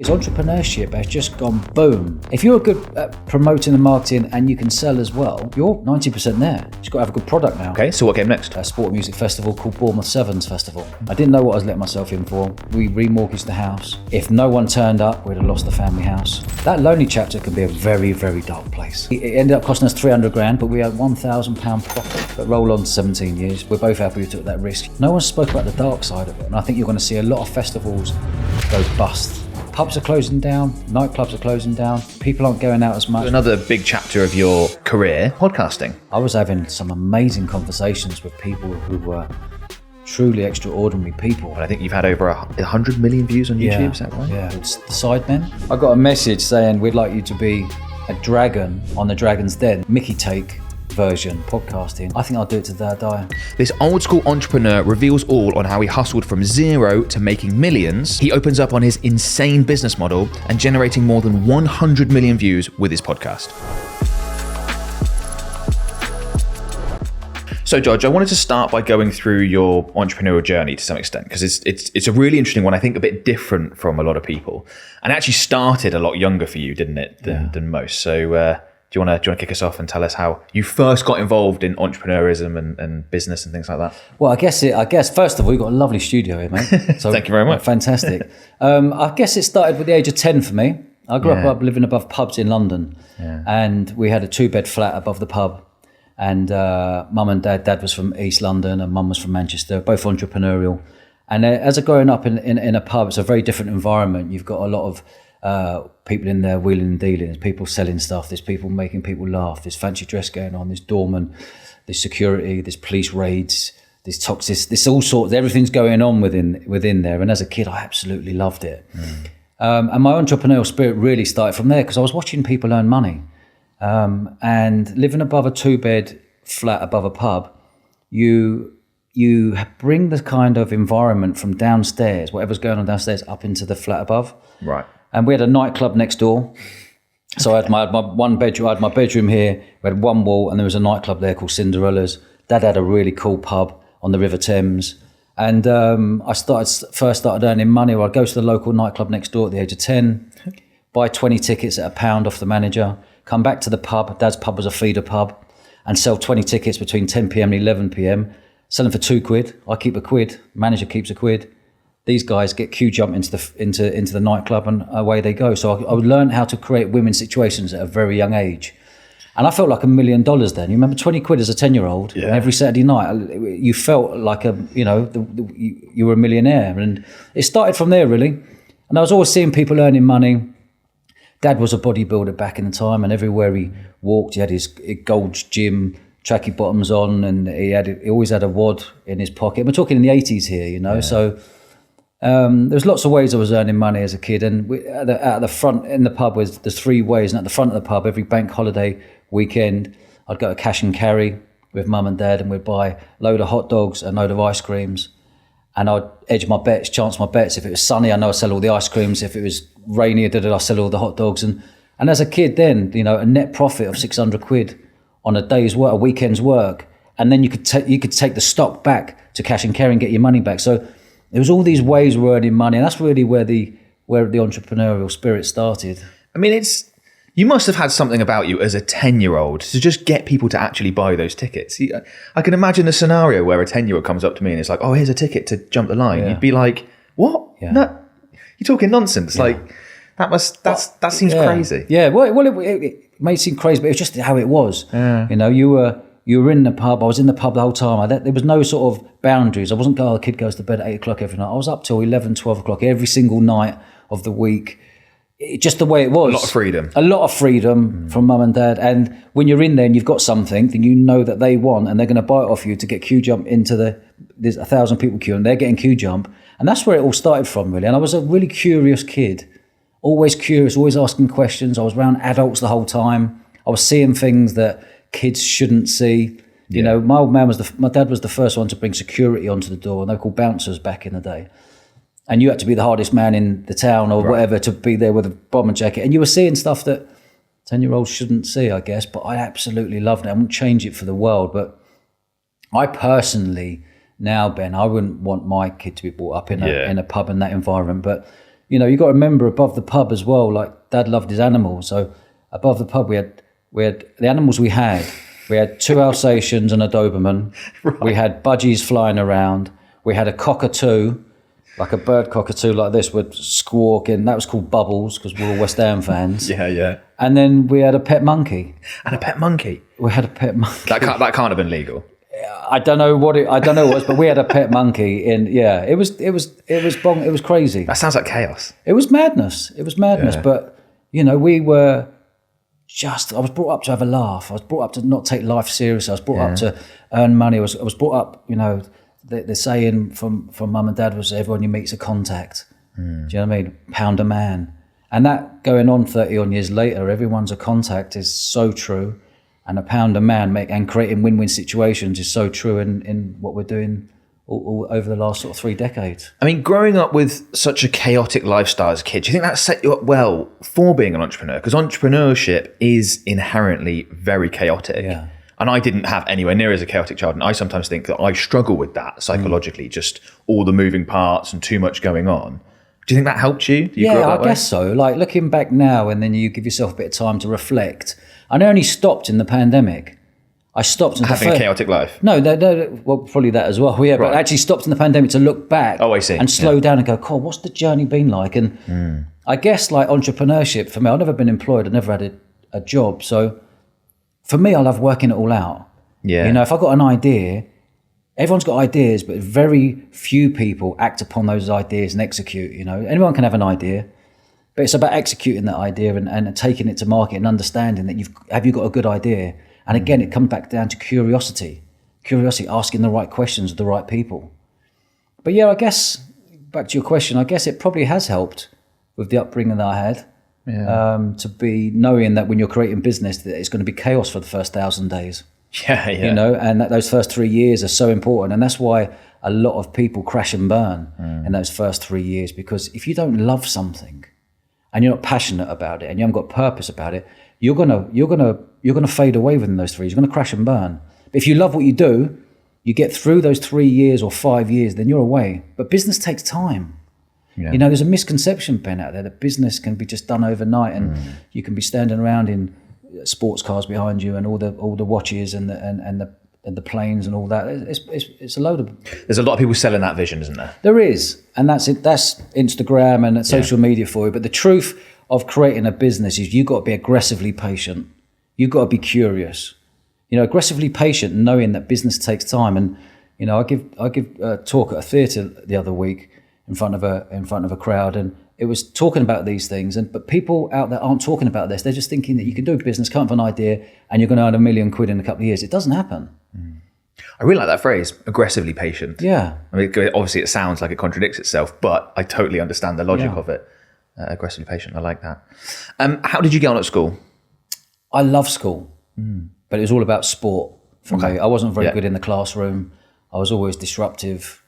Is entrepreneurship has just gone boom. If you're good at promoting and marketing and you can sell as well, you're 90% there. You've got to have a good product now. Okay, so what came next? A sport music festival called Bournemouth Sevens Festival. I didn't know what I was letting myself in for. We remortgaged the house. If no one turned up, we'd have lost the family house. That lonely chapter can be a very, very dark place. It ended up costing us 300 grand, but we had £1,000 profit. But roll on to 17 years. We're both happy we took that risk. No one spoke about the dark side of it. And I think you're going to see a lot of festivals go bust. Pubs are closing down, nightclubs are closing down, people aren't going out as much. Another big chapter of your career, podcasting. I was having some amazing conversations with people who were truly extraordinary people. I think you've had over 100 million views on YouTube, is that right? Yeah, it's the Sidemen. I got a message saying we'd like you to be a dragon on the Dragon's Den, Mickey Take version, podcasting. I think I'll do it to the day I die. This old school entrepreneur reveals all on how he hustled from zero to making millions. He opens up on his insane business model and generating more than 100 million views with his podcast. So, George, I wanted to start by going through your entrepreneurial journey to some extent, because it's a really interesting one. I think a bit different from a lot of people, and it actually started a lot younger for you, didn't it, than most? So, do you want to kick us off and tell us how you first got involved in entrepreneurism and business and things like that? Well, I guess first of all, you've got a lovely studio here, mate. So, thank you very much. Fantastic. I guess it started with the age of 10 for me. I grew up living above pubs in London, and we had a 2-bed flat above the pub. And mum and dad was from East London, and mum was from Manchester, both entrepreneurial. And as a growing up in a pub, it's a very different environment. You've got a lot of people in there wheeling and dealing, there's people selling stuff, there's people making people laugh, there's fancy dress going on, there's doorman, there's security, there's police raids, there's toxic, there's all sorts, everything's going on within there. And as a kid, I absolutely loved it. And my entrepreneurial spirit really started from there, because I was watching people earn money. And living above a 2-bed flat above a pub, you bring the kind of environment from downstairs, whatever's going on downstairs, up into the flat above. Right. And we had a nightclub next door. So I had my one bedroom, I had my bedroom here, we had one wall, and there was a nightclub there called Cinderella's. Dad had a really cool pub on the River Thames. And I first started earning money. I'd go to the local nightclub next door at the age of 10, buy 20 tickets at £1 off the manager, come back to the pub, Dad's pub was a feeder pub, and sell 20 tickets between 10 p.m. and 11 p.m, selling for £2. I keep £1, manager keeps £1. These guys get queue jump into the nightclub, and away they go. So I learned how to create women's situations at a very young age. And I felt like $1 million then. You remember 20 quid as a 10-year-old? Yeah. Every Saturday night, you felt like you were a millionaire. And it started from there, really. And I was always seeing people earning money. Dad was a bodybuilder back in the time, and everywhere he walked, he had his Gold's Gym tracky bottoms on, and he always had a wad in his pocket. We're talking in the 80s here, So there's lots of ways I was earning money as a kid. And at the front in the pub, there's 3 ways. And at the front of the pub, every bank holiday weekend, I'd go to cash and carry with mum and dad, and we'd buy a load of hot dogs and a load of ice creams. And I'd edge my bets, chance my bets. If it was sunny, I know I'd sell all the ice creams. If it was rainy, I'd sell all the hot dogs. And as a kid then, a net profit of 600 quid on a day's work, a weekend's work. And then you could take the stock back to cash and carry and get your money back. So there was all these ways of earning money. And that's really where the entrepreneurial spirit started. I mean, you must have had something about you as a 10-year-old to just get people to actually buy those tickets. I can imagine a scenario where a 10-year-old comes up to me and it's like, oh, here's a ticket to jump the line. Yeah. You'd be like, what? Yeah. No, you're talking nonsense. Yeah. Like, that seems crazy. Yeah, well, it may seem crazy, but it's just how it was. Yeah. You were in the pub. I was in the pub the whole time. There was no sort of boundaries. I wasn't going, the kid goes to bed at 8 o'clock every night. I was up till 11, 12 o'clock every single night of the week. Just the way it was. A lot of freedom from mum and dad. And when you're in there and you've got something, then you know that they want, and they're going to buy it off you to get queue jump there's 1,000 people queue, and they're getting queue jump. And that's where it all started from, really. And I was a really curious kid, always curious, always asking questions. I was around adults the whole time. I was seeing things that kids shouldn't see. My old man my dad was the first one to bring security onto the door, and they were called bouncers back in the day. And you had to be the hardest man in the town or whatever to be there with a bomber jacket. And you were seeing stuff that 10-year-olds shouldn't see, I guess. But I absolutely loved it. I wouldn't change it for the world. But I personally, now, Ben, I wouldn't want my kid to be brought up in a pub in that environment. But you know, you got to remember above the pub as well, like Dad loved his animals. So above the pub, we had the animals we had 2 Alsatians and a Doberman. Right. We had budgies flying around. We had a cockatoo, like a bird cockatoo like this would squawk, and that was called Bubbles because we're all West Ham fans. Yeah. And then we had a pet monkey. And a pet monkey? We had a pet monkey. That can't have been legal. I don't know what it was, but we had a pet monkey. It was crazy. That sounds like chaos. It was madness. Yeah. But, you know, I was brought up to have a laugh. I was brought up to not take life seriously. I was brought up to earn money. I was brought up, you know, the saying from mum and dad was everyone you meet's a contact. Do you know what I mean? Pound a man. And that going on 30 odd years later, everyone's a contact is so true. And a pound a man and creating win-win situations is so true in what we're doing all over the last sort of 3 decades. I mean, growing up with such a chaotic lifestyle as a kid, do you think that set you up well for being an entrepreneur? Because entrepreneurship is inherently very chaotic. Yeah. And I didn't have anywhere near as a chaotic child. And I sometimes think that I struggle with that psychologically, just all the moving parts and too much going on. Do you think that helped you? I guess so. Like looking back now, and then you give yourself a bit of time to reflect. I only stopped in the pandemic. I stopped having a chaotic life. No, well, probably that as well. Yeah, right. But I actually stopped in the pandemic to look back. Oh, I see. And slow down and go, God, what's the journey been like? And I guess like entrepreneurship for me, I've never been employed. I've never had a job. So for me, I love working it all out. Yeah. You know, if I've got an idea, everyone's got ideas, but very few people act upon those ideas and execute. You know, anyone can have an idea. But it's about executing that idea and taking it to market and understanding that have you got a good idea? And again, it comes back down to curiosity, asking the right questions of the right people. But yeah, I guess, back to your question, I guess it probably has helped with the upbringing that I had, to be knowing that when you're creating business, that it's going to be chaos for the first 1,000 days. Yeah. You know, and that those first 3 years are so important. And that's why a lot of people crash and burn in those first 3 years, because if you don't love something, and you're not passionate about it, and you haven't got purpose about it, you're gonna fade away within those 3 years. You're gonna crash and burn. But if you love what you do, you get through those 3 years or 5 years, then you're away. But business takes time. Yeah. You know, there's a misconception, Ben, out there that business can be just done overnight, and you can be standing around in sports cars behind you, and all the watches and the planes and all that. It's a load of. There's a lot of people selling that vision, isn't there? There is, and that's it. That's Instagram and social media for you. But the truth of creating a business is you've got to be aggressively patient. You've got to be curious. You know, aggressively patient, knowing that business takes time. And you know, I give a talk at a theatre the other week in front of a crowd, and it was talking about these things. But people out there aren't talking about this. They're just thinking that you can do a business, come up with an idea, and you're going to earn $1 million in a couple of years. It doesn't happen. I really like that phrase, aggressively patient. Yeah. I mean, obviously it sounds like it contradicts itself, but I totally understand the logic of it. Aggressively patient, I like that. How did you get on at school? I love school, but it was all about sport for me. I wasn't very good in the classroom. I was always disruptive.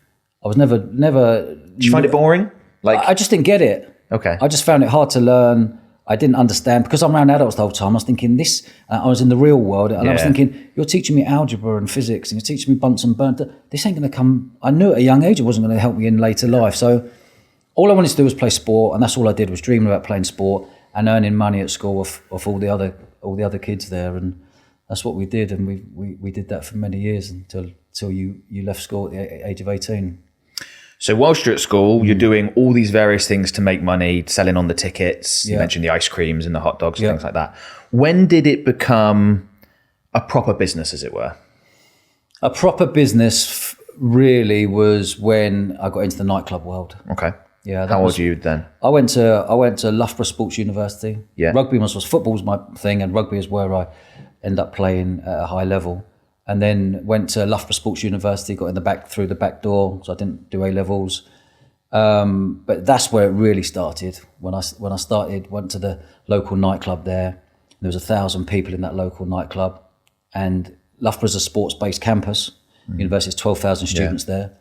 I was never. Did you find it boring? I just didn't get it. Okay. I just found it hard to learn. I didn't understand, because I'm around adults the whole time. I was thinking this, I was in the real world, and I was thinking, you're teaching me algebra and physics, and you're teaching me Bunsen burn. This ain't going to come. I knew at a young age it wasn't going to help me in later life. So all I wanted to do was play sport, and that's all I did, was dreaming about playing sport and earning money at school off all the other kids there. And that's what we did, and we did that for many years until you left school at the age of 18. So whilst you're at school, you're doing all these various things to make money, selling on the tickets. You mentioned the ice creams and the hot dogs and things like that. When did it become a proper business, as it were? A proper business really was when I got into the nightclub world. Okay. Yeah. How old were you then? I went to Loughborough Sports University. Yeah. Rugby was football was my thing, and rugby is where I ended up playing at a high level. And then went to Loughborough Sports University, got through the back door, so I didn't do A-levels. But that's where it really started. When I started, went to the local nightclub there. There was 1,000 people in that local nightclub, and Loughborough's a sports-based campus. University has 12,000 students there.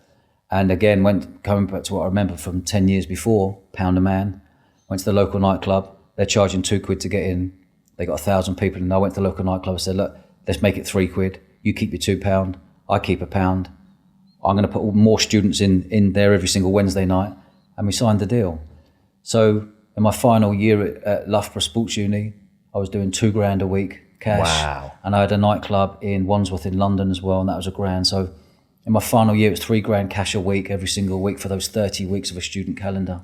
And again, coming back to what I remember from 10 years before, pound a man. Went to the local nightclub. They're charging £2 to get in. They got 1,000 people, and I went to the local nightclub and said, look, let's make it £3. You keep your £2, I keep £1. I'm going to put more students in there every single Wednesday night, and we signed the deal. So in my final year at Loughborough Sports Uni, I was doing £2,000 a week cash. Wow. And I had a nightclub in Wandsworth in London as well, and that was £1,000. So in my final year, it was £3,000 cash a week every single week for those 30 weeks of a student calendar.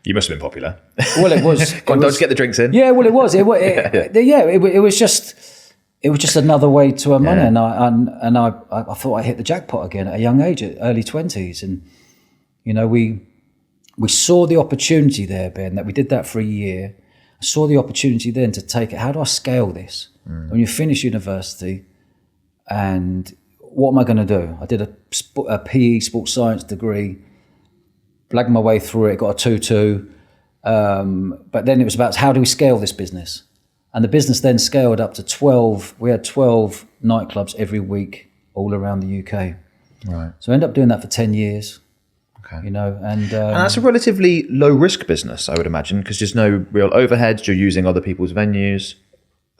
You must have been popular. Well, it was. Go on, don't get the drinks in. Yeah, well, it was. It was just another way to earn money, and I thought I hit the jackpot again at a young age, at early 20s, and we saw the opportunity there, Ben. That we did that for a year. I saw the opportunity then to take it. How do I scale this? When you finish university, and what am I going to do? I did a PE, sports science degree, blagged my way through it, got a 2-2. But then it was about how do we scale this business? And the business then scaled up to 12. We had 12 nightclubs every week all around the UK. Right. So I ended up doing that for 10 years. Okay. And that's a relatively low risk business, I would imagine, because there's no real overheads. You're using other people's venues.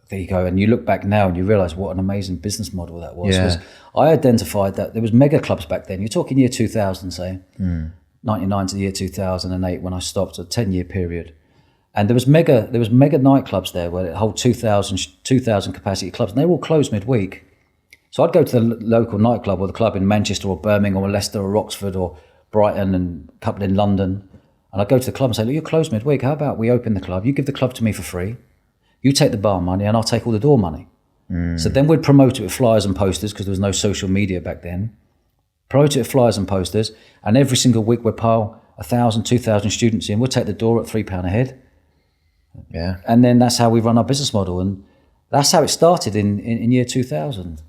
There you go. And you look back now and you realise what an amazing business model that was. Yeah. 'Cause I identified that there was mega clubs back then. You're talking year 2000, say, 99 to the year 2008 when I stopped, a 10-year period. And there was mega nightclubs there where it hold 2,000 capacity clubs, and they were all closed midweek. So I'd go to the local nightclub or the club in Manchester or Birmingham or Leicester or Oxford or Brighton and a couple in London. And I'd go to the club and say, look, you're closed midweek. How about we open the club? You give the club to me for free. You take the bar money and I'll take all the door money. So then we'd promote it with flyers and posters because there was no social media back then. Promote it with flyers and posters. And every single week we'd pile 1,000, 2,000 students in. We'd take the door at £3 a head. Yeah. And then that's how we run our business model. And that's how it started in year 2000.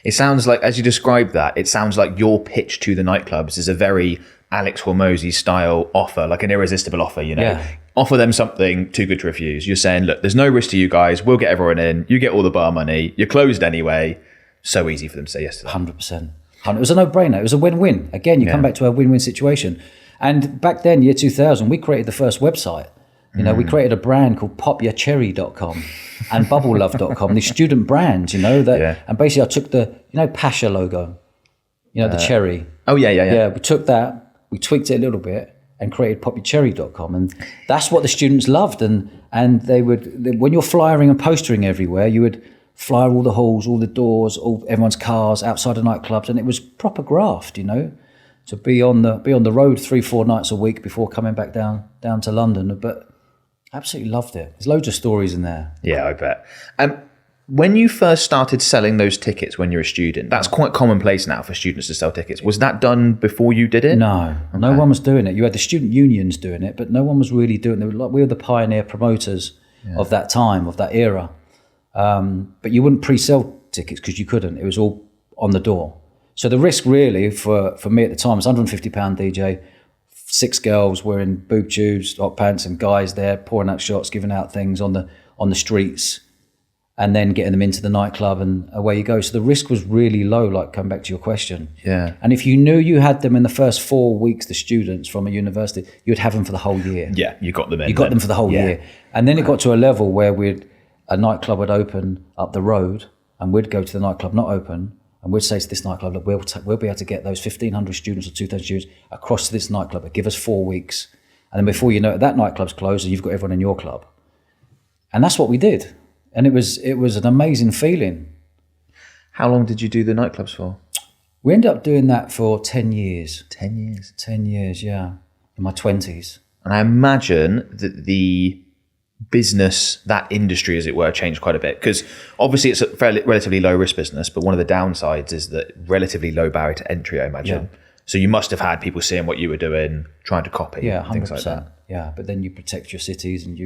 It sounds like, as you described that, it sounds like your pitch to the nightclubs is a very Alex Hormozy style offer, like an irresistible offer, Yeah. Offer them something too good to refuse. You're saying, look, there's no risk to you guys. We'll get everyone in. You get all the bar money. You're closed anyway. So easy for them to say yes to that. 100%. It was a no-brainer. It was a win-win. Again, you come back to a win-win situation. And back then, year 2000, we created the first website. We created a brand called popyourcherry.com and bubblelove.com, these student brands, and basically I took the, Pasha logo, the cherry. Oh, yeah. Yeah, we took that, we tweaked it a little bit and created popyourcherry.com. And that's what the students loved. And they would, when you're flyering and postering everywhere, you would flyer all the halls, all the doors, everyone's cars outside of nightclubs. And it was proper graft, to be on the road 3-4 nights a week before coming back down to London. But absolutely loved it. There's loads of stories in there. Yeah, I bet. When you first started selling those tickets when you're a student, that's quite commonplace now for students to sell tickets. Was that done before you did it? No, no one was doing it. You had the student unions doing it, but no one was really doing it. We were the pioneer promoters of that time, of that era. But you wouldn't pre-sell tickets because you couldn't. It was all on the door. So the risk really for me at the time was £150 DJ, 6 girls wearing boob tubes, hot pants, and guys there pouring out shots, giving out things on the streets, and then getting them into the nightclub, and away you go. So the risk was really low, like come back to your question. Yeah. And if you knew you had them in the first 4 weeks, the students from a university, you'd have them for the whole year. Yeah, you got them in. You got them for the whole year. And then it got to a level where a nightclub would open up the road, and we'd go to the nightclub not open, and we'd say to this nightclub, look, we'll be able to get those 1,500 students or 2,000 students across to this nightclub. But give us 4 weeks. And then before you know it, that nightclub's closed and you've got everyone in your club. And that's what we did. And it was an amazing feeling. How long did you do the nightclubs for? We ended up doing that for 10 years. 10 years? 10 years, yeah. In my 20s. And I imagine that the business, that industry, as it were, changed quite a bit, because obviously it's a relatively low risk business, but one of the downsides is that relatively low barrier to entry, I imagine. Yeah. So you must have had people seeing what you were doing, trying to copy, things like that. Yeah, but then you protect your cities, and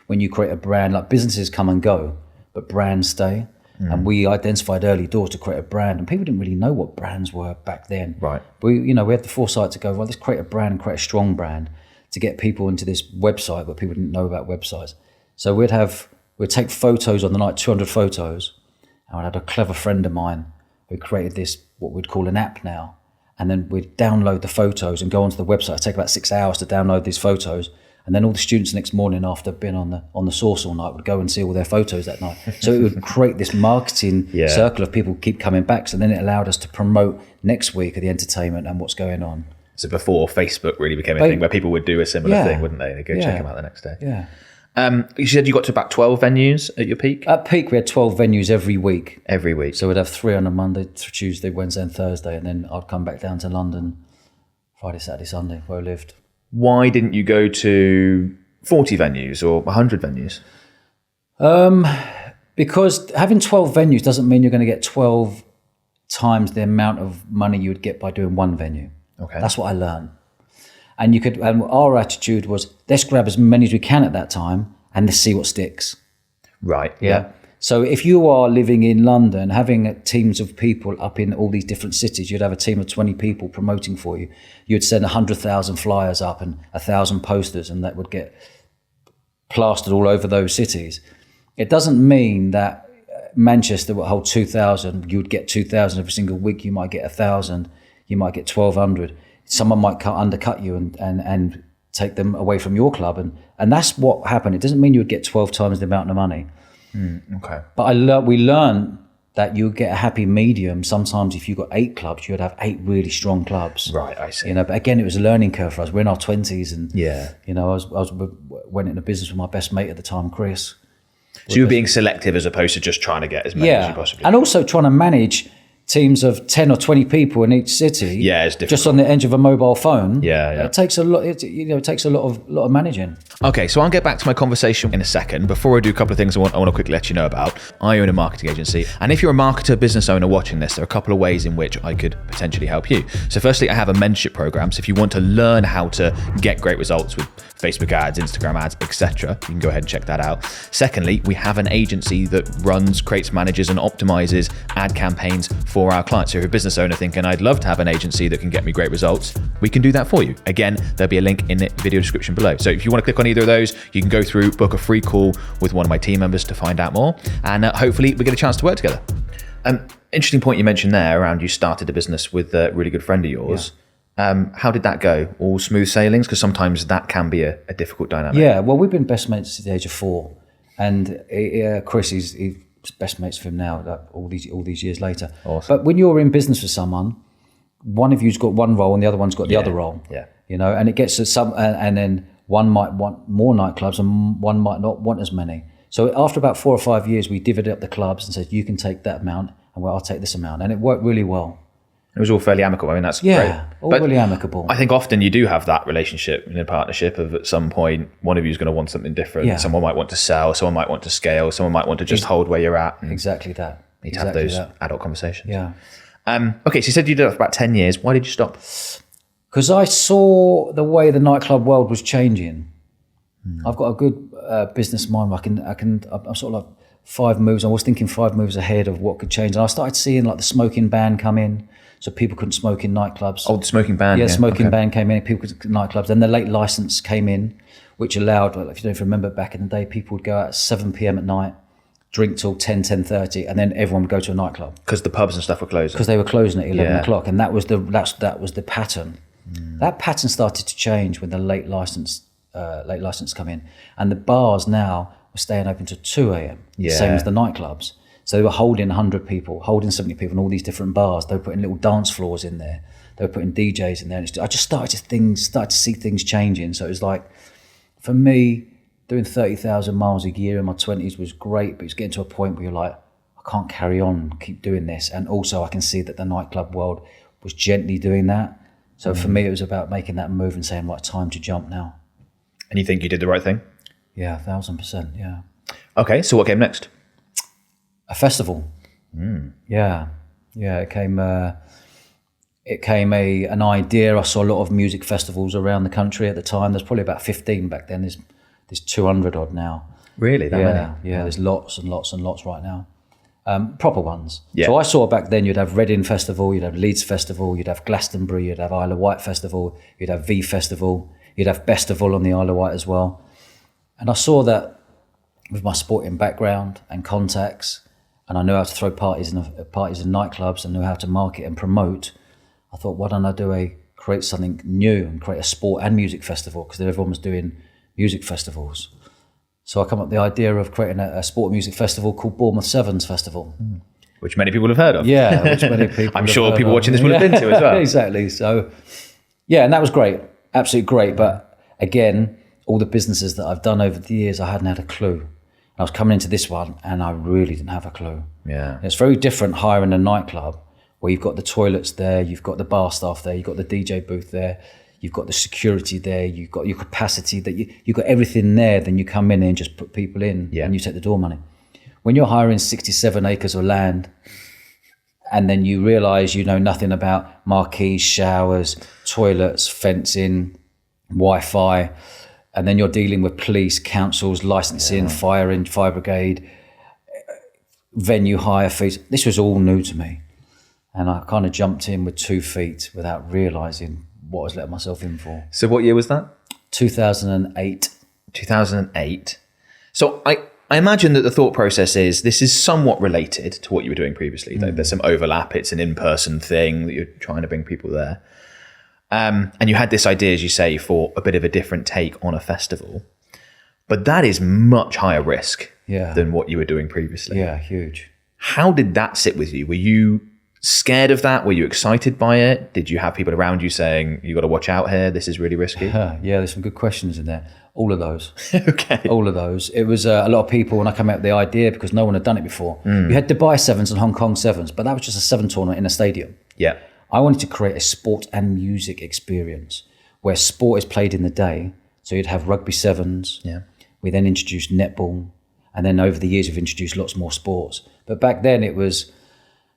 when you create a brand, like businesses come and go, but brands stay. And we identified early doors to create a brand, and people didn't really know what brands were back then. Right. We had the foresight to go, well, let's create a brand and create a strong brand to get people into this website, but people didn't know about websites. So we'd take photos on the night, 200 photos, and I had a clever friend of mine who created this, what we'd call an app now, and then we'd download the photos and go onto the website. It'd take about 6 hours to download these photos, and then all the students the next morning after being on the source all night would go and see all their photos that night. So it would create this marketing circle of people keep coming back. So then it allowed us to promote next week of the entertainment and what's going on. So before Facebook really became a thing where people would do a similar thing, wouldn't they? They'd go check them out the next day. Yeah. You said you got to about 12 venues at your peak? At peak, we had 12 venues every week. Every week. So we'd have 3 on a Monday, Tuesday, Wednesday and Thursday. And then I'd come back down to London Friday, Saturday, Sunday, where I lived. Why didn't you go to 40 venues or 100 venues? Because having 12 venues doesn't mean you're going to get 12 times the amount of money you would get by doing one venue. Okay. That's what I learned. And our attitude was, let's grab as many as we can at that time and let's see what sticks. Right. Yeah. So if you are living in London, having teams of people up in all these different cities, you'd have a team of 20 people promoting for you. You'd send 100,000 flyers up and 1,000 posters, and that would get plastered all over those cities. It doesn't mean that Manchester will hold 2,000. You would get 2,000 every single week. You might get 1,000. You might get 1,200. Someone might undercut you and take them away from your club. And that's what happened. It doesn't mean you would get 12 times the amount of money. Okay. But we learned that you get a happy medium. Sometimes if you've got 8 clubs, you'd have 8 really strong clubs. Right, I see. But again, it was a learning curve for us. We're in our 20s and, Yeah. I went into business with my best mate at the time, Chris. So you were being selective as opposed to just trying to get as many as you possibly could. And also trying to manage teams of 10 or 20 people in each city. Yeah, it's difficult. Just on the edge of a mobile phone. Yeah. It takes a lot. It takes a lot of managing. Okay, so I'll get back to my conversation in a second. Before I do, a couple of things I want to quickly let you know about. I own a marketing agency, and if you're a marketer, business owner watching this, there are a couple of ways in which I could potentially help you. So firstly, I have a mentorship program. So if you want to learn how to get great results with Facebook ads, Instagram ads, etc., you can go ahead and check that out. Secondly, we have an agency that runs, creates, manages, and optimizes ad campaigns for our clients. So if you're a business owner thinking, I'd love to have an agency that can get me great results, we can do that for you. Again, there'll be a link in the video description below. So if you want to click on either of those, you can go through, book a free call with one of my team members to find out more. And hopefully we get a chance to work together. Interesting point you mentioned there around you started a business with a really good friend of yours. Yeah. How did that go? All smooth sailings? Because sometimes that can be a difficult dynamic. Yeah, well, we've been best mates since the age of 4. And Chris, he's best mates with him now, all these years later. Awesome. But when you're in business with someone, one of you's got one role and the other one's got the other role. Yeah. And it gets to some, and then one might want more nightclubs and one might not want as many. So after about 4 or 5 years, we divided up the clubs and said, you can take that amount and I'll take this amount. And it worked really well. It was all fairly amicable. I mean, that's great. All really amicable. I think often you do have that relationship in a partnership of at some point, one of you is going to want something different. Yeah. Someone might want to sell, someone might want to scale, someone might want to just hold where you're at. Exactly that. You need to have those adult conversations. Yeah. Okay, so you said you did it for about 10 years. Why did you stop? Because I saw the way the nightclub world was changing. I've got a good business mind. I'm sort of like 5 moves. I was thinking 5 moves ahead of what could change. And I started seeing like the smoking ban come in. So people couldn't smoke in nightclubs. Oh, the smoking ban. Yeah, smoking ban came in. People could nightclubs. Then the late license came in, which allowed, if you don't remember back in the day, people would go out at 7 p.m. at night, drink till 10:30, and then everyone would go to a nightclub. Because the pubs and stuff were closing. Because they were closing at 11 o'clock. And that was the pattern. That pattern started to change when the late license come in. And the bars now were staying open till 2 a.m., same as the nightclubs. So they were holding 100 people, holding 70 people in all these different bars. They were putting little dance floors in there. They were putting DJs in there. And I just started to see things changing. So it was like, for me, doing 30,000 miles a year in my 20s was great, but it's getting to a point where you're like, I can't carry on, keep doing this. And also I can see that the nightclub world was gently doing that. So for me, it was about making that move and saying, right, time to jump now. And you think you did the right thing? Yeah, 1,000%, yeah. Okay, so what came next? A festival. Yeah. It came an idea. I saw a lot of music festivals around the country at the time. There's probably about 15 back then. There's 200 odd now. Really? That many? Yeah, there's lots and lots and lots right now. Proper ones. Yeah. So I saw back then you'd have Reading Festival, you'd have Leeds Festival, you'd have Glastonbury, you'd have Isle of Wight Festival, you'd have V Festival, you'd have Bestival on the Isle of Wight as well. And I saw that with my sporting background and contacts, and I knew how to throw parties in nightclubs and knew how to market and promote. I thought, why don't I create something new and create a sport and music festival, because everyone was doing music festivals. So I come up with the idea of creating a sport music festival called Bournemouth Sevens Festival. Which many people have heard of. Yeah, which many people I'm sure people watching this will have been to as well. Exactly. So Yeah, and that was great, absolutely great. But again, all the businesses that I've done over the years, I hadn't had a clue. I was coming into this one and I really didn't have a clue. Yeah. It's very different hiring a nightclub where you've got the toilets there, you've got the bar staff there, you've got the DJ booth there, you've got the security there, you've got your capacity, that you've got everything there. Then you come in and just put people in and you take the door money. When you're hiring 67 acres of land and then you realise you know nothing about marquees, showers, toilets, fencing, Wi-Fi, and then you're dealing with police, councils, licensing, fire brigade, venue hire fees. This was all new to me. And I kind of jumped in with 2 feet without realising what I was letting myself in for. So what year was that? 2008. 2008. So I imagine that the thought process is this is somewhat related to what you were doing previously. Like there's some overlap. It's an in-person thing that you're trying to bring people there. And you had this idea, as you say, for a bit of a different take on a festival. But that is much higher risk than what you were doing previously. Yeah, huge. How did that sit with you? Were you scared of that? Were you excited by it? Did you have people around you saying, you got to watch out here, this is really risky? Yeah, there's some good questions in there. All of those. Okay. All of those. It was a lot of people when I came out with the idea because no one had done it before. You had Dubai Sevens and Hong Kong Sevens, but that was just a 7 tournament in a stadium. Yeah. I wanted to create a sport and music experience where sport is played in the day. So you'd have rugby sevens. Yeah. We then introduced netball. And then over the years, we've introduced lots more sports. But back then it was,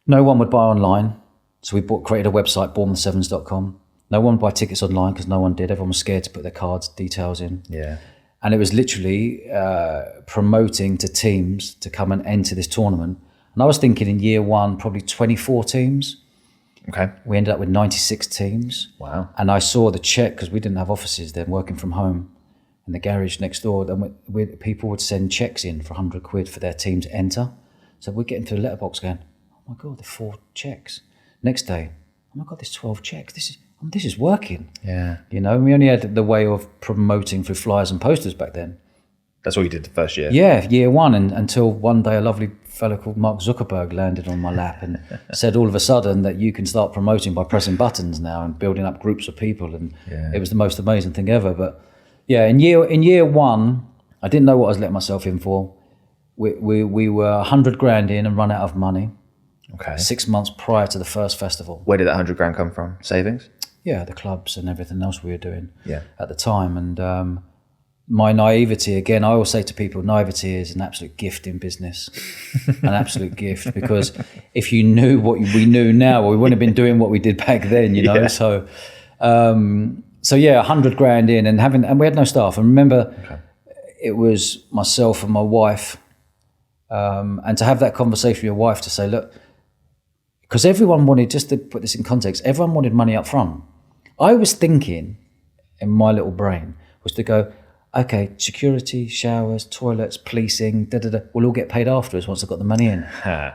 no one would buy online. So we created a website, bournemouthsevens.com. No one would buy tickets online because no one did. Everyone was scared to put their cards details in. Yeah. And it was literally promoting to teams to come and enter this tournament. And I was thinking in year one, probably 24 teams. Okay. We ended up with 96 teams. Wow. And I saw the check, because we didn't have offices then, working from home in the garage next door. Then people would send checks in for 100 quid for their team to enter. So we're getting to the letterbox going, oh my God, there's 4 checks. Next day, oh my God, there's 12 checks. This is working. Yeah. You know, we only had the way of promoting through flyers and posters back then. That's all you did the first year? Yeah, year one, and until one day a lovely fellow called Mark Zuckerberg landed on my lap and said all of a sudden that you can start promoting by pressing buttons now and building up groups of people, and it was the most amazing thing ever. But yeah, in year one, I didn't know what I was letting myself in for. We were 100 grand in and run out of money. Okay. 6 months prior to the first festival. Where did that 100 grand come from? Savings? Yeah, the clubs and everything else we were doing at the time. And my naivety, again, I always say to people, naivety is an absolute gift in business. An absolute gift, because if you knew what we knew now, we wouldn't have been doing what we did back then, you know. Yeah. So yeah, 100 grand in, and we had no staff. And remember, it was myself and my wife, and to have that conversation with your wife to say, look, because everyone wanted, just to put this in context, everyone wanted money up front. I was thinking, in my little brain, was to go, okay, security, showers, toilets, policing, we'll all get paid afterwards once I've got the money in.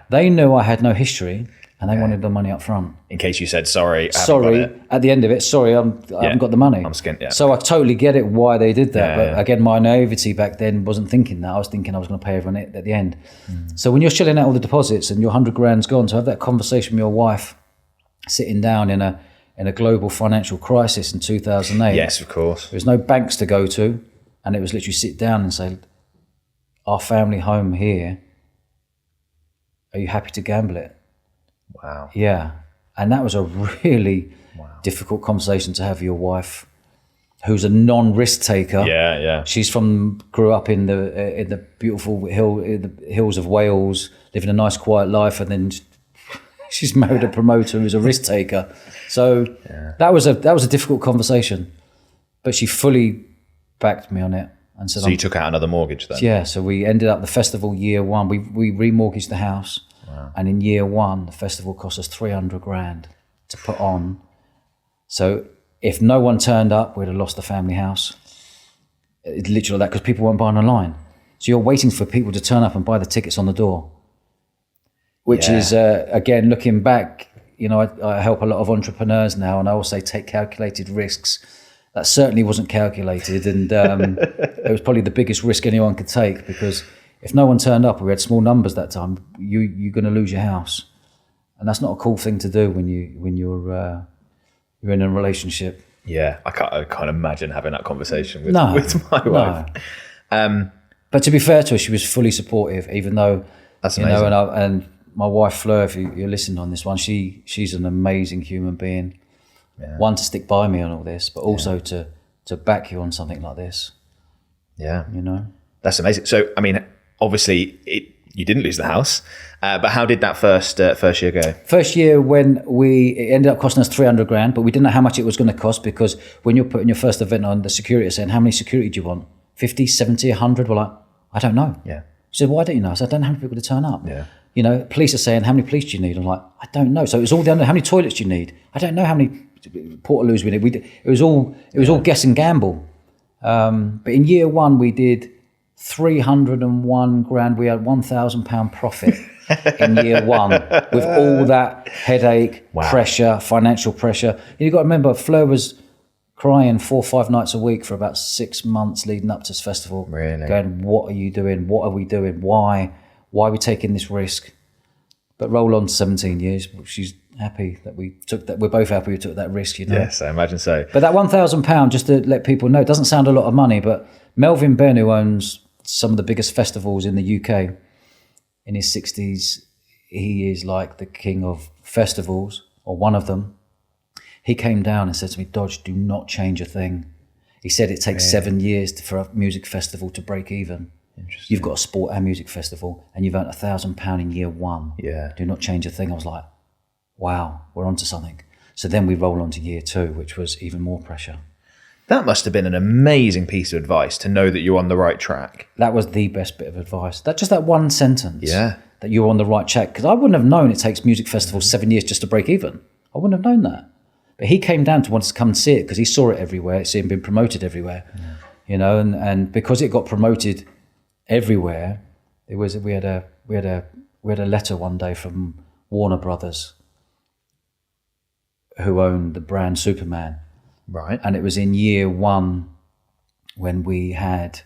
They knew I had no history, and they wanted the money up front. In case you said, sorry, I sorry, haven't got it. At the end of it, sorry, I haven't got the money. I'm skint, yeah. So I totally get it why they did that. But again, my naivety back then wasn't thinking that. I was thinking I was going to pay everyone at the end. So when you're shelling out all the deposits and your 100 grand's gone, to have that conversation with your wife sitting down in a global financial crisis in 2008. Yes, of course. There was no banks to go to. And it was literally sit down and say, our family home here, are you happy to gamble it? Wow. Yeah. And that was a really difficult conversation to have with your wife, who's a non-risk taker. Yeah, yeah. She's grew up in the beautiful hills of Wales, living a nice quiet life, and then she's married a promoter who's a risk taker. So that was a difficult conversation. But she fully backed me on it and said, so you took out another mortgage then? Yeah, so we ended up the festival year one. We remortgaged the house, and in year one, the festival cost us 300 grand to put on. So if no one turned up, we'd have lost the family house. It's literally that, because people weren't buying online. So you're waiting for people to turn up and buy the tickets on the door, which is, again, looking back, you know, I help a lot of entrepreneurs now, and I always say take calculated risks. That certainly wasn't calculated, and it was probably the biggest risk anyone could take, because if no one turned up, we had small numbers that time, you're going to lose your house, and that's not a cool thing to do when you're in a relationship. Yeah, I can't imagine having that conversation with my wife. But to be fair to her, she was fully supportive, even though, that's amazing. And my wife Fleur, if you're listening on this one, she's an amazing human being. Yeah. One, to stick by me on all this, but also to back you on something like this. Yeah. That's amazing. So, I mean, obviously you didn't lose the house, but how did that first year go? First year, it ended up costing us 300 grand, but we didn't know how much it was going to cost, because when you're putting your first event on, the security are saying, how many security do you want? 50, 70, 100? We're like, I don't know. Yeah. She said, why don't you know? I said, I don't know how many people to turn up. Yeah. Police are saying, how many police do you need? I'm like, I don't know. So it was all down to how many toilets do you need? I don't know how many portaloos we need. It was all guess and gamble. But in year one, we did 301 grand. We had £1,000 profit in year one, with all that headache, pressure, financial pressure. You've got to remember, Fleur was crying 4 or 5 nights a week for about 6 months leading up to this festival. Really? Going, what are you doing? What are we doing? Why are we taking this risk? But roll on 17 years. She's happy that we took that. We're both happy we took that risk, Yes, I imagine so. But that £1,000, just to let people know, it doesn't sound a lot of money, but Melvin Benn, who owns some of the biggest festivals in the UK, in his 60s, he is like the king of festivals, or one of them. He came down and said to me, Dodge, do not change a thing. He said it takes 7 years for a music festival to break even. You've got a sport and music festival, and you've earned £1,000 in year one. Yeah. Do not change a thing. I was like, wow, we're onto something. So then we roll on to year two, which was even more pressure. That must have been an amazing piece of advice, to know that you're on the right track. That was the best bit of advice. That one sentence. Yeah. That you're on the right track. Because I wouldn't have known it takes music festivals 7 years just to break even. I wouldn't have known that. But he came down to want us to come and see it, because he saw it everywhere. It's been promoted everywhere. Yeah. And because it got promoted everywhere, we had a letter one day from Warner Brothers, who owned the brand Superman. Right. And it was in year one when we had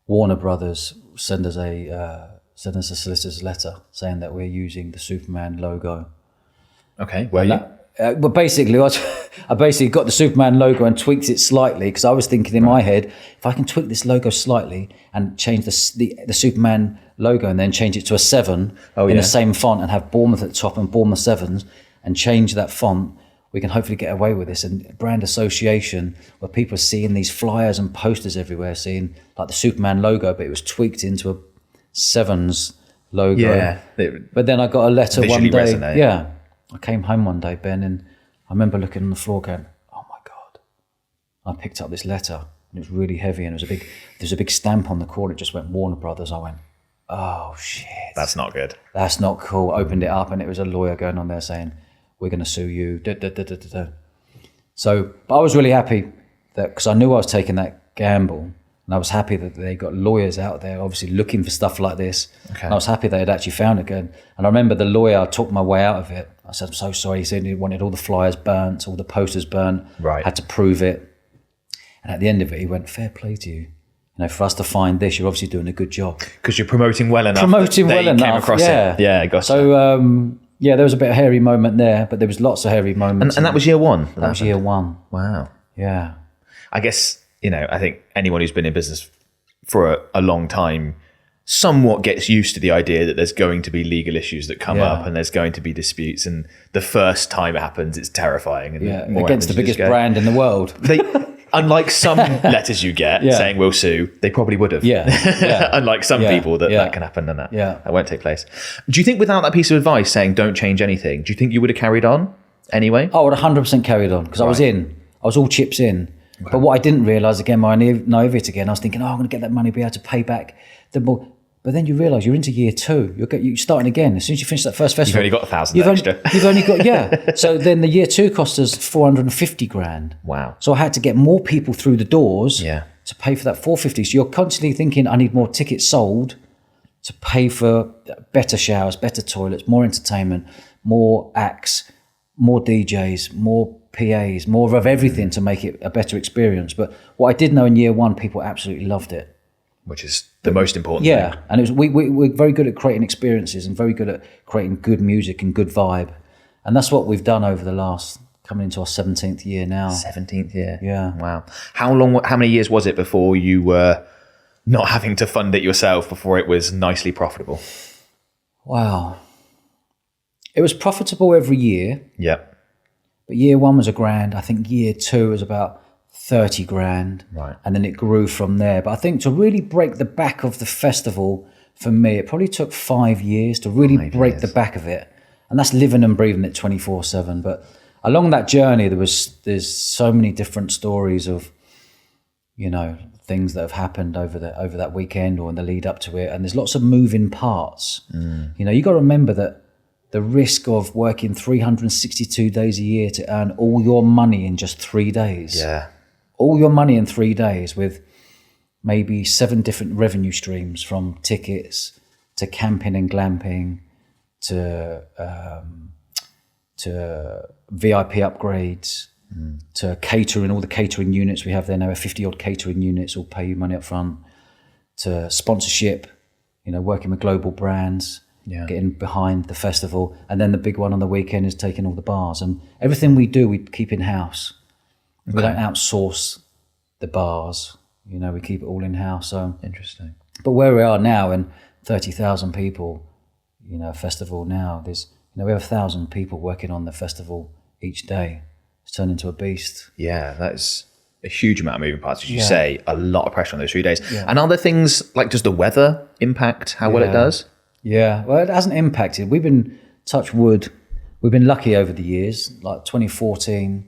Warner Brothers send us a solicitor's letter saying that we're using the Superman logo. Okay, were you? But basically, I basically got the Superman logo and tweaked it slightly, because I was thinking in my head, if I can tweak this logo slightly and change the Superman logo and then change it to a 7 in the same font and have Bournemouth at the top and Bournemouth 7s and change that font, we can hopefully get away with this. And brand association, where people are seeing these flyers and posters everywhere, seeing like the Superman logo, but it was tweaked into a 7s logo. Yeah. But then I got a letter one day. Resonate. Yeah. I came home one day, Ben, and I remember looking on the floor going, oh my God. I picked up this letter, and it was really heavy, and there's a big stamp on the corner. It just went Warner Brothers. I went, oh shit. That's not good. That's not cool. Opened it up, and it was a lawyer going on there saying, we're going to sue you. So, but I was really happy that, because I knew I was taking that gamble, and I was happy that they got lawyers out there obviously looking for stuff like this. Okay. And I was happy they had actually found it again. And I remember the lawyer took my way out of it. I said, I'm so sorry. He said he wanted all the flyers burnt, all the posters burnt. Right. Had to prove it. And at the end of it, he went, fair play to you. For us to find this, you're obviously doing a good job. Because you're promoting well enough. Promoting well enough, came across yeah. It. Yeah, gotcha. So, yeah, there was a bit of hairy moment there, but there was lots of hairy moments. And that was year one? That was year one. Wow. Yeah. I guess, I think anyone who's been in business for a long time somewhat gets used to the idea that there's going to be legal issues that come up, and there's going to be disputes, and the first time it happens, it's terrifying. And against the biggest brand in the world. Unlike some letters you get saying we'll sue, they probably would have. Yeah. Unlike some people that can happen and that won't take place. Do you think without that piece of advice saying don't change anything, do you think you would have carried on anyway? I would have 100% carried on, because I was all chips in. Okay. But what I didn't realise, again, my naivety again, I was thinking, I'm going to get that money, be able to pay back the more. But then you realise you're into year two. You're starting again. As soon as you finish that first festival, you've only got 1,000 extra. You've only got, So then the year two cost us 450 grand. Wow. So I had to get more people through the doors to pay for that 450. So you're constantly thinking, I need more tickets sold to pay for better showers, better toilets, more entertainment, more acts, more DJs, more PAs, more of everything to make it a better experience. But what I did know in year one, people absolutely loved it. Which is the most important thing. And it was we're very good at creating experiences and very good at creating good music and good vibe. And that's what we've done over the last coming into our 17th year now. 17th year. Yeah. Wow. How many years was it before you were not having to fund it yourself, before it was nicely profitable? Wow. It was profitable every year. Yeah. But year 1 was £1,000. I think year 2 was about 30 grand. Right. And then it grew from there. But I think to really break the back of the festival, for me, it probably took 5 years to really break the back of it. And that's living and breathing it 24/7. But along that journey, there's so many different stories of, things that have happened over that weekend or in the lead up to it. And there's lots of moving parts. You got to remember that the risk of working 362 days a year to earn all your money in just 3 days. Yeah. All your money in 3 days with maybe 7 different revenue streams, from tickets to camping and glamping to VIP upgrades, to catering, all the catering units we have there now, 50 odd catering units all pay you money up front, to sponsorship, working with global brands, getting behind the festival. And then the big one on the weekend is taking all the bars. And everything we do, we keep in-house. Okay. We don't outsource the bars, we keep it all in-house. So interesting. But where we are now, and 30,000 people, festival now, there's, we have 1,000 people working on the festival each day. It's turned into a beast. Yeah, that's a huge amount of moving parts, as you say, a lot of pressure on those 3 days. Yeah. And are there things like, does the weather impact how well it does? Yeah, well, it hasn't impacted. We've been, touch wood, we've been lucky over the years. Like 2014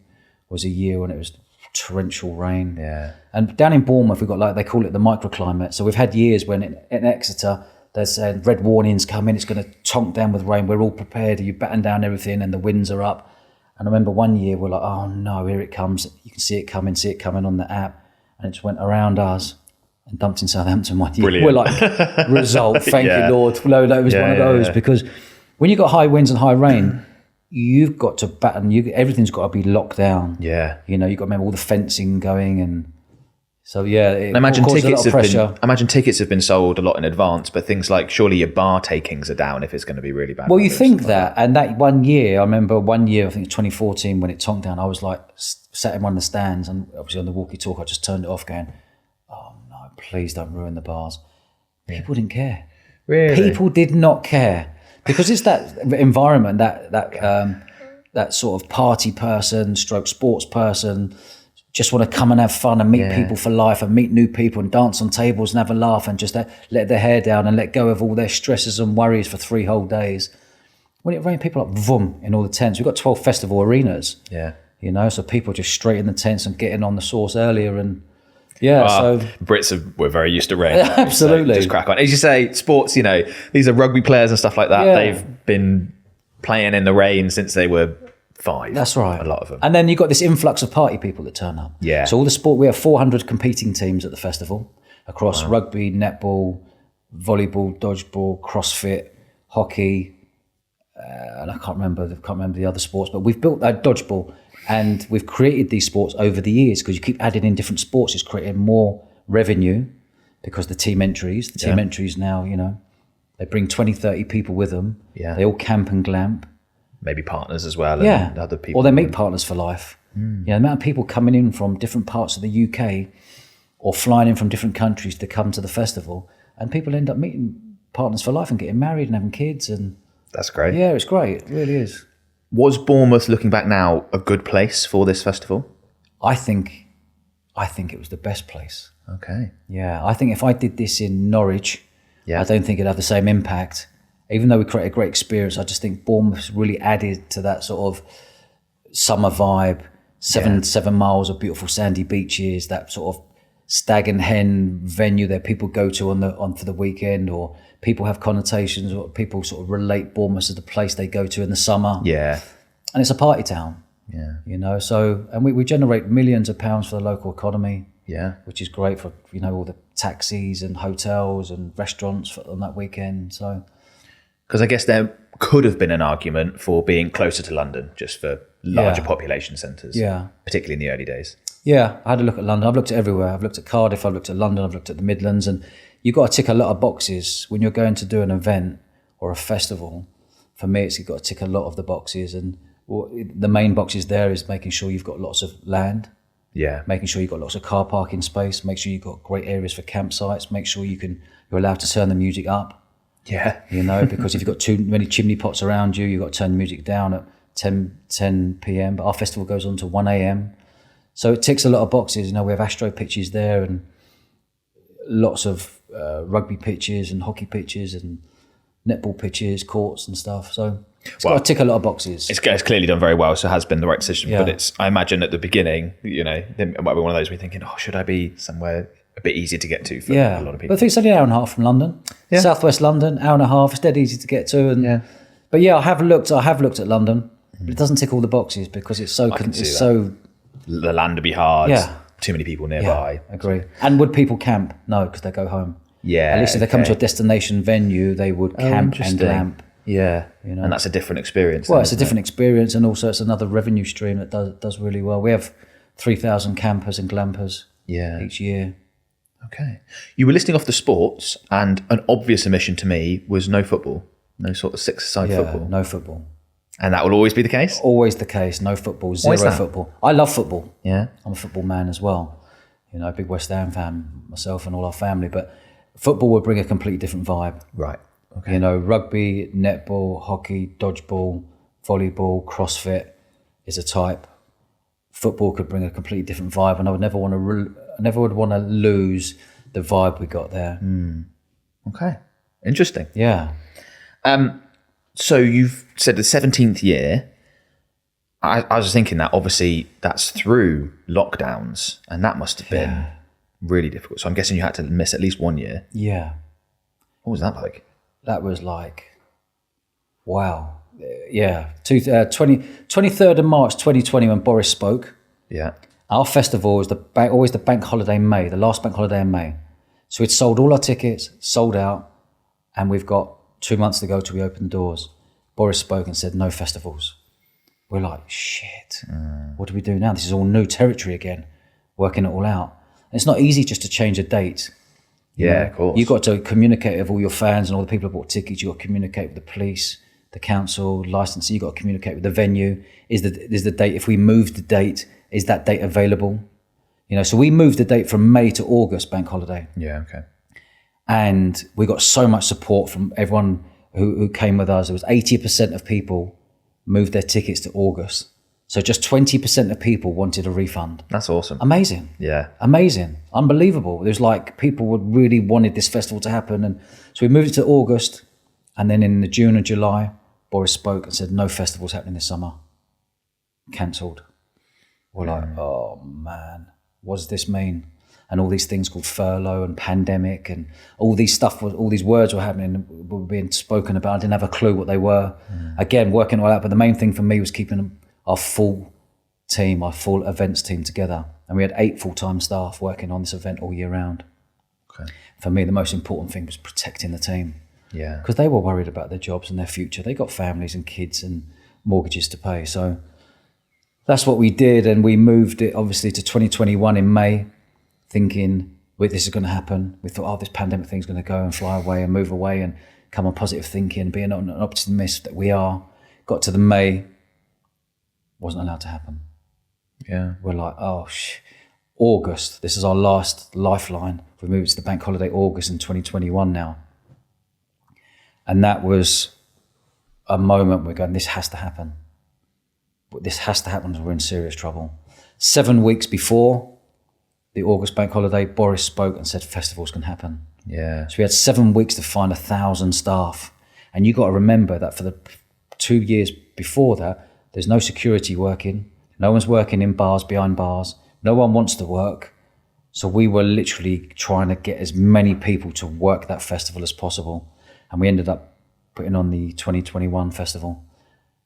was a year when it was torrential rain. Yeah. And down in Bournemouth, we've got they call it the microclimate. So we've had years when in Exeter, they said red warnings coming, it's going to tonk down with rain. We're all prepared. You batten down everything and the winds are up. And I remember one year we're like, oh no, here it comes. You can see it coming on the app. And it just went around us and dumped in Southampton one year. Brilliant. We're like, result, thank you, Lord. No, it was one of those. Because when you've got high winds and high rain, you've got to batten, everything's got to be locked down. Yeah. You've got to remember all the fencing going, and so it imagine causes tickets a lot of pressure. I imagine tickets have been sold a lot in advance, but things like surely your bar takings are down if it's going to be really bad. Well, you think that, and that one year, I remember one year, I think 2014, when it tonked down, I was like sat in one of the stands, and obviously on the walkie-talkie, I just turned it off, going, "Oh no, please don't ruin the bars." People didn't care. Really, people did not care, because it's that environment, that sort of party person, stroke sports person. Just want to come and have fun and meet people for life and meet new people and dance on tables and have a laugh and just let their hair down and let go of all their stresses and worries for 3 whole days. When it rained, people like vroom in all the tents. We've got 12 festival arenas. Yeah. So people just straight in the tents and getting on the sauce earlier. And so Brits were very used to rain. Absolutely. So just crack on. As you say, sports, these are rugby players and stuff like that. Yeah. They've been playing in the rain since they were 5. That's right. A lot of them. And then you've got this influx of party people that turn up. Yeah. So all the sport, we have 400 competing teams at the festival across rugby, netball, volleyball, dodgeball, CrossFit, hockey, and I can't remember the other sports, but we've built that dodgeball, and we've created these sports over the years because you keep adding in different sports. It's creating more revenue because the team entries now, they bring 20, 30 people with them. Yeah. They all camp and glamp. Maybe partners as well, and other people. Or they meet partners for life. The amount of people coming in from different parts of the UK or flying in from different countries to come to the festival, and people end up meeting partners for life and getting married and having kids. And that's great. Yeah, it's great. It really is. Was Bournemouth, looking back now, a good place for this festival? I think it was the best place. Okay. Yeah, I think if I did this in Norwich, I don't think it'd have the same impact. Even though we created a great experience, I just think Bournemouth really added to that sort of summer vibe. 7 miles of beautiful sandy beaches, that sort of stag and hen venue that people go to on for the weekend, or people have connotations, or people sort of relate Bournemouth as the place they go to in the summer. Yeah, and it's a party town. Yeah, so and we generate millions of pounds for the local economy. Yeah, which is great for all the taxis and hotels and restaurants on that weekend. So. Because I guess there could have been an argument for being closer to London, just for larger population centres, particularly in the early days. Yeah, I had a look at London. I've looked at everywhere. I've looked at Cardiff, I've looked at London, I've looked at the Midlands, and you've got to tick a lot of boxes when you're going to do an event or a festival. For me, you've got to tick a lot of the boxes, and the main boxes there is making sure you've got lots of land, Yeah. making sure you've got lots of car parking space, make sure you've got great areas for campsites, make sure you're allowed to turn the music up, Yeah. because if you've got too many chimney pots around you, you've got to turn the music down at 10 p.m. But our festival goes on to 1 a.m. So it ticks a lot of boxes. We have astro pitches there and lots of rugby pitches and hockey pitches and netball pitches, courts and stuff. So it's got to tick a lot of boxes. It's clearly done very well, so it has been the right decision. Yeah. But I imagine at the beginning, it might be one of those where you're thinking, should I be somewhere a bit easier to get to for a lot of people? But I think it's only an hour and a half from London. Yeah. Southwest London, hour and a half. It's dead easy to get to. And But I have looked at London, but it doesn't tick all the boxes because it's so the land would be hard. Yeah. Too many people nearby. I agree. And would people camp? No, because they go home. Yeah. At least if they come to a destination venue, they would camp and glamp. Yeah. And that's a different experience. Well, it's a different experience, and also it's another revenue stream that does really well. We have 3,000 campers and glampers each year. Okay. You were listing off the sports, and an obvious omission to me was no football, no sort of six-a-side football. No football. And that will always be the case? Always the case. No football, zero football. I love football. Yeah. I'm a football man as well. A big West Ham fan, myself and all our family. But football would bring a completely different vibe. Right. Okay. Rugby, netball, hockey, dodgeball, volleyball, CrossFit is a type. Football could bring a completely different vibe, and I would never want to lose the vibe we got there. Okay. Interesting. Yeah. So you've said the 17th year. I was thinking that obviously that's through lockdowns, and that must have been really difficult. So I'm guessing you had to miss at least 1 year. Yeah. What was that like? That was like, wow. Yeah. 23rd of March 2020 when Boris spoke. Yeah. Our festival was always the bank holiday in May, the last bank holiday in May. So we'd sold all our tickets, sold out, and we've got 2 months to go till we open the doors. Boris spoke and said, no festivals. We're like, shit, what do we do now? This is all new territory again, working it all out. And it's not easy just to change a date. Of course. You've got to communicate with all your fans and all the people who bought tickets. You've got to communicate with the police, the council, licensee. You've got to communicate with the venue. Is the date, if we move the date, is that date available? So we moved the date from May to August, bank holiday. Yeah, okay. And we got so much support from everyone who came with us. It was 80% of people moved their tickets to August. So just 20% of people wanted a refund. That's awesome. Amazing. Yeah. Amazing. Unbelievable. It was like people really wanted this festival to happen. And so we moved it to August. And then in the June and July, Boris spoke and said, no festivals happening this summer. Cancelled. We're like, oh man, what does this mean? And all these things called furlough and pandemic and all these words were happening, were being spoken about. I didn't have a clue what they were. Again, working all out. But the main thing for me was keeping our full team, our full events team together. And we had 8 full-time staff working on this event all year round. Okay. For me, the most important thing was protecting the team. Yeah. Because they were worried about their jobs and their future. They got families and kids and mortgages to pay. So that's what we did. And we moved it obviously to 2021 in May, thinking, wait, this is going to happen. We thought, this pandemic thing's going to go and fly away and move away and come on positive thinking, being an optimist that we are. Got to the May, wasn't allowed to happen. Yeah. We're like, August, this is our last lifeline. We moved to the bank holiday August in 2021 now. And that was a moment we're going, this has to happen. This has to happen or we're in serious trouble. 7 weeks before the August bank holiday, Boris spoke and said festivals can happen. Yeah. So we had 7 weeks to find 1,000 staff. And you got to remember that for the 2 years before that, there's no security working. No one's working in bars, behind bars. No one wants to work. So we were literally trying to get as many people to work that festival as possible. And we ended up putting on the 2021 festival.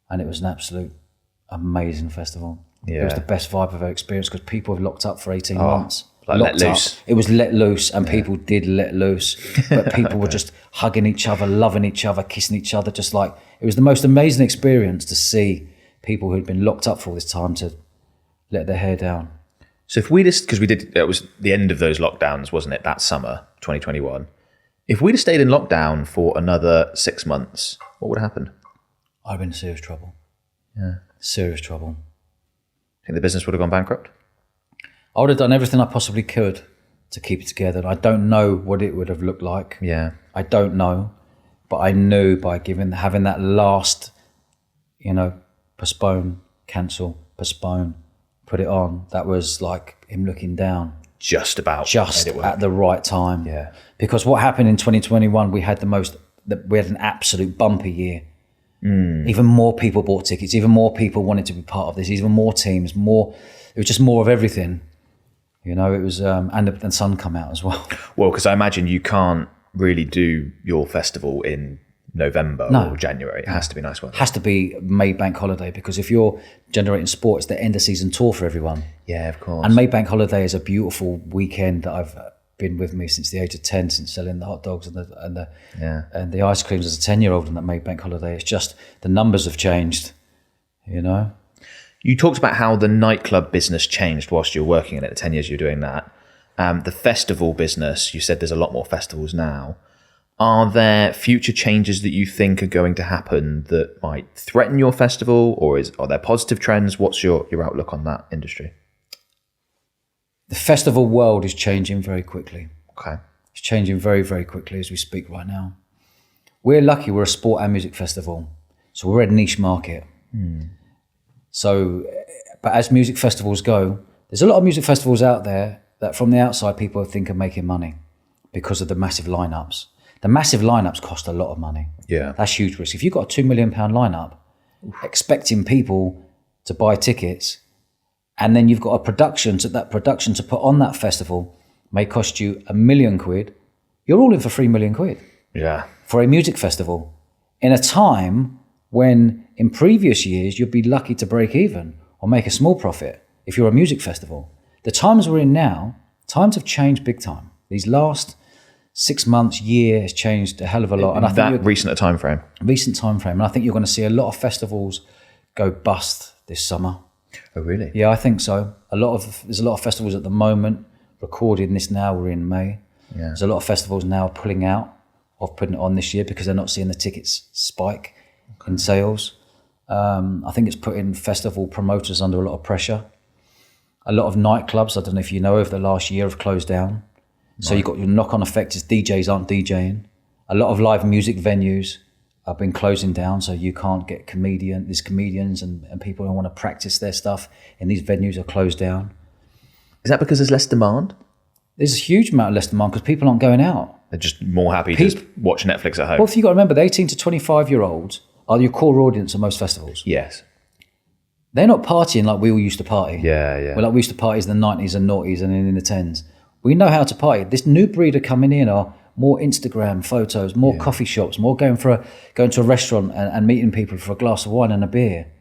And it was an absolute amazing festival. Yeah. It was the best vibe I've ever experienced because people have locked up for 18 months. Like let loose. It was let loose and people did let loose. But people were just hugging each other, loving each other, kissing each other. Just like, it was the most amazing experience to see people who'd been locked up for all this time to let their hair down. So if we just, because it was the end of those lockdowns, wasn't it, that summer, 2021. If we'd have stayed in lockdown for another 6 months, what would have happened? I'd have been in serious trouble. Yeah. Serious trouble. Think the business would have gone bankrupt? I would have done everything I possibly could to keep it together. And I don't know what it would have looked like. Yeah. I don't know. But I knew by having that last, postpone, cancel, postpone, put it on, that was like him looking down. Just at the right time. Yeah. Because what happened in 2021, we had an absolute bumper year. Even more people bought tickets, even more people wanted to be part of this, even more teams, it was just more of everything. It was, and the sun come out as well. Well, because I imagine you can't really do your festival in November or January. It has to be nice weather. It has to be May Bank Holiday, because if you're generating sport, it's the end of season tour for everyone. Yeah, of course. And May Bank Holiday is a beautiful weekend that I've been with me since the age of 10, since selling the hot dogs and the ice creams as a 10-year-old on that May Bank Holiday. It's just the numbers have changed, You talked about how the nightclub business changed whilst you were working in it, the 10 years you were doing that. The festival business, you said there's a lot more festivals now. Are there future changes that you think are going to happen that might threaten your festival, or are there positive trends? What's your outlook on that industry? The festival world is changing very quickly. Okay. It's changing very, very quickly as we speak right now. We're lucky, we're a sport and music festival. So we're a niche market. So, but as music festivals go, there's a lot of music festivals out there that from the outside people think are making money because of the massive lineups. The massive lineups cost a lot of money. Yeah. That's huge risk. If you've got a £2 million lineup, expecting people to buy tickets, and then you've got that production to put on that festival may cost you £1 million, you're all in for £3 million. Yeah. For a music festival. In a time when in previous years you'd be lucky to break even or make a small profit if you're a music festival. The times we're in now, times have changed big time. These last 6 months, year has changed a hell of a lot. And I think recent a time frame. Recent time frame. And I think you're going to see a lot of festivals go bust this summer. Oh, really? Yeah, I think so. There's a lot of festivals at the moment. Recording this now, we're in May. Yeah. There's a lot of festivals now pulling out of putting it on this year because they're not seeing the tickets spike in sales. I think it's putting festival promoters under a lot of pressure. A lot of nightclubs, I don't know if you know, over the last year have closed down. So you've got your knock-on effect as DJs aren't DJing. A lot of live music venues have been closing down, so you can't get these comedians and people who want to practice their stuff in these venues are closed down. Is that because there's less demand? There's a huge amount of less demand because people aren't going out. They're just more happy to just watch Netflix at home. Well, if you've got to remember, the 18 to 25-year-olds are your core audience at most festivals. Yes. They're not partying like we all used to party. Yeah. Well, like we used to party in the 90s and noughties and in the 10s. We know how to party. This new breed are coming in are more Instagram photos, more coffee shops, more going to a restaurant and meeting people for a glass of wine and a beer.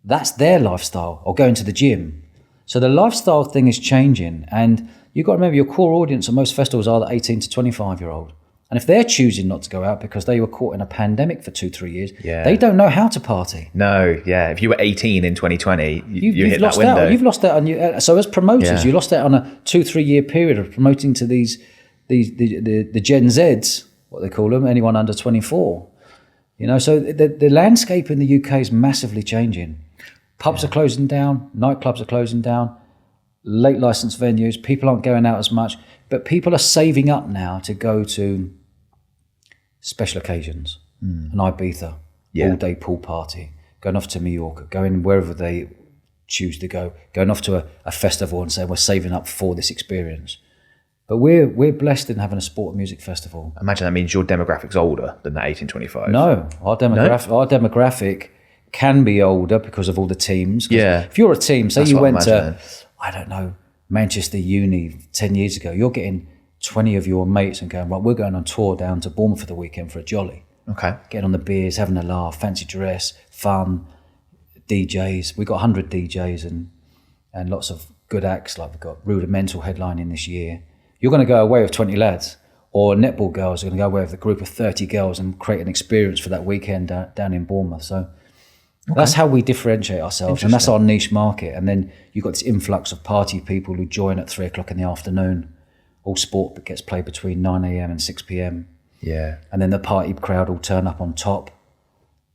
That's their lifestyle, or going to the gym. So the lifestyle thing is changing, and you've got to remember your core audience at most festivals are the 18 to 25-year-old. And if they're choosing not to go out because they were caught in a pandemic for 2-3 years, they don't know how to party. No, yeah. If you were 18 in 2020, you hit lost that window. Out. You've lost out on you. So as promoters, you lost out on a 2-3 year period of promoting to the Gen Zs, what they call them, anyone under 24. So the landscape in the UK is massively changing. Pubs are closing down, nightclubs are closing down, late licensed venues, people aren't going out as much, but people are saving up now to go to special occasions, an Ibiza, all-day pool party, going off to Mallorca, going wherever they choose to go, going off to a festival and saying we're saving up for this experience. But we're blessed in having a sport and music festival. Imagine that means your demographic's older than that 18-25. No, our demographic can be older because of all the teams. Yeah. If you're a team, say That's you what I'm went to, imagining. I don't know, Manchester Uni 10 years ago, you're getting 20 of your mates and going, right, we're going on tour down to Bournemouth for the weekend for a jolly. Okay. Getting on the beers, having a laugh, fancy dress, fun, DJs. We've got 100 DJs and lots of good acts. Like we've got Rudimental headlining this year. You're going to go away with 20 lads, or netball girls are going to go away with a group of 30 girls and create an experience for that weekend down in Bournemouth. So that's how we differentiate ourselves, and that's our niche market. And then you've got this influx of party people who join at 3 o'clock in the afternoon. All sport that gets played between 9 a.m. and 6 p.m. Yeah. And then the party crowd all turn up on top.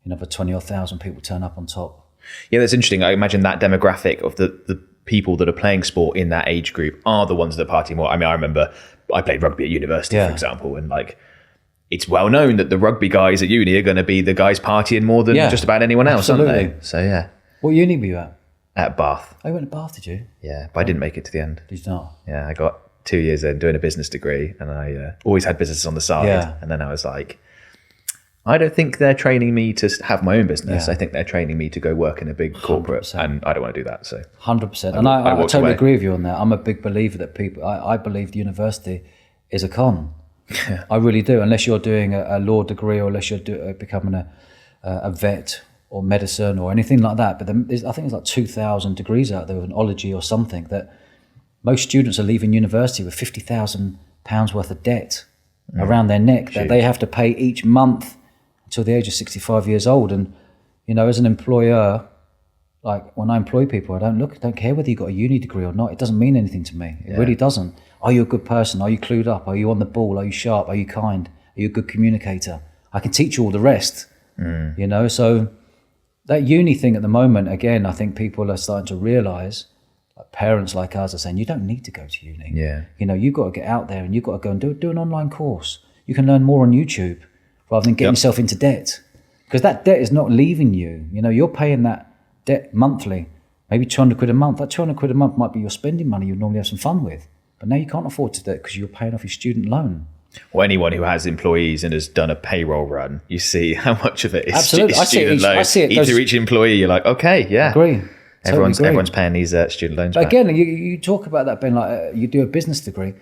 For 20,000 people turn up on top. Yeah, that's interesting. I imagine that demographic of the people that are playing sport in that age group are the ones that party more. I mean, I remember I played rugby at university, for example, and like it's well known that the rugby guys at uni are going to be the guys partying more than just about anyone else, aren't they? So yeah. What uni were you at? At Bath. Oh, you went to Bath, did you? Yeah, but I didn't make it to the end. Did you not? Yeah, I got 2 years in doing a business degree, and I always had businesses on the side. Yeah. And then I was like, I don't think they're training me to have my own business. Yeah. I think they're training me to go work in a big corporate, 100%. and I don't want to do that. So 100%. And I walked totally away. agree with you on that. I'm a big believer that I believe the university is a con. Yeah. I really do. Unless you're doing a law degree, or unless you're becoming a vet or medicine or anything like that. But I think there's like 2,000 degrees out there with an ology or something, that most students are leaving university with £50,000 worth of debt around their neck that they have to pay each month until the age of 65 years old. And, you know, as an employer, like when I employ people, I don't care whether you've got a uni degree or not. It doesn't mean anything to me. It really doesn't. Are you a good person? Are you clued up? Are you on the ball? Are you sharp? Are you kind? Are you a good communicator? I can teach you all the rest, you know? So that uni thing at the moment, again, I think people are starting to realise, like parents like us are saying, you don't need to go to uni. Yeah. You know, you've got to get out there and you've got to go and do an online course. You can learn more on YouTube rather than getting yourself into debt. Because that debt is not leaving you. You know, you're paying that debt monthly, maybe 200 quid a month. That 200 quid a month might be your spending money you'd normally have some fun with. But now you can't afford to do it because you're paying off your student loan. Or anyone who has employees and has done a payroll run, you see how much of it is Absolutely. student loan. I see it Through each employee, you're like, okay, yeah. Agree. Everyone's paying these student loans But back. again, you talk about that being like, you do a business degree.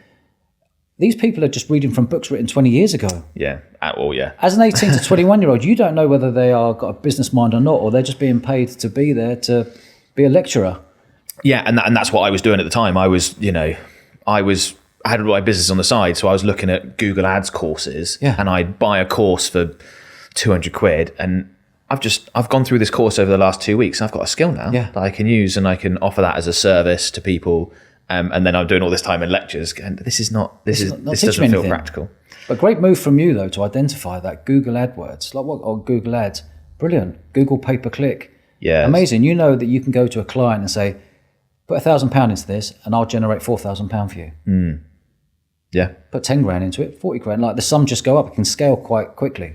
These people are just reading from books written 20 years ago. Yeah, at all, yeah. As an 18 to 21-year-old, you don't know whether they are got a business mind or not, or they're just being paid to be there to be a lecturer. Yeah, and that's what I was doing at the time. I had my business on the side, so I was looking at Google Ads courses, and I'd buy a course for 200 quid, and I've gone through this course over the last 2 weeks, and I've got a skill now that I can use, and I can offer that as a service to people. And then I'm doing all this time in lectures, and this doesn't feel practical. But great move from you though to identify that Google AdWords, or Google Ads, brilliant. Google pay per click, amazing. You know that you can go to a client and say, put £1,000 into this, and I'll generate £4,000 for you. Yeah, put 10 grand into it, 40 grand. Like the sum just go up. It can scale quite quickly.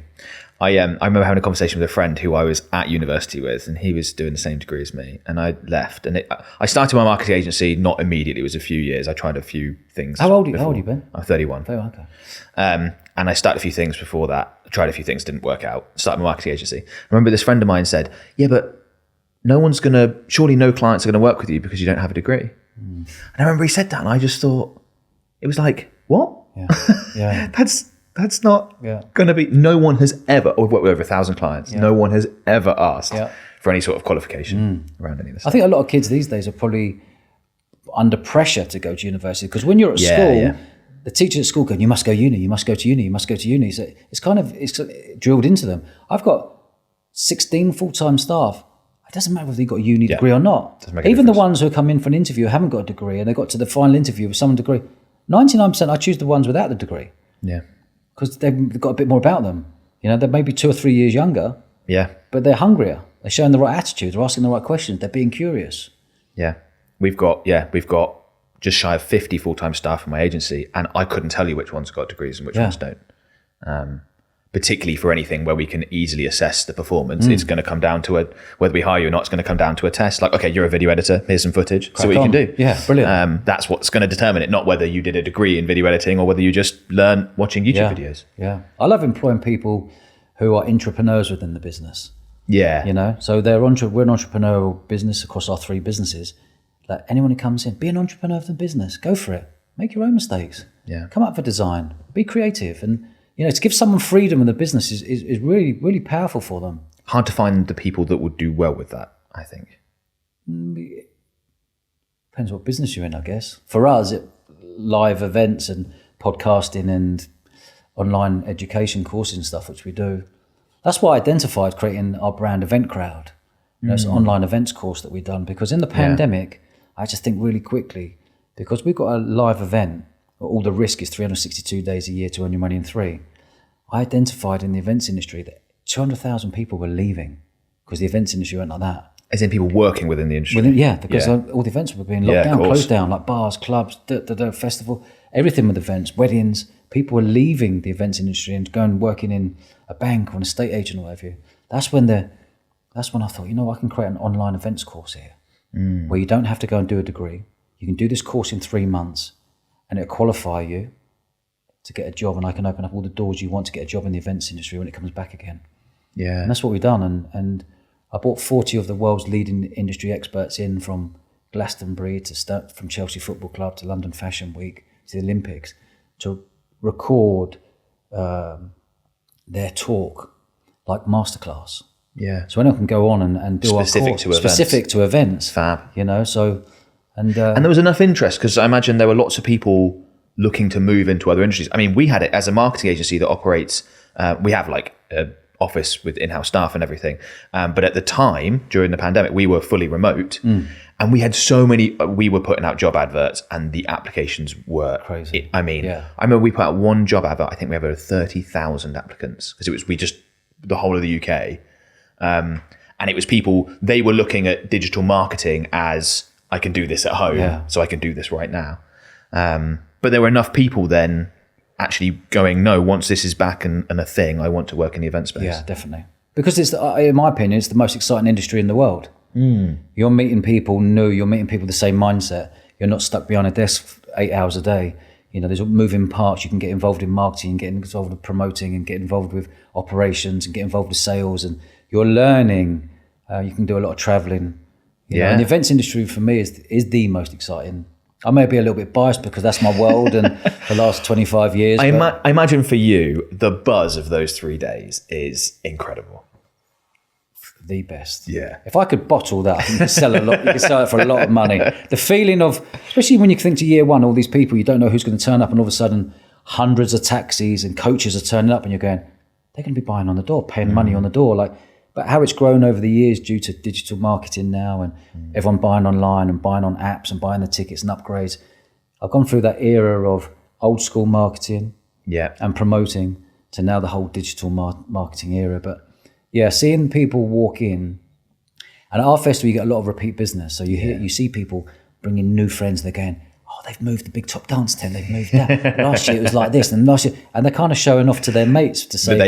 I remember having a conversation with a friend who I was at university with, and he was doing the same degree as me. And I left, and I started my marketing agency not immediately. It was a few years. I tried a few things. How old have you been? I'm 31. Oh, okay. And I started a few things before that. I tried a few things, didn't work out. Started my marketing agency. I remember this friend of mine said, "Yeah, but surely no clients are going to work with you because you don't have a degree." And I remember he said that, and I just thought, it was like, what? Yeah. That's not going to be. No one has ever. We've worked with over 1,000 clients. No one has ever asked for any sort of qualification around any of this. I think a lot of kids these days are probably under pressure to go to university, because when you're at school, the teachers at school go, "You must go uni. You must go to uni. You must go to uni." So it's drilled into them. I've got 16 full-time staff. It doesn't matter whether they've got a uni degree or not. Even the ones who come in for an interview haven't got a degree, and they got to the final interview with some degree. 99% I choose the ones without the degree. Yeah. Because they've got a bit more about them. You know, they're maybe 2 or 3 years younger. Yeah. But they're hungrier. They're showing the right attitude. They're asking the right questions. They're being curious. Yeah. We've got just shy of 50 full-time staff in my agency, and I couldn't tell you which ones got degrees and which ones don't. Particularly for anything where we can easily assess the performance. It's going to come down to whether we hire you or not, it's going to come down to a test. Like, okay, you're a video editor, here's some footage, see what you can do. Yeah, brilliant. That's what's going to determine it, not whether you did a degree in video editing or whether you just learn watching YouTube videos. Yeah. I love employing people who are entrepreneurs within the business. Yeah. You know, so we're an entrepreneurial business across our 3 businesses. Like anyone who comes in, be an entrepreneur of the business, go for it. Make your own mistakes. Yeah. Come up with design, be creative, and you know, to give someone freedom in the business is really, really powerful for them. Hard to find the people that would do well with that, I think. Depends what business you're in, I guess. For us, live events and podcasting and online education courses and stuff, which we do. That's why I identified creating our brand Event Crowd. You know, it's an online events course that we've done, because in the pandemic, I just think really quickly, because we've got a live event, all the risk is 362 days a year to earn your money in 3. I identified in the events industry that 200,000 people were leaving because the events industry went like that. As in people working within the industry? Because all the events were being locked down, closed down, like bars, clubs, festival, everything with events, weddings. People were leaving the events industry and going working in a bank or an estate agent or whatever. That's when I thought, I can create an online events course here where you don't have to go and do a degree. You can do this course in 3 months and it'll qualify you to get a job, and I can open up all the doors you want to get a job in the events industry when it comes back again. Yeah. And that's what we've done. And I brought 40 of the world's leading industry experts in, from Glastonbury from Chelsea Football Club to London Fashion Week to the Olympics, to record their talk like masterclass. Yeah. So anyone can go on and do specific to events. Fab. And there was enough interest, because I imagine there were lots of people looking to move into other industries. I mean, we had it as a marketing agency that operates, we have like an office with in-house staff and everything. But at the time, during the pandemic, we were fully remote and we had we were putting out job adverts and the applications were crazy. I remember we put out one job advert. I think we have over 30,000 applicants, because the whole of the UK. And it was people, they were looking at digital marketing as, I can do this at home, so I can do this right now. But there were enough people then actually going, no, once this is back and a thing, I want to work in the event space. Yeah, definitely. Because in my opinion, it's the most exciting industry in the world. You're meeting people new, you're meeting people with the same mindset. You're not stuck behind a desk 8 hours a day. There's moving parts. You can get involved in marketing, get involved with promoting, and get involved with operations, and get involved with sales. And you're learning. You can do a lot of traveling. And the events industry for me is the most exciting. I may be a little bit biased because that's my world and the last 25 years. I imagine for you, the buzz of those 3 days is incredible. The best. Yeah. If I could bottle that, I think you could sell a lot. You could sell it for a lot of money. The feeling of, especially when you think to year one, all these people, you don't know who's going to turn up, and all of a sudden hundreds of taxis and coaches are turning up, and you're going, they're going to be buying on the door, paying money on the door. But how it's grown over the years due to digital marketing now, and everyone buying online and buying on apps and buying the tickets and upgrades. I've gone through that era of old school marketing and promoting to now the whole digital marketing era. But seeing people walk in, and at our festival you get a lot of repeat business. So you see people bringing new friends. They're going, they've moved the big top dance tent. They've moved that. Last year it was like this, and last year, and they're kind of showing off to their mates to say that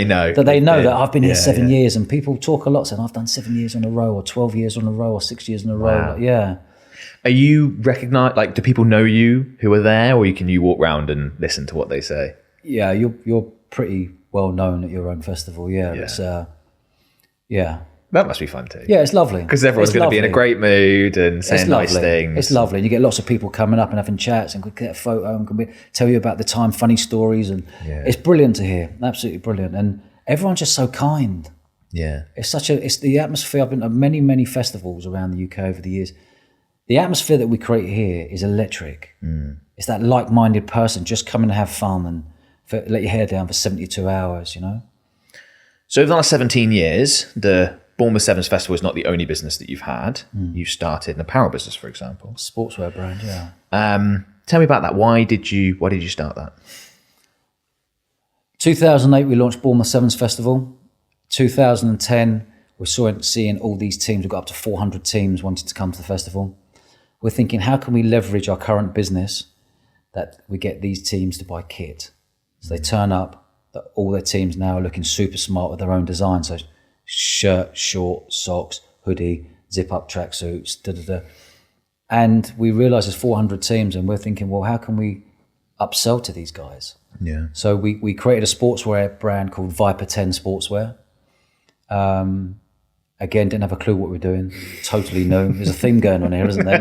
they know that I've been here 7 years, and people talk a lot saying I've done 7 years in a row, or 12 years in a row, or 6 years in a row. Are you recognized? Like, do people know you who are there, or can you walk around and listen to what they say? Yeah, you're pretty well known at your own festival. It's That must be fun too. Yeah, it's lovely. Because everyone's going to be in a great mood and saying nice things. It's lovely. And you get lots of people coming up and having chats and could get a photo and can tell you about the time, funny stories. And it's brilliant to hear. Absolutely brilliant. And everyone's just so kind. Yeah. It's the atmosphere. I've been to many, many festivals around the UK over the years. The atmosphere that we create here is electric. It's that like-minded person, just come and have fun and let your hair down for 72 hours, So over the last 17 years, the Bournemouth Sevens Festival is not the only business that you've had. You started an apparel business, for example. Sportswear brand, yeah. Tell me about that. Why did you start that? 2008, we launched Bournemouth Sevens Festival. 2010, we're seeing all these teams. We've got up to 400 teams wanting to come to the festival. We're thinking, how can we leverage our current business that we get these teams to buy kit? So they turn up, all their teams now are looking super smart with their own design. So shirt, short, socks, hoodie, zip-up tracksuits, And we realised there's 400 teams, and we're thinking, well, how can we upsell to these guys? Yeah. So we created a sportswear brand called Viper 10 Sportswear. Again, didn't have a clue what we're doing. Totally new. There's a theme going on here, isn't there?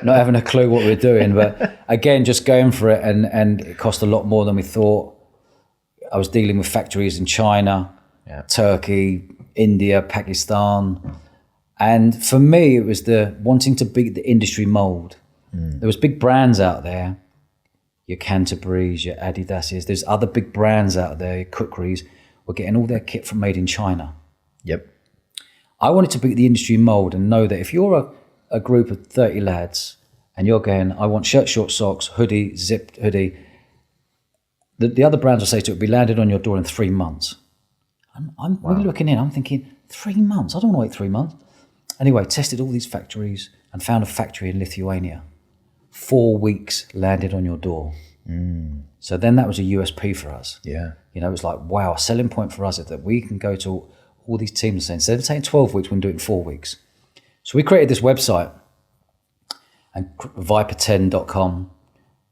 Not having a clue what we're doing, but again, just going for it, and it cost a lot more than we thought. I was dealing with factories in China, Turkey, India, Pakistan. And for me, it was the wanting to beat the industry mold. There was big brands out there, your Canterbury's, your Adidas's. There's other big brands out there, your Kukris, were getting all their kit from made in China. Yep. I wanted to beat the industry mold and know that if you're a group of 30 lads and you're going, I want shirt, short, socks, hoodie, zipped hoodie, the other brands will say to it, will be landed on your door in 3 months. I'm really looking in, I'm thinking, 3 months? I don't want to wait 3 months. Anyway, tested all these factories and found a factory in Lithuania. 4 weeks landed on your door. So then that was a USP for us. Yeah. You know, it was like, wow, a selling point for us is that we can go to all these teams and say, instead of saying 12 weeks, we can do it in 4 weeks. So we created this website, and viper10.com,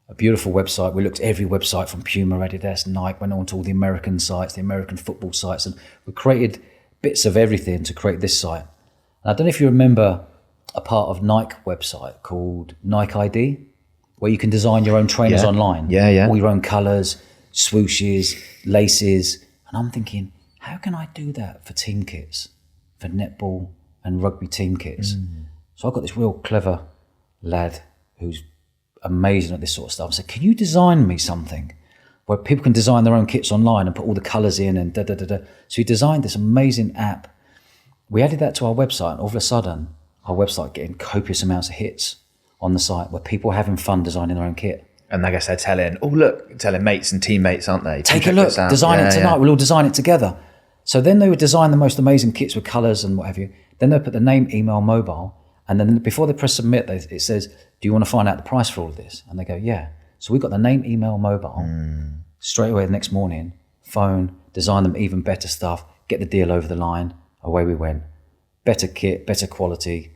a beautiful website. We looked at every website from Puma, Adidas, Nike, went on to all the American sites, the American football sites, and we created bits of everything to create this site. And I don't know if you remember a part of Nike website called Nike ID, where you can design your own trainers online. Yeah. All your own colours, swooshes, laces. And I'm thinking, how can I do that for team kits, for netball and rugby team kits? So I got this real clever lad who's amazing at this sort of stuff. I said, can you design me something where people can design their own kits online and put all the colours in and da-da-da-da. So he designed this amazing app. We added that to our website, and all of a sudden, our website getting copious amounts of hits on the site where people are having fun designing their own kit. And I guess they're telling mates and teammates, aren't they? Take a look, design it tonight, we'll all design it together. So then they would design the most amazing kits with colours and what have you. Then they put the name, email, mobile, and then before they press submit, it says, do you want to find out the price for all of this? And they go, yeah. So we got the name, email, mobile, straight away the next morning, phone, design them even better stuff, get the deal over the line, away we went. Better kit, better quality,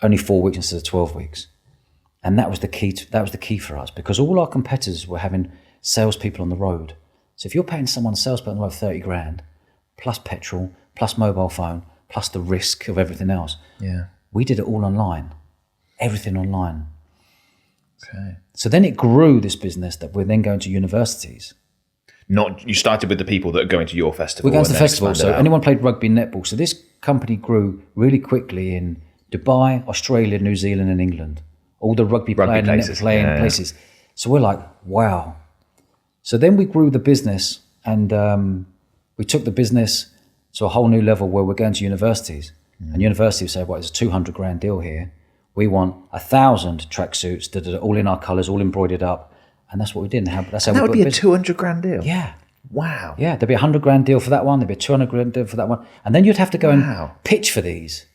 only 4 weeks instead of 12 weeks. And that was the key for us, because all our competitors were having salespeople on the road. So if you're paying someone, a salesperson on the road, 30 grand, plus petrol, plus mobile phone, plus the risk of everything else. Yeah. We did it all online, everything online. Okay. So then it grew, this business, that we're then going to universities. You started with the people that are going to your festival. We're going to the and then festival, so expanded out. anyone played rugby and netball. So this company grew really quickly in Dubai, Australia, New Zealand and England. All the rugby playing places. and net playing Yeah. places. So we're like, wow. So then we grew the business, and we took the business to a whole new level where we're going to universities. And universities say, well, it's a 200 grand deal here. We want 1,000 tracksuits, all in our colours, all embroidered up. And that's what we did. That's how That we would built be a 200 grand deal. Yeah. Wow. Yeah, there'd be a 100 grand deal for that one. There'd be a 200 grand deal for that one. And then you'd have to go and pitch for these.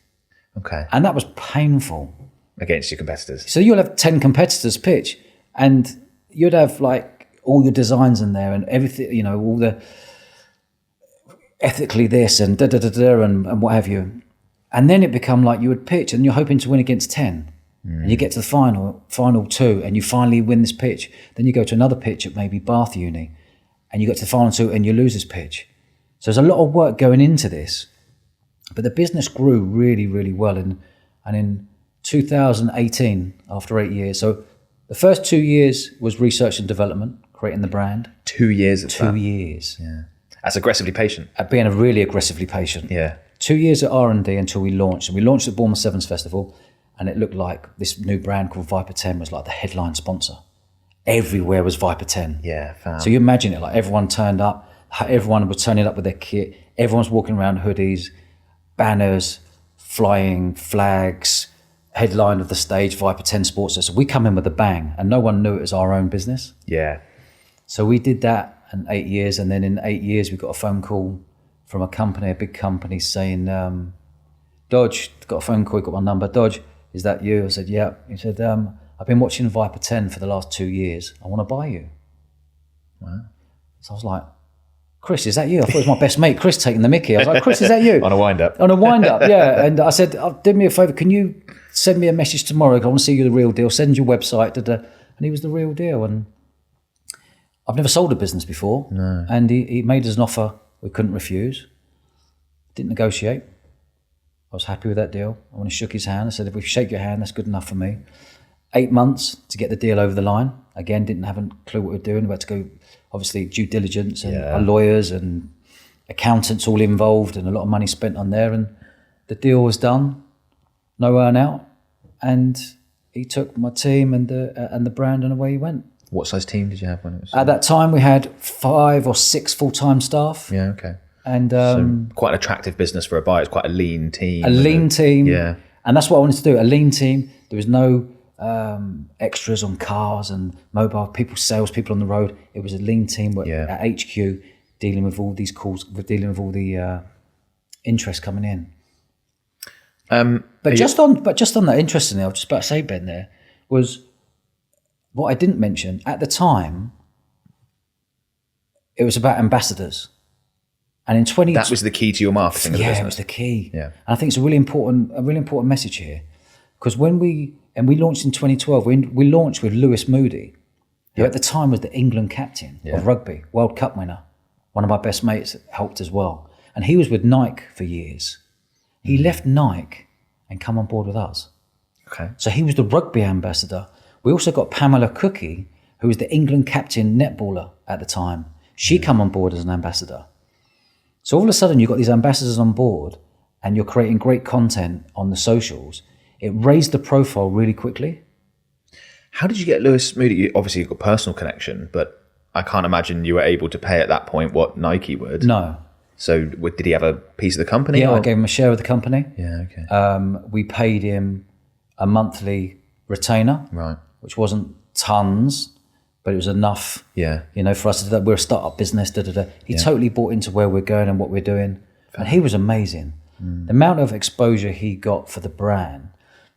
Okay. And that was painful. Against your competitors. So you'll have 10 competitors pitch, and you'd have like all your designs in there and everything, you know, all the ethically this and da-da-da-da and what have you. And then it become like you would pitch and you're hoping to win against 10. And you get to the final two, and you finally win this pitch. Then you go to another pitch at maybe Bath Uni, and you get to the final two and you lose this pitch. So there's a lot of work going into this. But the business grew really, really well. And in 2018, after 8 years, so the first 2 years was research and development, creating the brand. 2 years of that. 2 years. Yeah. That's aggressively patient. At being a really aggressively patient. Yeah. 2 years at R&D until we launched. And we launched at Bournemouth Sevens Festival, and it looked like this new brand called Viper 10 was like the headline sponsor. Everywhere was Viper 10. Yeah, fam. So you imagine it, like everyone turned up, everyone was turning up with their kit, everyone's walking around hoodies, banners, flying flags, headline of the stage, Viper 10 Sports. So we come in with a bang, and no one knew it was our own business. Yeah. So we did that in 8 years, and then in 8 years we got a phone call from a company, a big company, saying, Dodge, got a phone call, got my number, Dodge, is that you? I said, yeah. He said, I've been watching Viper 10 for the last 2 years. I want to buy you. Wow. So I was like, Chris, is that you? I thought it was my best mate, Chris, taking the mickey. I was like, Chris, is that you? On a wind-up. On a wind-up, yeah. And I said, do me a favour, can you send me a message tomorrow? I want to see you the real deal. Send your website. And he was the real deal. And I've never sold a business before. No. And he made us an offer we couldn't refuse. Didn't negotiate. I was happy with that deal. I when he shook his hand, I said, if we shake your hand, that's good enough for me. 8 months to get the deal over the line. Again, didn't have a clue what we were doing. We had to go, obviously, due diligence and our lawyers and accountants all involved, and a lot of money spent on there. And the deal was done, no earn out. And he took my team and the brand, and away he went. What size team did you have when it was? At that time, we had 5 or 6 full-time staff. Yeah, okay. And so quite an attractive business for a buyer. It's quite a lean team. A lean team. Yeah. And that's what I wanted to do, a lean team. There was no extras on cars and mobile people, salespeople on the road. It was a lean team at HQ, dealing with all these calls, dealing with all the interest coming in. But just on that, interestingly, I was just about to say, Ben, there was what I didn't mention at the time. It was about ambassadors, and in 20 that was the key to your marketing. Yeah, it was the key. Yeah, and I think it's a really important message here, because when we launched in 2012, we launched with Lewis Moody, who at the time was the England captain of rugby, World Cup winner. One of my best mates helped as well, and he was with Nike for years. He left Nike and come on board with us. Okay. So he was the rugby ambassador. We also got Pamela Cookie, who was the England captain netballer at the time. She come on board as an ambassador. So all of a sudden you've got these ambassadors on board and you're creating great content on the socials. It raised the profile really quickly. How did you get Lewis Moody? Obviously you've got a personal connection, but I can't imagine you were able to pay at that point what Nike would. No. So did he have a piece of the company? Yeah, I gave him a share of the company. Yeah, okay. We paid him a monthly retainer, Right. which wasn't tons, but it was enough, for us to do that. We're a startup business, He totally bought into where we're going and what we're doing. And he was amazing. The amount of exposure he got for the brand,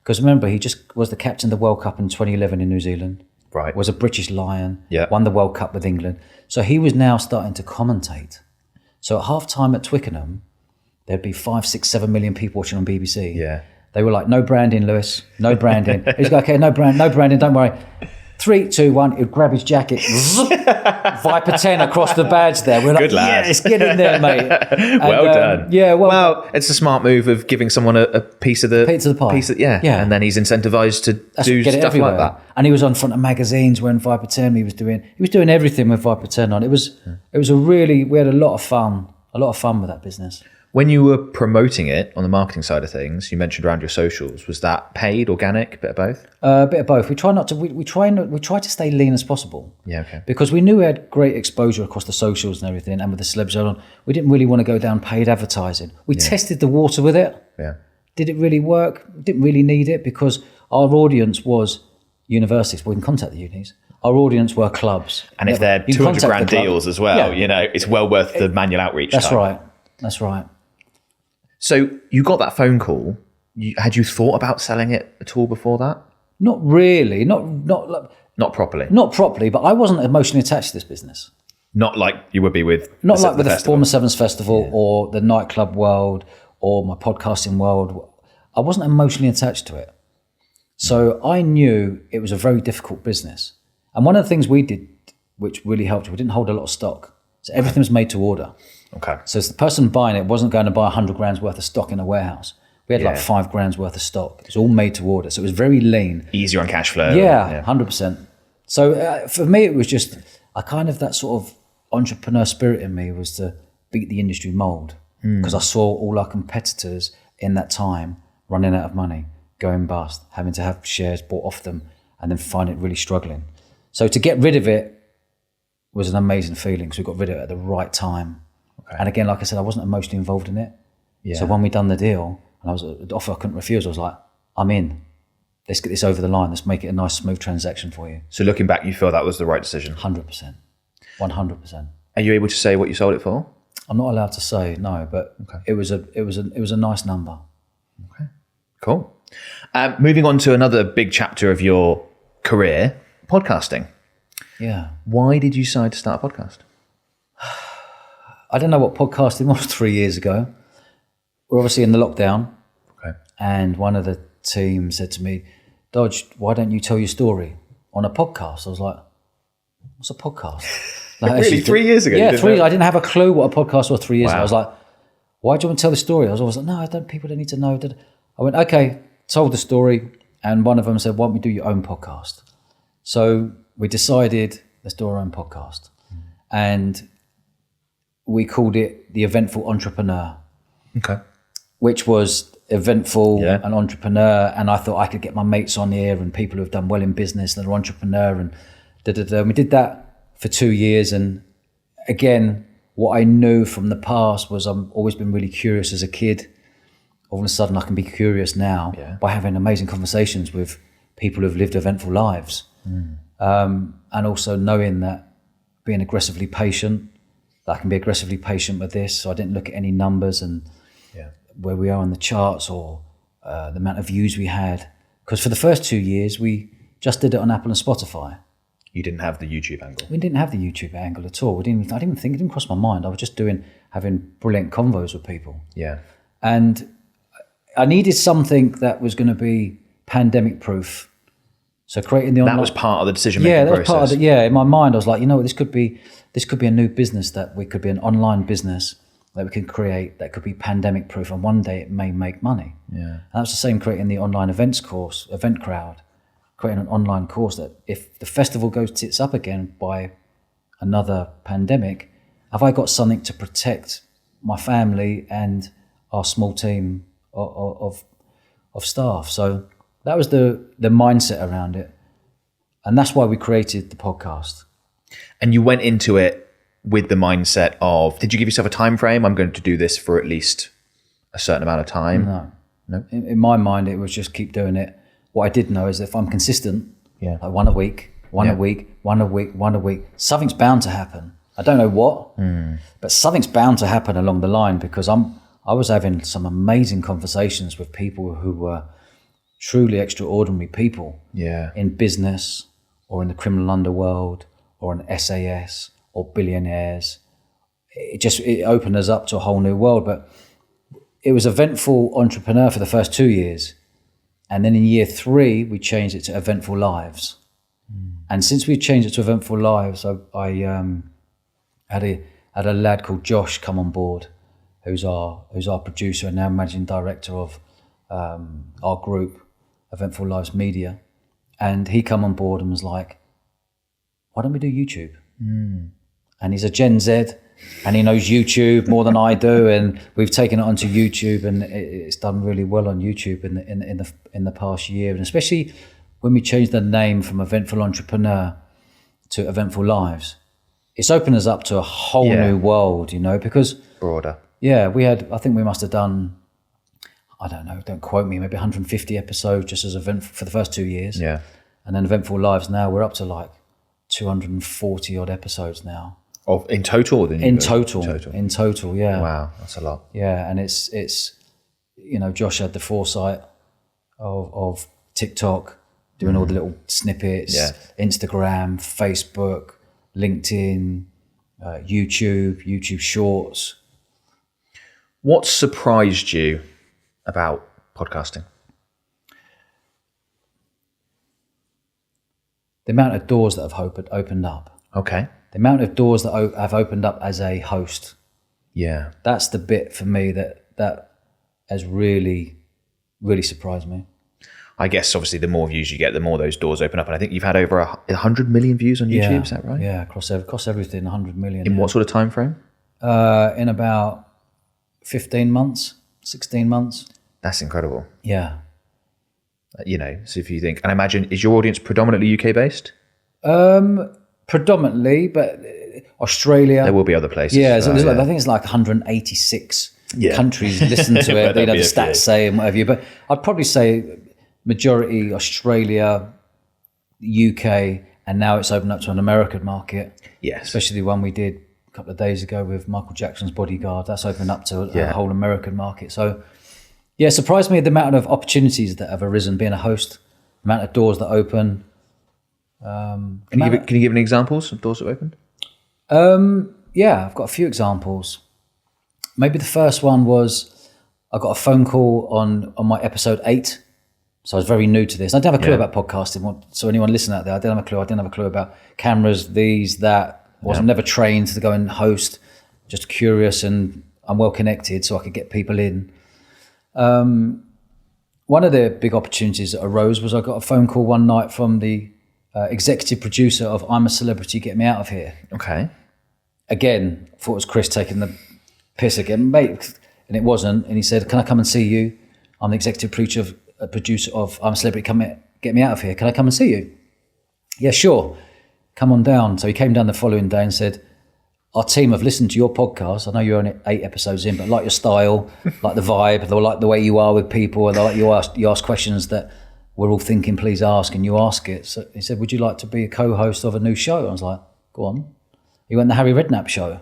because remember, he just was the captain of the World Cup in 2011 in New Zealand. Right. Was a British Lion, Yeah. won the World Cup with England. So he was now starting to commentate. So at half-time at Twickenham, there'd be 5, 6, 7 million people watching on BBC. Yeah. They were like, no branding, Lewis, no branding. He's like, okay, no branding, don't worry. 3, 2, 1, he'd grab his jacket, Viper 10 across the badge there. We're like, Good lad. yes, get in there, mate. Well done. Yeah, well, it's a smart move of giving someone a piece of the pie. Yeah. And then he's incentivized to do get it stuff everywhere. like that. And he was on front of magazines wearing Viper 10. He was doing everything with Viper 10 on. It was we had a lot of fun with that business. When you were promoting it on the marketing side of things, you mentioned around your socials. Was that paid, organic, bit of both? A bit of both. We try to stay lean as possible. Yeah, okay. Because we knew we had great exposure across the socials and everything, and with the celebs on, we didn't really want to go down paid advertising. We tested the water with it. Yeah. Did it really work? Didn't really need it because our audience was universities. We can contact the unis. Our audience were clubs. And if they're 200 grand deals as well, it's well worth the manual outreach. That's right. That's right. So you got that phone call. Had you thought about selling it at all before that? Not really. Not properly. Not properly. But I wasn't emotionally attached to this business. Not like you would be with. Not like with the Formula Sevens Festival or the nightclub world or my podcasting world. I wasn't emotionally attached to it. So I knew it was a very difficult business. And one of the things we did, which really helped, we didn't hold a lot of stock. So everything was made to order. Okay. So the person buying it wasn't going to buy 100 grand's worth of stock in a warehouse. We had like 5 grand's worth of stock. It was all made to order. So it was very lean. Easier on cash flow. Yeah, 100%. So for me, it was just, that sort of entrepreneur spirit in me was to beat the industry mold. Because I saw all our competitors in that time running out of money, going bust, having to have shares bought off them, and then find it really struggling. So to get rid of it was an amazing feeling because we got rid of it at the right time. Okay. And again, like I said, I wasn't emotionally involved in it. Yeah. So when we done the deal, and I was the offer I couldn't refuse, I was like, I'm in. Let's get this over the line. Let's make it a nice, smooth transaction for you. So looking back, you feel that was the right decision? 100%. 100%. Are you able to say what you sold it for? I'm not allowed to say, no, but it was a nice number. Okay, cool. Moving on to another big chapter of your career, podcasting. Yeah. Why did you decide to start a podcast? I didn't know what podcasting was 3 years ago. We're obviously in the lockdown. Okay. And one of the team said to me, Dodge, why don't you tell your story on a podcast? I was like, what's a podcast? Like, really? 3 years ago? Yeah, 3 years. I didn't have a clue what a podcast was 3 years ago. Wow. I was like, why do you want to tell the story? I was always like, no, people don't need to know. I went, okay, told the story. And one of them said, why don't we do your own podcast? So we decided, let's do our own podcast. And we called it The Eventful Entrepreneur. Okay. Which was eventful and entrepreneur. And I thought I could get my mates on here and people who have done well in business that are entrepreneur and da-da-da. And we did that for 2 years. And again, what I knew from the past was I've always been really curious as a kid. All of a sudden I can be curious now by having amazing conversations with people who've lived eventful lives. And also knowing that being aggressively patient, that I can be aggressively patient with this. So I didn't look at any numbers and where we are on the charts or the amount of views we had. Because for the first 2 years, we just did it on Apple and Spotify. You didn't have the YouTube angle. We didn't have the YouTube angle at all. I didn't cross my mind. I was just having brilliant convos with people. Yeah. And I needed something that was going to be pandemic proof. So creating the online... That was part of the decision-making process. Part of it. In my mind, I was like, this could be a new business could be an online business that we can create that could be pandemic proof, and one day it may make money. Yeah. And that was the same creating the online event crowd, creating an online course that if the festival goes tits up again by another pandemic, have I got something to protect my family and our small team of staff? So that was the mindset around it. And that's why we created the podcast. And you went into it with the mindset of, did you give yourself a time frame? I'm going to do this for at least a certain amount of time. No. In my mind, it was just keep doing it. What I did know is that if I'm consistent, like one a week, something's bound to happen. I don't know what, but something's bound to happen along the line, because I was having some amazing conversations with people who were truly extraordinary people in business or in the criminal underworld or in SAS or billionaires. It opened us up to a whole new world. But it was Eventful Entrepreneur for the first 2 years. And then in year 3, we changed it to Eventful Lives. And since we changed it to Eventful Lives, I had a lad called Josh come on board, who's our producer and now managing director of our group, Eventful Lives Media. And he come on board and was like, why don't we do YouTube? And he's a Gen Z and he knows YouTube more than I do, and we've taken it onto YouTube, and it's done really well on YouTube in the past year. And especially when we changed the name from Eventful Entrepreneur to Eventful Lives, it's opened us up to a whole new world, because broader. Yeah, I think we must have done, I don't know, don't quote me, maybe 150 episodes just as event for the first 2 years. Yeah. And then Eventful Lives now, we're up to like 240 odd episodes now. In total? In total, yeah. Wow, that's a lot. Yeah, and it's Josh had the foresight of TikTok, doing all the little snippets, Instagram, Facebook, LinkedIn, YouTube Shorts. What surprised you about podcasting? The amount of doors that have opened up. Okay. The amount of doors that have opened up as a host. Yeah. That's the bit for me that has really, really surprised me. I guess obviously the more views you get, the more those doors open up. And I think you've had over 100 million views on YouTube, is that right? Yeah, across everything, 100 million. In what sort of time frame? In about 15 months, 16 months. That's incredible. Yeah. So if you think, and I imagine, is your audience predominantly UK based? Predominantly, but Australia. There will be other places. Yeah, I think it's like 186 countries listen to it. The stats say and whatever. But I'd probably say majority Australia, UK, and now it's opened up to an American market. Yes. Especially the one we did a couple of days ago with Michael Jackson's Bodyguard. That's opened up to a whole American market. So, yeah, it surprised me the amount of opportunities that have arisen being a host, the amount of doors that open. Can you give any examples of doors that opened? Yeah, I've got a few examples. Maybe the first one was I got a phone call on my episode 8. So I was very new to this. I didn't have a clue about podcasting. So anyone listening out there, I didn't have a clue. I didn't have a clue about cameras, that. I was never trained to go and host. Just curious, and I'm well connected, so I could get people in. One of the big opportunities that arose was I got a phone call one night from the executive producer of I'm a Celebrity, Get Me Out of Here. Okay. Again, thought it was Chris taking the piss again, mate, and it wasn't. And he said, "Can I come and see you? I'm the executive producer of I'm a Celebrity, Get Me Out of Here. Can I come and see you?" Yeah, sure. Come on down. So he came down the following day and said, "Our team have listened to your podcast. I know you're only 8 episodes in, but like your style, like the vibe, they like the way you are with people, and they like you ask questions that we're all thinking, please ask, and you ask it." So he said, "Would you like to be a co-host of a new show?" I was like, "Go on." He went the Harry Redknapp show.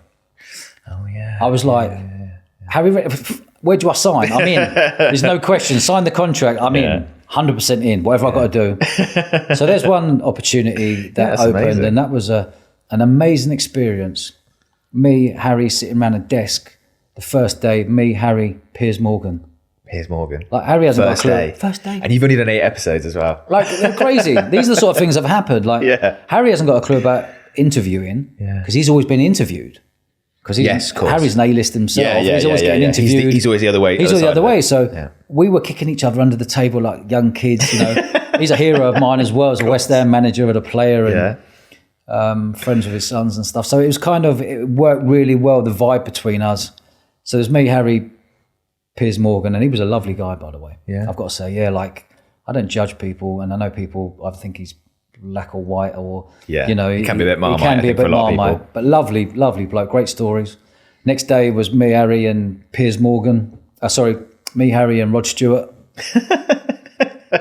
Oh yeah. I was like, Harry where do I sign? I'm in. There's no question. Sign the contract. I'm in. 100% in. Whatever I got to do. So there's one opportunity that opened, amazing. And that was an amazing experience. Me, Harry, sitting around a desk the first day. Me, Harry, Piers Morgan. Like Harry hasn't got a clue. First day. And you've only done 8 episodes as well. Like, they're crazy. These are the sort of things that have happened. Like Harry hasn't got a clue about interviewing because he's always been interviewed. Because Harry's an A-list himself. He's always getting interviewed. He's always the other way. He's always the other way. So we were kicking each other under the table like young kids. You know, he's a hero of mine as well as a West Ham manager and a player, and friends with his sons and stuff. So it was it worked really well. The vibe between us. So there's me, Harry, Piers Morgan, and he was a lovely guy, by the way. Yeah, I've got to say, like I don't judge people, and I know people. I think he's black or white, or you know, he can be a bit Marmite. He can be a bit Marmite, but lovely bloke, great stories. Next day was me, Harry, and Piers Morgan. Me, Harry, and Rod Stewart.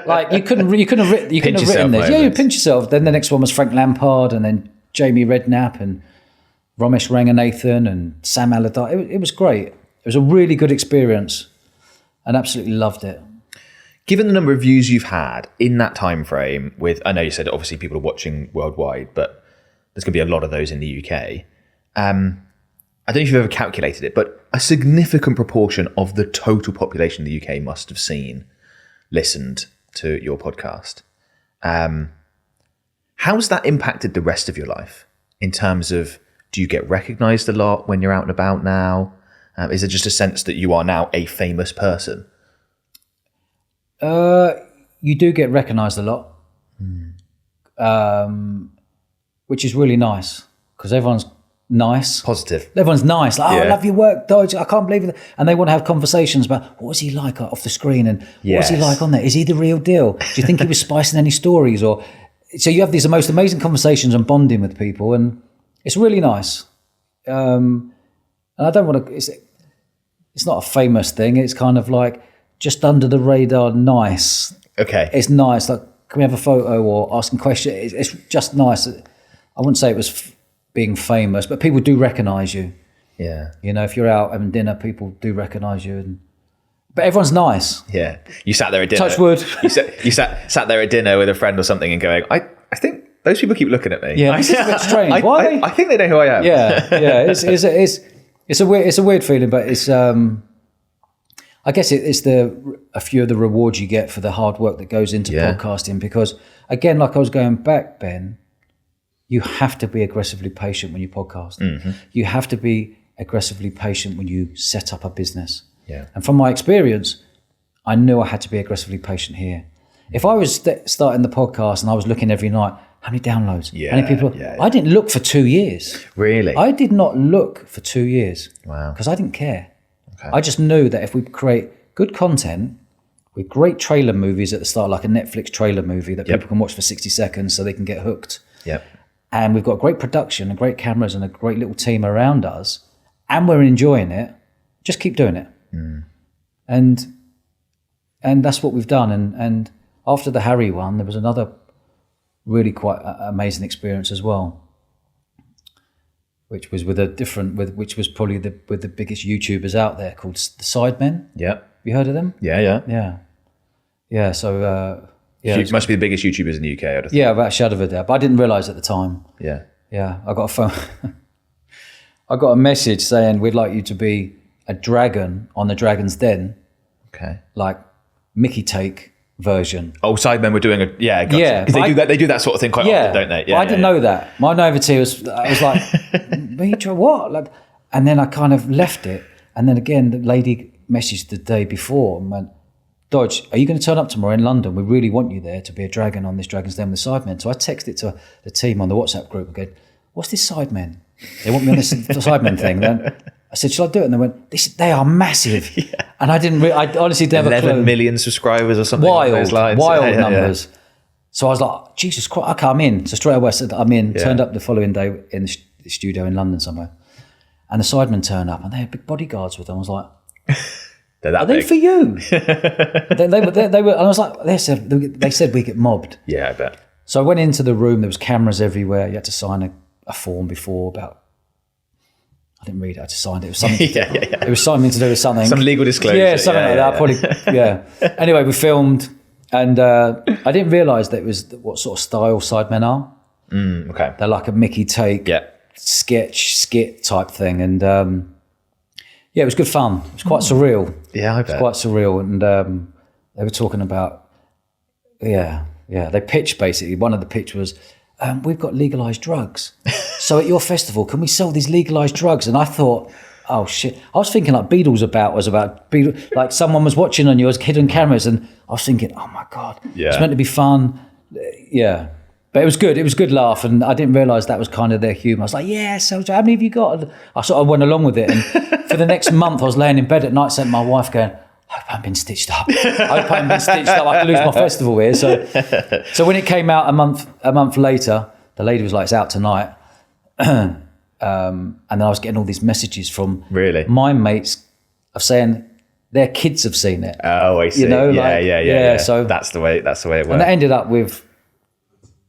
Like you couldn't have written this. Yeah, you pinch yourself. Then the next one was Frank Lampard, and then Jamie Redknapp, and Ramesh Ranganathan, and Sam Allardyce. It was great. It was a really good experience, and absolutely loved it. Given the number of views you've had in that time frame, I know you said obviously people are watching worldwide, but there's going to be a lot of those in the UK. I don't know if you've ever calculated it, but a significant proportion of the total population in the UK must have listened to your podcast. How's that impacted the rest of your life in terms of, do you get recognised a lot when you're out and about now? Is it just a sense that you are now a famous person? You do get recognised a lot, which is really nice because everyone's nice. Positive. Everyone's nice. Like, I love your work, Dodge. I can't believe it. And they want to have conversations about what was he like off the screen and what was he like on there? Is he the real deal? Do you think he was spicing any stories? So you have these most amazing conversations and bonding with people, and it's really nice. And I don't want to. It's not a famous thing. It's kind of like just under the radar, nice. Okay. It's nice. Like, can we have a photo or asking questions? It's just nice. I wouldn't say it was being famous, but people do recognise you. Yeah. You know, if you're out having dinner, people do recognise you. But everyone's nice. Yeah. You sat there at dinner. Touch wood. You sat there at dinner with a friend or something and going, I think those people keep looking at me. Yeah, this is a bit strange. Why? I think they know who I am. Yeah. It's a weird feeling, but it's I guess it's a few of the rewards you get for the hard work that goes into podcasting. Because again, like I was going back, Ben, you have to be aggressively patient when you podcast. Mm-hmm. You have to be aggressively patient when you set up a business. Yeah. And from my experience, I knew I had to be aggressively patient here. If I was starting the podcast and I was looking every night, how many downloads? How many people? I didn't look for 2 years. Really? I did not look for 2 years. Wow. Because I didn't care. Okay. I just knew that if we create good content with great trailer movies at the start, like a Netflix trailer movie that people can watch for 60 seconds so they can get hooked. Yep. And we've got great production and great cameras and a great little team around us, and we're enjoying it, just keep doing it. Mm. And that's what we've done. And after the Harry one, there was another really quite amazing experience as well, which was which was probably with the biggest YouTubers out there, called the Sidemen. Yeah, you heard of them? Yeah. So it must be the biggest YouTubers in the UK. I'd have thought. Yeah, without a shadow of a doubt. But I didn't realise at the time. Yeah. I got a phone. I got a message saying we'd like you to be a dragon on the Dragon's Den. Okay. Like Mickey Take version. Oh, Sidemen were doing gotcha. Because they do that sort of thing quite often, don't they? I didn't know that. My naivety was like, what? Like, and then I kind of left it. And then again, the lady messaged the day before and went, Dodge, are you going to turn up tomorrow in London? We really want you there to be a dragon on this Dragon's Den with Sidemen. So I texted it to the team on the WhatsApp group and go, what's this Sidemen? They want me on this Sidemen thing. Then I said, shall I do it? And they went, they are massive. And I honestly never 11 million subscribers or something along those lines. Wild numbers. So I was like, Jesus Christ, okay, I'm in. So straight away I said, I'm in. Turned up the following day in the studio in London somewhere. And the Sidemen turned up and they had big bodyguards with them. I was like, are they for you? they were, and I was like, they said we get mobbed. Yeah, I bet. So I went into the room, there was cameras everywhere. You had to sign a form before about, I didn't read it. I just signed it. It was something. It was something to do with something. Some legal disclosure. Yeah, something like that. Probably. Yeah. Anyway, we filmed, and I didn't realise that it was what sort of style Sidemen are. Okay. They're like a Mickey take, skit type thing, and it was good fun. It was quite surreal. Yeah, I bet. It was quite surreal, and they were talking about, they pitched basically. One of the pitch was, we've got legalised drugs. So at your festival, can we sell these legalised drugs? And I thought, oh shit. I was thinking like Beatles was about Beatles, like someone was watching on yours, hidden cameras, and I was thinking, oh my God, it's meant to be fun. Yeah. But it was good. It was a good laugh, and I didn't realise that was kind of their humour. I was like, so how many have you got? And I sort of went along with it. And for the next month, I was laying in bed at night saying to my wife, going, I hope I haven't been stitched up. I could lose my festival here. So when it came out a month later, the lady was like, it's out tonight. And then I was getting all these messages from my mates of saying their kids have seen it. Oh, I see. You know, yeah. So that's the way it works. And that ended up with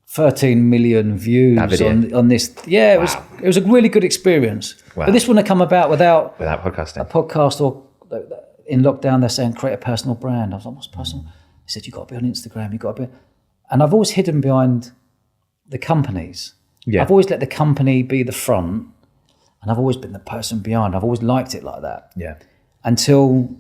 13 million views on this. Yeah, it was a really good experience. Wow. But this wouldn't have come about without podcasting. A podcast, or in lockdown they're saying create a personal brand. I was like, what's personal? They said, you've got to be on Instagram, you've got to be. And I've always hidden behind the companies. Yeah. I've always let the company be the front, and I've always been the person behind. I've always liked it like that. Yeah. Until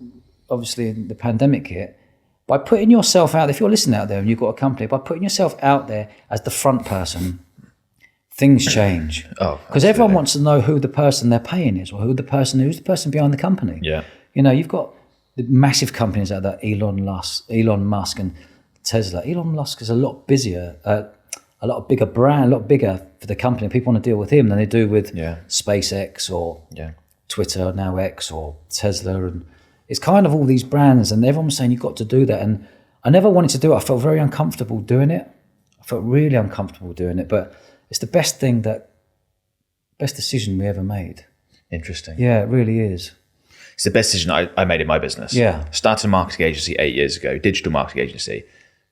obviously the pandemic hit. By putting yourself out there, if you're listening out there and you've got a company, by putting yourself out there as the front person, things change. Because everyone wants to know who the person they're paying is, or who's the person behind the company. Yeah. You know, you've got the massive companies like that, Elon Musk and Tesla. Elon Musk is a lot busier, a lot bigger brand, a lot bigger for the company. People want to deal with him than they do with SpaceX or Twitter, now X, or Tesla. And it's kind of all these brands, and everyone was saying you've got to do that. And I never wanted to do it. I felt very uncomfortable doing it. I felt really uncomfortable doing it, but it's the best decision we ever made. Interesting. Yeah, it really is. It's the best decision I made in my business. Yeah. Started a marketing agency 8 years ago, digital marketing agency,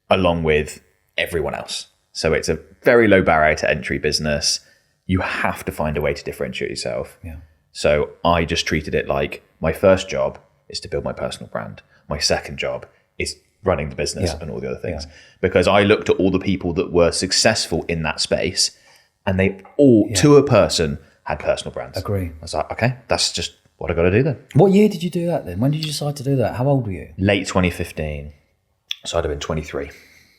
along with everyone else. So it's a very low barrier to entry business. You have to find a way to differentiate yourself. Yeah. So I just treated it like my first job is to build my personal brand. My second job is running the business and all the other things. Because I looked at all the people that were successful in that space, and they all, to a person, had personal brands. Agree. I was like, okay, that's just what I got to do then. What year did you do that then? When did you decide to do that? How old were you? Late 2015. So I'd have been 23.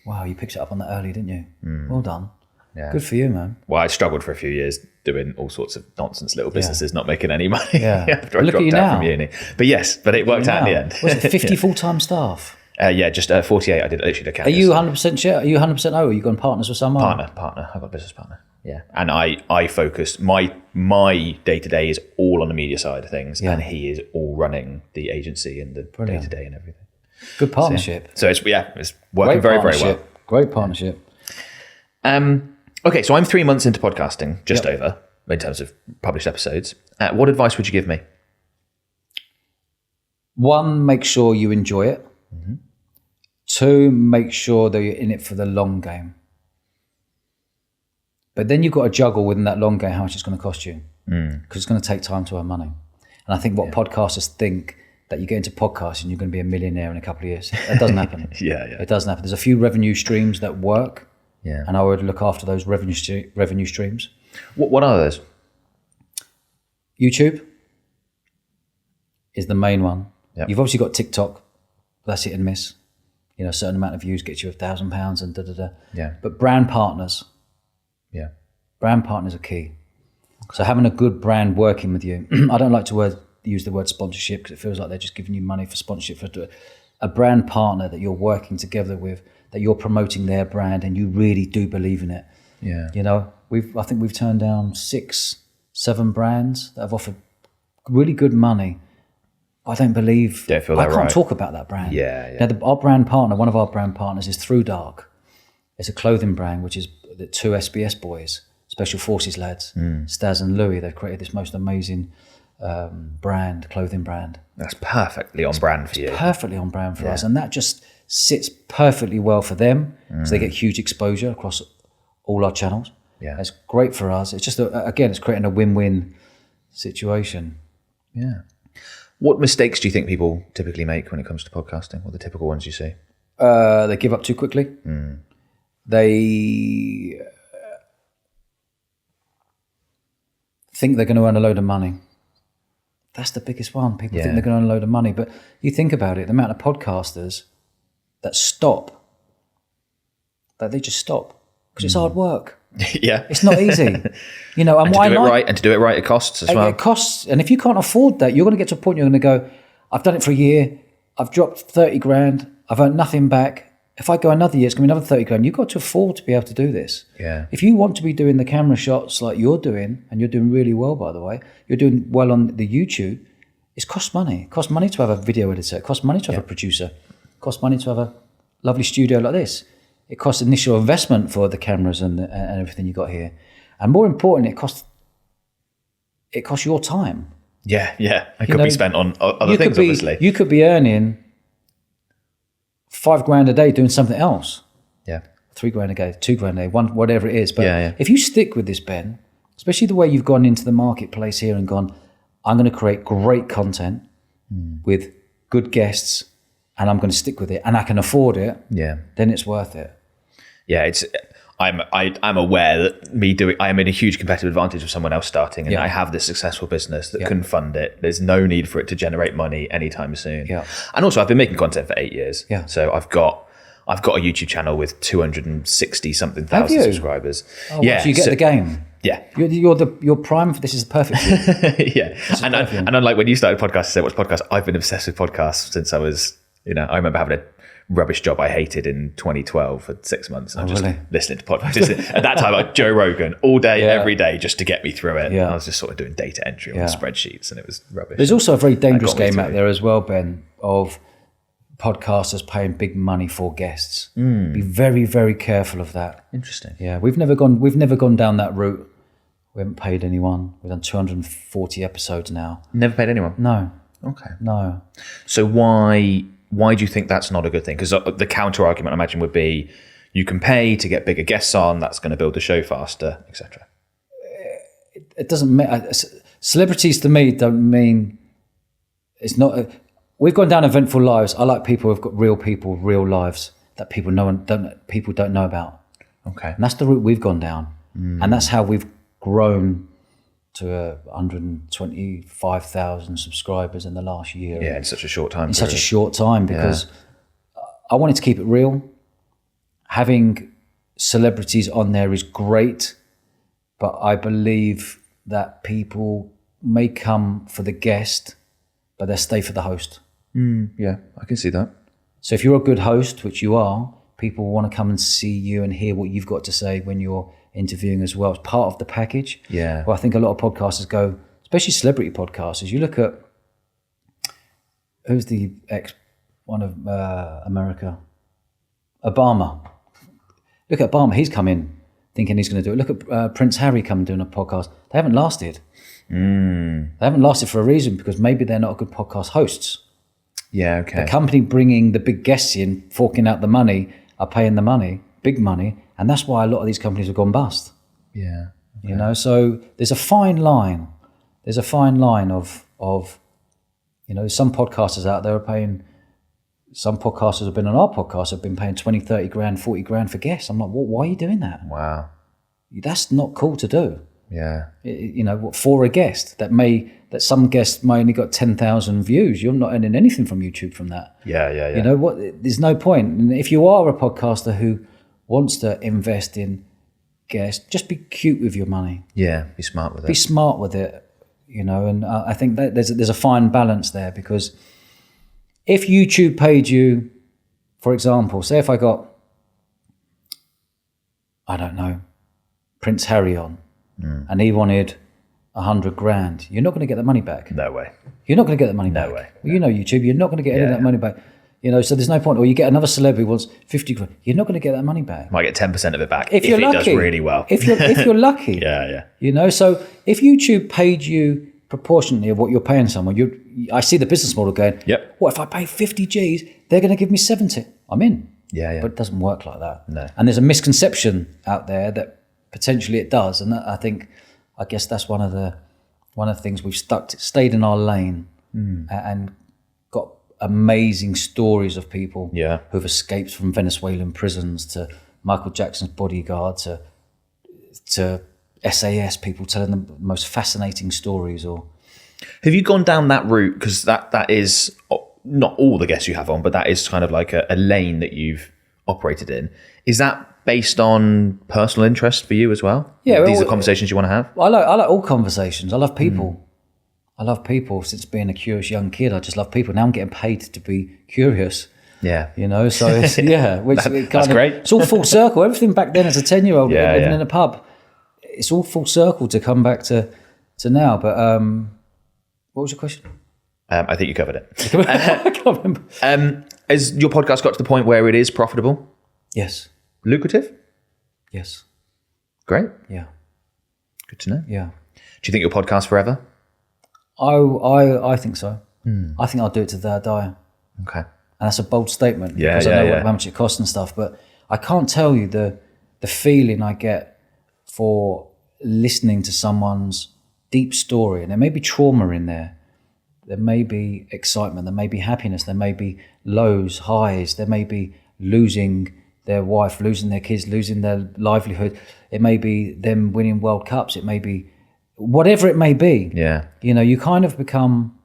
Wow, you picked it up on that early, didn't you? Well done. Yeah. Good for you, man. Well, I struggled for a few years doing all sorts of nonsense little businesses, not making any money after I Look dropped at you out now. from uni. But it worked out in the end. Was it 50 full-time staff? Just 48. I did literally the Are you 100% share? Are you 100% O? Are you going partners with someone? Partner. I've got a business partner. Yeah. And I focus, my day-to-day is all on the media side of things, and he is all running the agency and the day-to-day and everything. Good partnership. So it's working very, very well. Great partnership. Okay, so I'm 3 months into podcasting, just over, in terms of published episodes. What advice would you give me? 1, make sure you enjoy it. Mm-hmm. 2, make sure that you're in it for the long game. But then you've got to juggle within that long game how much it's going to cost you. Because it's going to take time to earn money. And I think what podcasters think, that you get into podcasting and you're going to be a millionaire in a couple of years. That doesn't happen. It doesn't happen. There's a few revenue streams that work. Yeah. And I would look after those revenue streams. What are those? YouTube is the main one. Yep. You've obviously got TikTok. That's hit and miss. You know, a certain amount of views gets you £1,000 and da-da-da. Yeah. But brand partners. Yeah. Brand partners are key. Okay. So having a good brand working with you. I don't like to use the word sponsorship because it feels like they're just giving you money for sponsorship. For a brand partner that you're working together with, that you're promoting their brand and you really do believe in it. Yeah. You know, I think we've turned down 6, 7 brands that have offered really good money. I don't believe. Don't feel that right. I can't talk about that brand. Yeah. Now, our brand partner, one of our brand partners, is Through Dark. It's a clothing brand which is the 2 SBS boys, Special Forces lads, Staz and Louis. They've created this most amazing clothing brand. That's perfectly on brand for you. Perfectly on brand for us, and that just sits perfectly well for them. So they get huge exposure across all our channels. Yeah, it's great for us. It's just again, it's creating a win-win situation. Yeah. What mistakes do you think people typically make when it comes to podcasting? What are the typical ones you see? They give up too quickly. They think they're going to earn a load of money. That's the biggest one. People think they're going to earn a load of money. But you think about it, the amount of podcasters that stop, that they just stop because it's hard work. Yeah. It's not easy. You know, and to do it right, it costs as well. It costs. And if you can't afford that, you're going to get to a point you're going to go, I've done it for a year. I've dropped 30 grand. I've earned nothing back. If I go another year, it's going to be another 30 grand. You've got to afford to be able to do this. Yeah. If you want to be doing the camera shots like you're doing, and you're doing really well, by the way, you're doing well on the YouTube, it costs money. It costs money to have a video editor. It costs money to have a producer. It costs money to have a lovely studio like this. It costs initial investment for the cameras and everything you got here. And more importantly, it costs your time. Yeah. It could be spent on other things, obviously. You could be earning $5,000 a day doing something else. Yeah. $3,000 a day, $2,000 a day, whatever it is. But Yeah. if you stick with this, Ben, especially the way you've gone into the marketplace here and gone, I'm going to create great content with good guests, and I'm going to stick with it, and I can afford it. Yeah. Then it's worth it. Yeah. I'm aware that I am in a huge competitive advantage of someone else starting, and I have this successful business that can fund it. There's no need for it to generate money anytime soon. Yeah. And also, I've been making content for 8 years. Yeah. So I've got a YouTube channel with 260 something thousand subscribers. Oh, yeah. So you get the game. Yeah. You're prime for this. Is perfect for you. Yeah. And unlike when you started podcasts, I said, what's podcast? I've been obsessed with podcasts since I was, I remember having a rubbish job I hated in 2012 for 6 months. And I'm just listening to podcasts. At that time, like Joe Rogan all day, every day, just to get me through it. Yeah. I was just sort of doing data entry on spreadsheets, and it was rubbish. There's also a very dangerous game out there as well, Ben, of podcasters paying big money for guests. Be very, very careful of that. Interesting. Yeah, we've never gone down that route. We haven't paid anyone. We've done 240 episodes now. Never paid anyone? No. Okay. No. So why do you think that's not a good thing? Because the counter argument, I imagine, would be you can pay to get bigger guests on, that's going to build the show faster, etc. It doesn't mean... Celebrities to me don't mean... It's not... We've gone down Eventful Lives. I like people who've got real people, real lives that people don't know about. Okay. And that's the route we've gone down. And that's how we've grown to 125,000 subscribers in the last year. Yeah, in such a short time. Such a short time, because I wanted to keep it real. Having celebrities on there is great, but I believe that people may come for the guest, but they'll stay for the host. Yeah, I can see that. So if you're a good host, which you are, people want to come and see you and hear what you've got to say when you're interviewing as well. It's part of the package. Yeah. Well, I think a lot of podcasters go, especially celebrity podcasters. You look at who's the one of America, Obama. Look at Obama. He's come in thinking he's going to do it. Look at Prince Harry coming doing a podcast. They haven't lasted. They haven't lasted for a reason, because maybe they're not good podcast hosts. Yeah. Okay. The company bringing the big guests in, forking out the money, are paying the money, big money. And that's why a lot of these companies have gone bust. Yeah. Okay. So there's a fine line. There's a fine line of some podcasters out there are paying, some podcasters have been on our podcast have been paying 20, 30 grand, 40 grand for guests. I'm like, why are you doing that? Wow. That's not cool to do. Yeah. For a guest that some guests may only got 10,000 views. You're not earning anything from YouTube from that. Yeah. There's no point. And if you are a podcaster who wants to invest in guests, just be cute with your money. Yeah, be smart with it. Be smart with it, and I think that there's a fine balance there, because if YouTube paid you, for example, say if I got, I don't know, Prince Harry on, and he wanted 100 grand, you're not going to get that money back. No way. You're not going to get that money back. No way. Well, YouTube, you're not going to get any of that money back. So there's no point. Or you get another celeb who wants 50 grand. You're not going to get that money back. Might get 10% of it back if you're lucky. It does really well. If you're lucky. Yeah. So if YouTube paid you proportionately of what you're paying someone, I see the business model going, what if I pay 50 G's, they're going to give me 70. I'm in. Yeah. But it doesn't work like that. No. And there's a misconception out there that potentially it does. And I guess that's one of the one of the things we've stayed in our lane and got amazing stories of people who've escaped from Venezuelan prisons, to Michael Jackson's bodyguard, to SAS people telling the most fascinating stories. Or have you gone down that route? Because that is not all the guests you have on, but that is kind of like a lane that you've operated in. Is that based on personal interest for you as well? Yeah, these are conversations you want to have. I like all conversations. I love people. I love people since being a curious young kid. I just love people. Now I'm getting paid to be curious. Yeah, So it's, that's great. It's all full circle. Everything back then as a 10-year-old living in a pub, it's all full circle to come back to now. But what was your question? I think you covered it. I can't remember. Has your podcast got to the point where it is profitable? Yes. Lucrative? Yes. Great. Yeah. Good to know. Yeah. Do you think your podcast forever? I think so. I think I'll do it to the day I die. Okay. And that's a bold statement Yeah, because I know how much it costs and stuff. But I can't tell you the feeling I get for listening to someone's deep story. And there may be trauma in there. There may be excitement. There may be happiness. There may be lows, highs. There may be losing their wife, losing their kids, losing their livelihood. It may be them winning World Cups. It may be whatever it may be. Yeah. You kind of become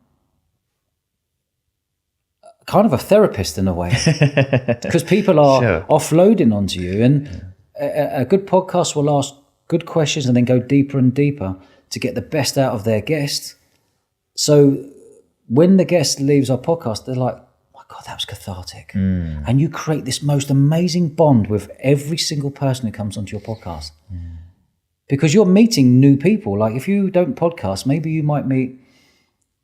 kind of a therapist in a way because people are offloading onto you. And a good podcast will ask good questions and then go deeper and deeper to get the best out of their guest. So when the guest leaves our podcast, they're like, my God, that was cathartic. And you create this most amazing bond with every single person who comes onto your podcast. Because you're meeting new people. Like if you don't podcast, maybe you might meet,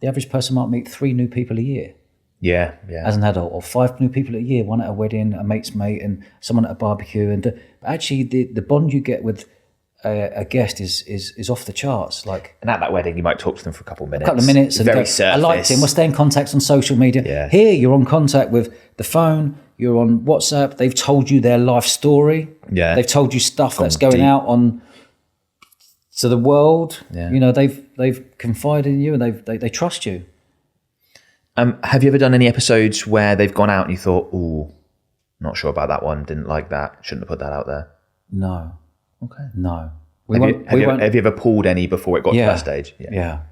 the average person might meet 3 new people a year. Yeah. As an adult, or 5 new people a year, one at a wedding, a mate's mate, and someone at a barbecue. And actually the bond you get with a guest is off the charts. Like, and at that wedding, you might talk to them for a couple of minutes. And very go, surface. I liked him. We'll stay in contact on social media. Yeah. Here, you're on contact with the phone. You're on WhatsApp. They've told you their life story. Yeah. They've told you stuff that's going out to the world. Yeah. They've confided in you and they trust you. Have you ever done any episodes where they've gone out and you thought, ooh, not sure about that one, didn't like that, shouldn't have put that out there? No. Okay. No. Have you ever pulled any before it got to that stage? Yeah.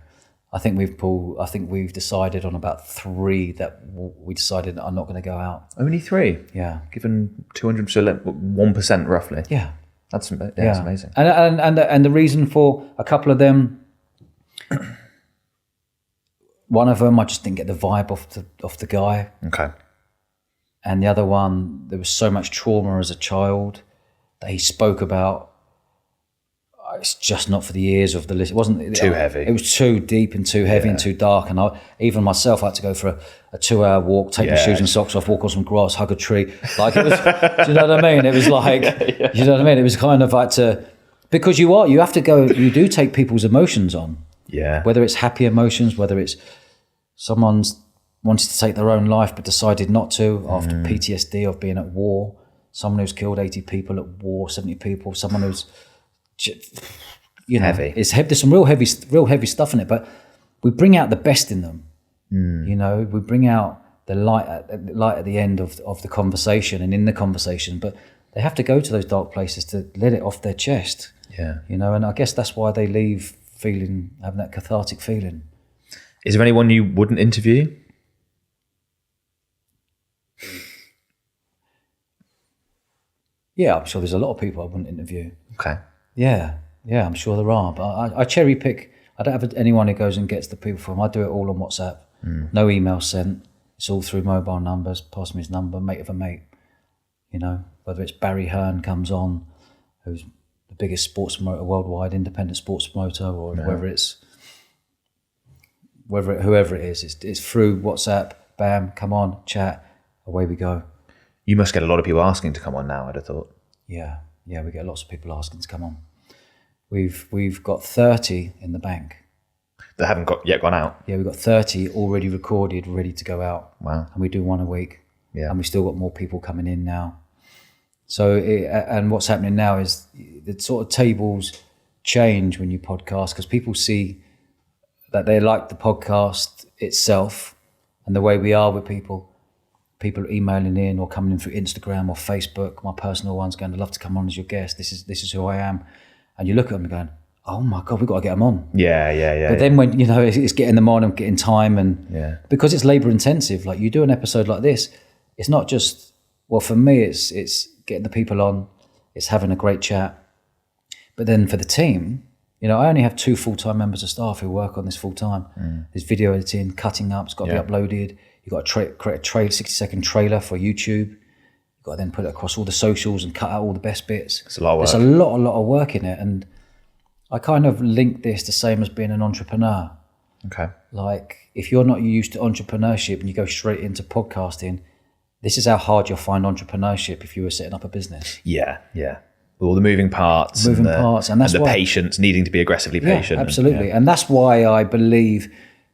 I think we've decided on about 3 that we decided I'm not going to go out. Only 3? Yeah. Given 200, so 1% roughly. Yeah. That's amazing. And the reason for a couple of them, one of them I just didn't get the vibe off the guy. Okay. And the other one, there was so much trauma as a child that he spoke about. It's just not for the ears of the list. It wasn't too heavy. It was too deep and too heavy and too dark. And even myself, I had to go for a 2-hour walk, take my shoes and socks off, walk on some grass, hug a tree. Like it was, do you know what I mean? It was like, you know what I mean? It was kind of like because you have to go, you do take people's emotions on. Yeah. Whether it's happy emotions, whether it's someone's wanted to take their own life but decided not to after PTSD of being at war, someone who's killed 80 people at war, 70 people, someone who's, heavy. There's some real heavy stuff in it, but we bring out the best in them. We bring out the light at the end of the conversation and in the conversation, but they have to go to those dark places to let it off their chest. Yeah. And I guess that's why they leave having that cathartic feeling. Is there anyone you wouldn't interview? Yeah, I'm sure there's a lot of people I wouldn't interview. Okay. Yeah, I'm sure there are. But I cherry pick. I don't have anyone who goes and gets the people from. I do it all on WhatsApp. No email sent. It's all through mobile numbers. Pass me his number, mate of a mate. Whether it's Barry Hearn comes on, who's the biggest sports promoter worldwide, independent sports promoter, or whoever it is, it's through WhatsApp. Bam, come on, chat, away we go. You must get a lot of people asking to come on now, I'd have thought. Yeah, we get lots of people asking to come on. We've got 30 in the bank. That haven't yet gone out? Yeah, we've got 30 already recorded, ready to go out. Wow. And we do 1 a week. Yeah. And we've still got more people coming in now. So, and what's happening now is the sort of tables change when you podcast because people see that they like the podcast itself and the way we are with people emailing in or coming in through Instagram or Facebook, my personal ones, going, I'd love to come on as your guest. This is who I am. And you look at them and going, oh my God, we've got to get them on. Yeah. But then when, it's getting them on and getting time, and because it's labor intensive, like you do an episode like this, it's not just, well, for me, it's getting the people on, it's having a great chat. But then for the team, I only have 2 full-time members of staff who work on this full-time. There's video editing, cutting up, it's got to be uploaded. You've got to create a 60-second trailer for YouTube. You've got to then put it across all the socials and cut out all the best bits. It's a lot of work. There's a lot of work in it. And I kind of link this the same as being an entrepreneur. Okay. Like, if you're not used to entrepreneurship and you go straight into podcasting, this is how hard you'll find entrepreneurship if you were setting up a business. Yeah. All the moving parts. And that's the why, patience, needing to be aggressively patient. Absolutely. And that's why I believe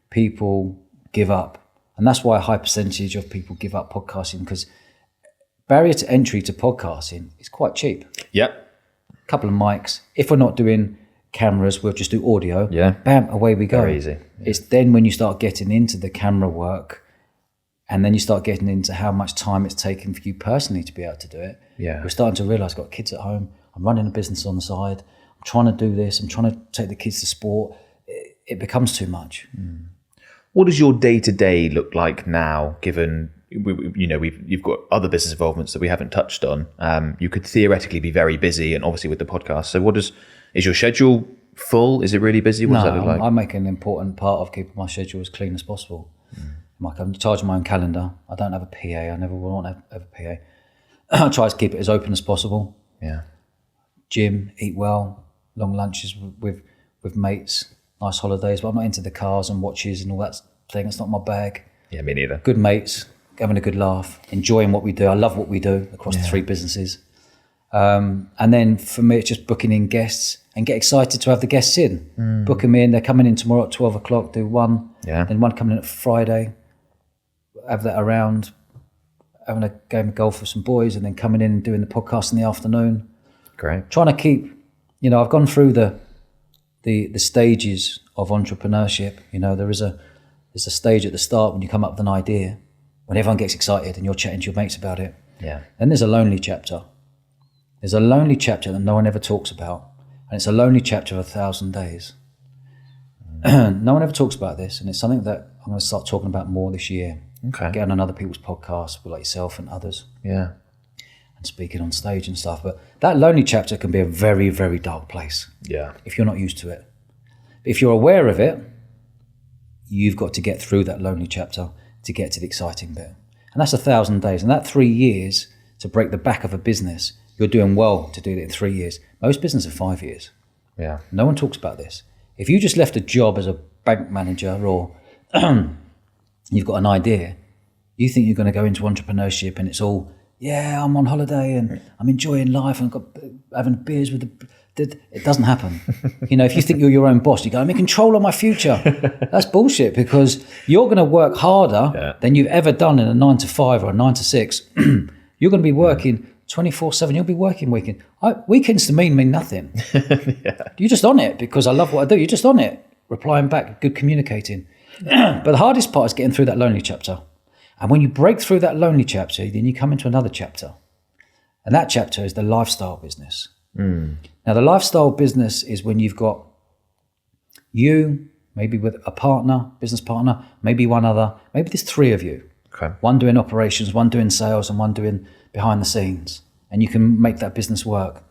people give up. And that's why a high percentage of people give up podcasting, because barrier to entry to podcasting is quite cheap. Yep. A couple of mics. If we're not doing cameras, we'll just do audio. Yeah. Bam, away we go. Very easy. It's then when you start getting into the camera work, and then you start getting into how much time it's taken for you personally to be able to do it. Yeah. We're starting to realise I've got kids at home. I'm running a business on the side. I'm trying to do this. I'm trying to take the kids to sport. It becomes too much. What does your day-to-day look like now, given you've got other business involvements that we haven't touched on? You could theoretically be very busy, and obviously with the podcast. So is your schedule full? Is it really busy? What does that look like? I make an important part of keeping my schedule as clean as possible. Like, I'm in charge of my own calendar. I don't have a PA. I never want to have a PA. I try to keep it as open as possible. Yeah. Gym, eat well, long lunches with mates, nice holidays. But I'm not into the cars and watches and all that thing. It's not my bag. Yeah, me neither. Good mates, having a good laugh, enjoying what we do. I love what we do across the 3 businesses. And then for me, it's just booking in guests and get excited to have the guests in. Book them in. They're coming in tomorrow at 12 o'clock, do one. Yeah. Then one coming in at Friday. Have that around, having a game of golf with some boys, and then coming in and doing the podcast in the afternoon. Great. Trying to keep, I've gone through the stages of entrepreneurship. There's a stage at the start when you come up with an idea, when everyone gets excited and you're chatting to your mates about it. Yeah. Then there's a lonely chapter. There's a lonely chapter that no one ever talks about, and it's a lonely chapter of 1,000 days. No one ever talks about this, and it's something that I'm going to start talking about more this year. Okay. Getting on other people's podcasts, like yourself and others. Yeah. And speaking on stage and stuff. But that lonely chapter can be a very, very dark place. Yeah. If you're not used to it. If you're aware of it, you've got to get through that lonely chapter to get to the exciting bit. And that's 1,000 days. And that 3 years to break the back of a business, you're doing well to do it in 3 years. Most businesses are 5 years. Yeah. No one talks about this. If you just left a job as a bank manager, or you've got an idea, you think you're going to go into entrepreneurship and it's all, I'm on holiday and I'm enjoying life and I've got having beers with it doesn't happen. If you think you're your own boss, you go, I'm in control of my future. That's bullshit, because you're going to work harder than you've ever done in a 9 to 5 or a 9 to 6. You're going to be working 24/7. You'll be working weekend. Weekends to me mean nothing. You're just on it because I love what I do. You're just on it, replying back, good communicating. But the hardest part is getting through that lonely chapter. And when you break through that lonely chapter, then you come into another chapter. And that chapter is the lifestyle business. Now, the lifestyle business is when you've got you, maybe with a partner, business partner, maybe one other, maybe there's 3 of you. Okay. One doing operations, one doing sales, and one doing behind the scenes. And you can make that business work.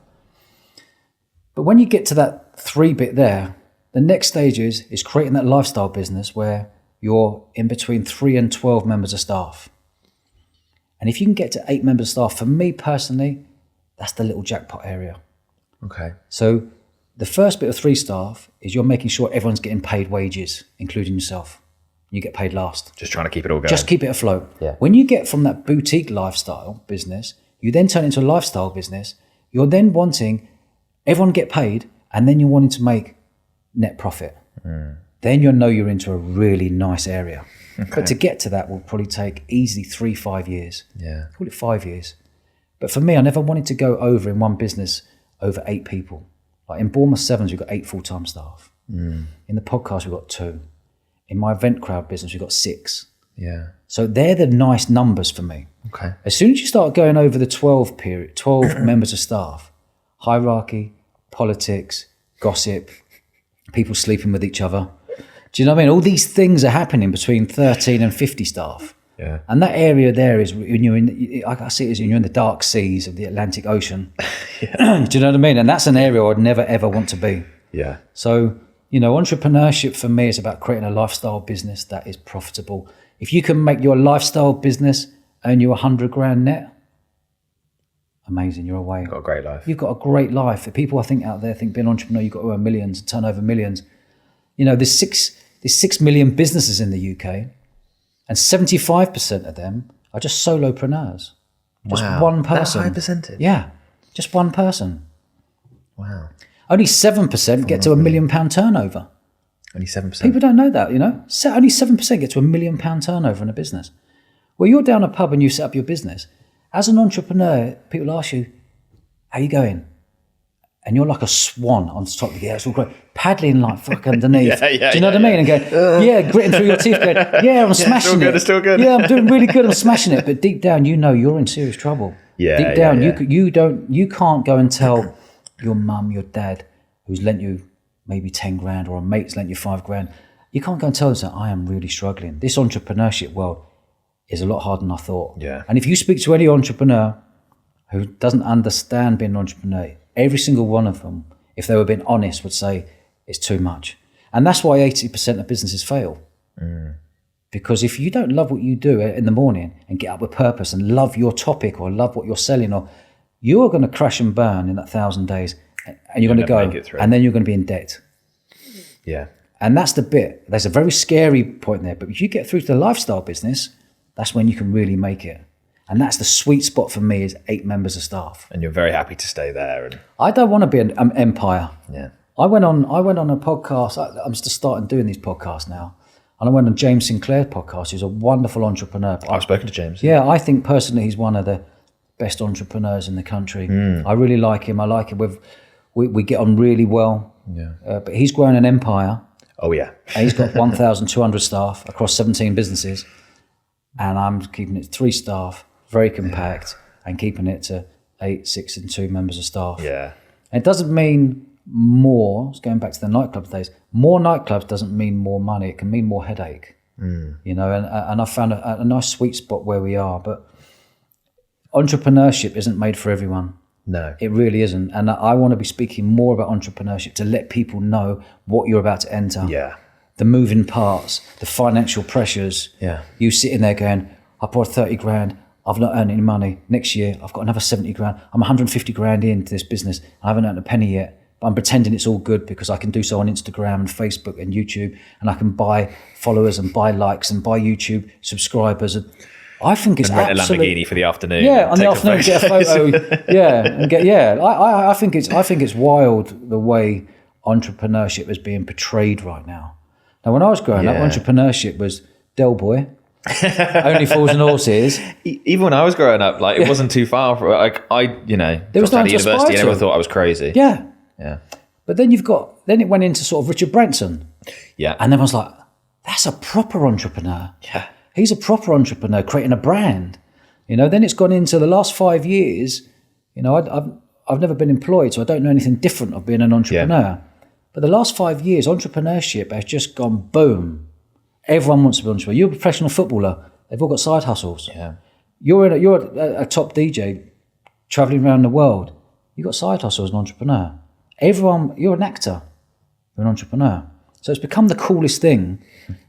But when you get to that 3 bit there, the next stage is creating that lifestyle business where you're in between 3 and 12 members of staff. And if you can get to 8 members of staff, for me personally, that's the little jackpot area. Okay. So the first bit of 3 staff is you're making sure everyone's getting paid wages, including yourself. You get paid last. Just trying to keep it all going. Just keep it afloat. Yeah. When you get from that boutique lifestyle business, you then turn into a lifestyle business. You're then wanting everyone get paid, and then you're wanting to make net profit. Then you'll know you're into a really nice area. Okay. But to get to that will probably take easily 3-5 years. Yeah. Call it 5 years. But for me, I never wanted to go over in one business over 8 people. Like in Bournemouth Sevens, we've got 8 full-time staff. In the podcast, we've got 2. In my event crowd business, we've got 6. Yeah. So they're the nice numbers for me. Okay. As soon as you start going over the 12 members of staff, hierarchy, politics, gossip, people sleeping with each other. Do you know what I mean? All these things are happening between 13 and 50 staff. Yeah. And that area there is when you're in, I see it as when you're in the dark seas of the Atlantic Ocean. Yeah. Do you know what I mean? And that's an area I'd never ever want to be. Yeah. So, entrepreneurship for me is about creating a lifestyle business that is profitable. If you can make your lifestyle business earn you 100 grand net, amazing, you're away. You've got a great life. You've got a great life. The people I think out there think being an entrepreneur, you've got to earn millions, turn over millions. There's 6 million businesses in the UK, and 75% of them are just solopreneurs. Just one person. That high percentage? Yeah, just one person. Wow. Only 7% get to £1 million turnover. Only 7%. People don't know that, Only 7% get to £1 million turnover in a business. Well, you're down a pub and you set up your business. As an entrepreneur, people ask you, how you going? And you're like a swan on top of the air. It's all great. Paddling like fuck underneath. Do you know what I mean? And going, gritting through your teeth, going, I'm smashing it. It's still good. Yeah, I'm doing really good. I'm smashing it. But deep down, you're in serious trouble. Yeah. Deep down, you can't go and tell your mum, your dad, who's lent you maybe 10 grand, or a mate's lent you 5 grand. You can't go and tell them, I am really struggling. This entrepreneurship world is a lot harder than I thought. Yeah. And if you speak to any entrepreneur who doesn't understand being an entrepreneur, every single one of them, if they were being honest, would say it's too much. And that's why 80% of businesses fail. Because if you don't love what you do in the morning and get up with purpose and love your topic or love what you're selling, or you're going to crash and burn in that 1,000 days, and you're going to go, and then you're going to be in debt. Yeah. And that's the bit. There's a very scary point there. But if you get through to the lifestyle business, that's when you can really make it. And that's the sweet spot for me, is 8 members of staff. And you're very happy to stay there. And I don't want to be an empire. Yeah. I went on a podcast. I'm just starting doing these podcasts now. And I went on James Sinclair's podcast, who's a wonderful entrepreneur. I've spoken to James. Yeah, I think personally he's one of the best entrepreneurs in the country. I really like him. I like him. We get on really well. Yeah. But he's grown an empire. Oh, yeah. And he's got 1,200 staff across 17 businesses. And I'm keeping it 3 staff, very compact, and keeping it to 8, 6, and 2 members of staff. Yeah. And it doesn't mean more, going back to the nightclub days, more nightclubs doesn't mean more money. It can mean more headache. And I found a nice sweet spot where we are. But entrepreneurship isn't made for everyone. No. It really isn't. And I want to be speaking more about entrepreneurship to let people know what you're about to enter. Yeah. The moving parts, the financial pressures. Yeah. You sitting there going, I bought 30 grand. I've not earned any money. Next year, I've got another 70 grand. I'm 150 grand into this business. I haven't earned a penny yet. But I'm pretending it's all good because I can do so on Instagram and Facebook and YouTube, and I can buy followers and buy likes and buy YouTube subscribers. And I think it's rent absolutely... a Lamborghini for the afternoon. Yeah, on the afternoon, get a photo. I think it's wild the way entrepreneurship is being portrayed right now. Now, when I was growing up, entrepreneurship was Del Boy, Only Fools and Horses. Even when I was growing up, like, it wasn't too far from, like, there was no university and everyone thought I was crazy. Yeah. Yeah. But then then it went into sort of Richard Branson. Yeah. And everyone's like, that's a proper entrepreneur. Yeah. He's a proper entrepreneur creating a brand. Then it's gone into the last 5 years. I've never been employed, so I don't know anything different of being an entrepreneur. Yeah. But the last 5 years, entrepreneurship has just gone boom. Everyone wants to be an entrepreneur. You're a professional footballer. They've all got side hustles. Yeah. You're a top DJ traveling around the world. You've got side hustles as an entrepreneur. You're an actor. You're an entrepreneur. So it's become the coolest thing,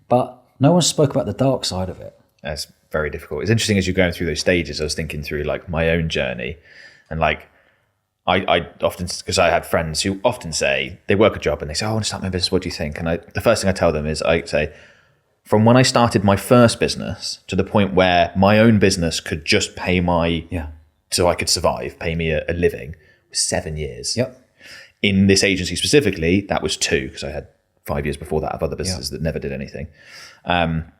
but no one spoke about the dark side of it. That's very difficult. It's interesting as you're going through those stages. I was thinking through like my own journey, and like I often, because I had friends who often say they work a job and they say, "Oh, I want to start my business. What do you think?" And the first thing I tell them is I say, from when I started my first business to the point where my own business could just pay so I could survive, pay me a living, was 7 years. Yep. In this agency specifically, that was 2, because I had 5 years before that of other businesses that never did anything. And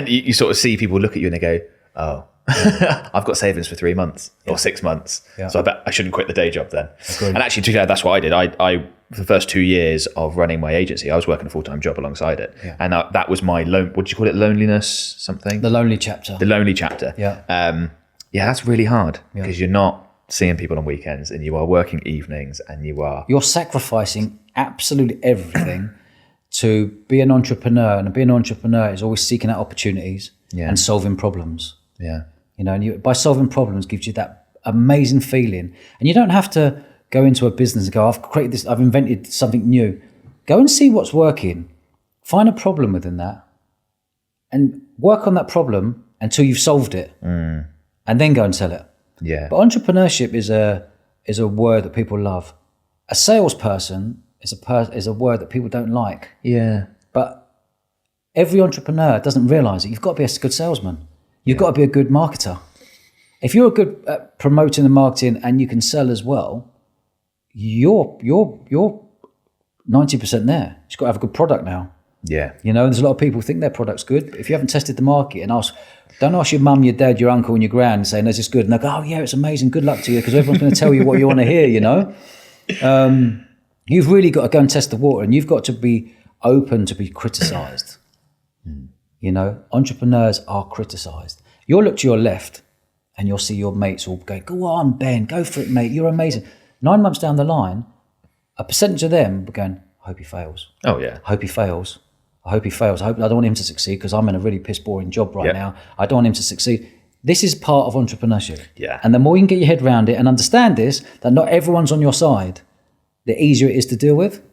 you sort of see people look at you and they go, "Oh, I've got savings for 3 months or 6 months. So I bet I shouldn't quit the day job then. Agreed. And actually, to be fair, that's what I did. I for the first 2 years of running my agency, I was working a full-time job alongside it. Yeah. And that was my, what do you call it? Loneliness something? The lonely chapter. The lonely chapter. Yeah. That's really hard because you're not seeing people on weekends and you are working evenings and you're sacrificing absolutely everything to be an entrepreneur. And being an entrepreneur is always seeking out opportunities and solving problems. Yeah. You know, and by solving problems gives you that amazing feeling. And you don't have to go into a business and go, I've created this, I've invented something new. Go and see what's working. Find a problem within that and work on that problem until you've solved it. And then go and sell it. Yeah. But entrepreneurship is a word that people love. A salesperson is a word that people don't like. Yeah. But every entrepreneur doesn't realise it. You've got to be a good salesman. You've got to be a good marketer. If you're good at promoting and marketing and you can sell as well, you're 90% there. You've got to have a good product now. Yeah. You know, there's a lot of people think their product's good. If you haven't tested the market and don't ask your mum, your dad, your uncle and your gran saying, is this good? And they'll go, oh yeah, it's amazing. Good luck to you. Because everyone's going to tell you what you want to hear, you know. You've really got to go and test the water and you've got to be open to be criticised. You know, entrepreneurs are criticised. You'll look to your left and you'll see your mates all going, go on, Ben, go for it, mate. You're amazing. 9 months down the line, a percentage of them were going, I hope he fails. Oh, yeah. I hope he fails. I hope he fails. I don't want him to succeed because I'm in a really piss boring job right now. I don't want him to succeed. This is part of entrepreneurship. Yeah. And the more you can get your head around it and understand this, that not everyone's on your side, the easier it is to deal with.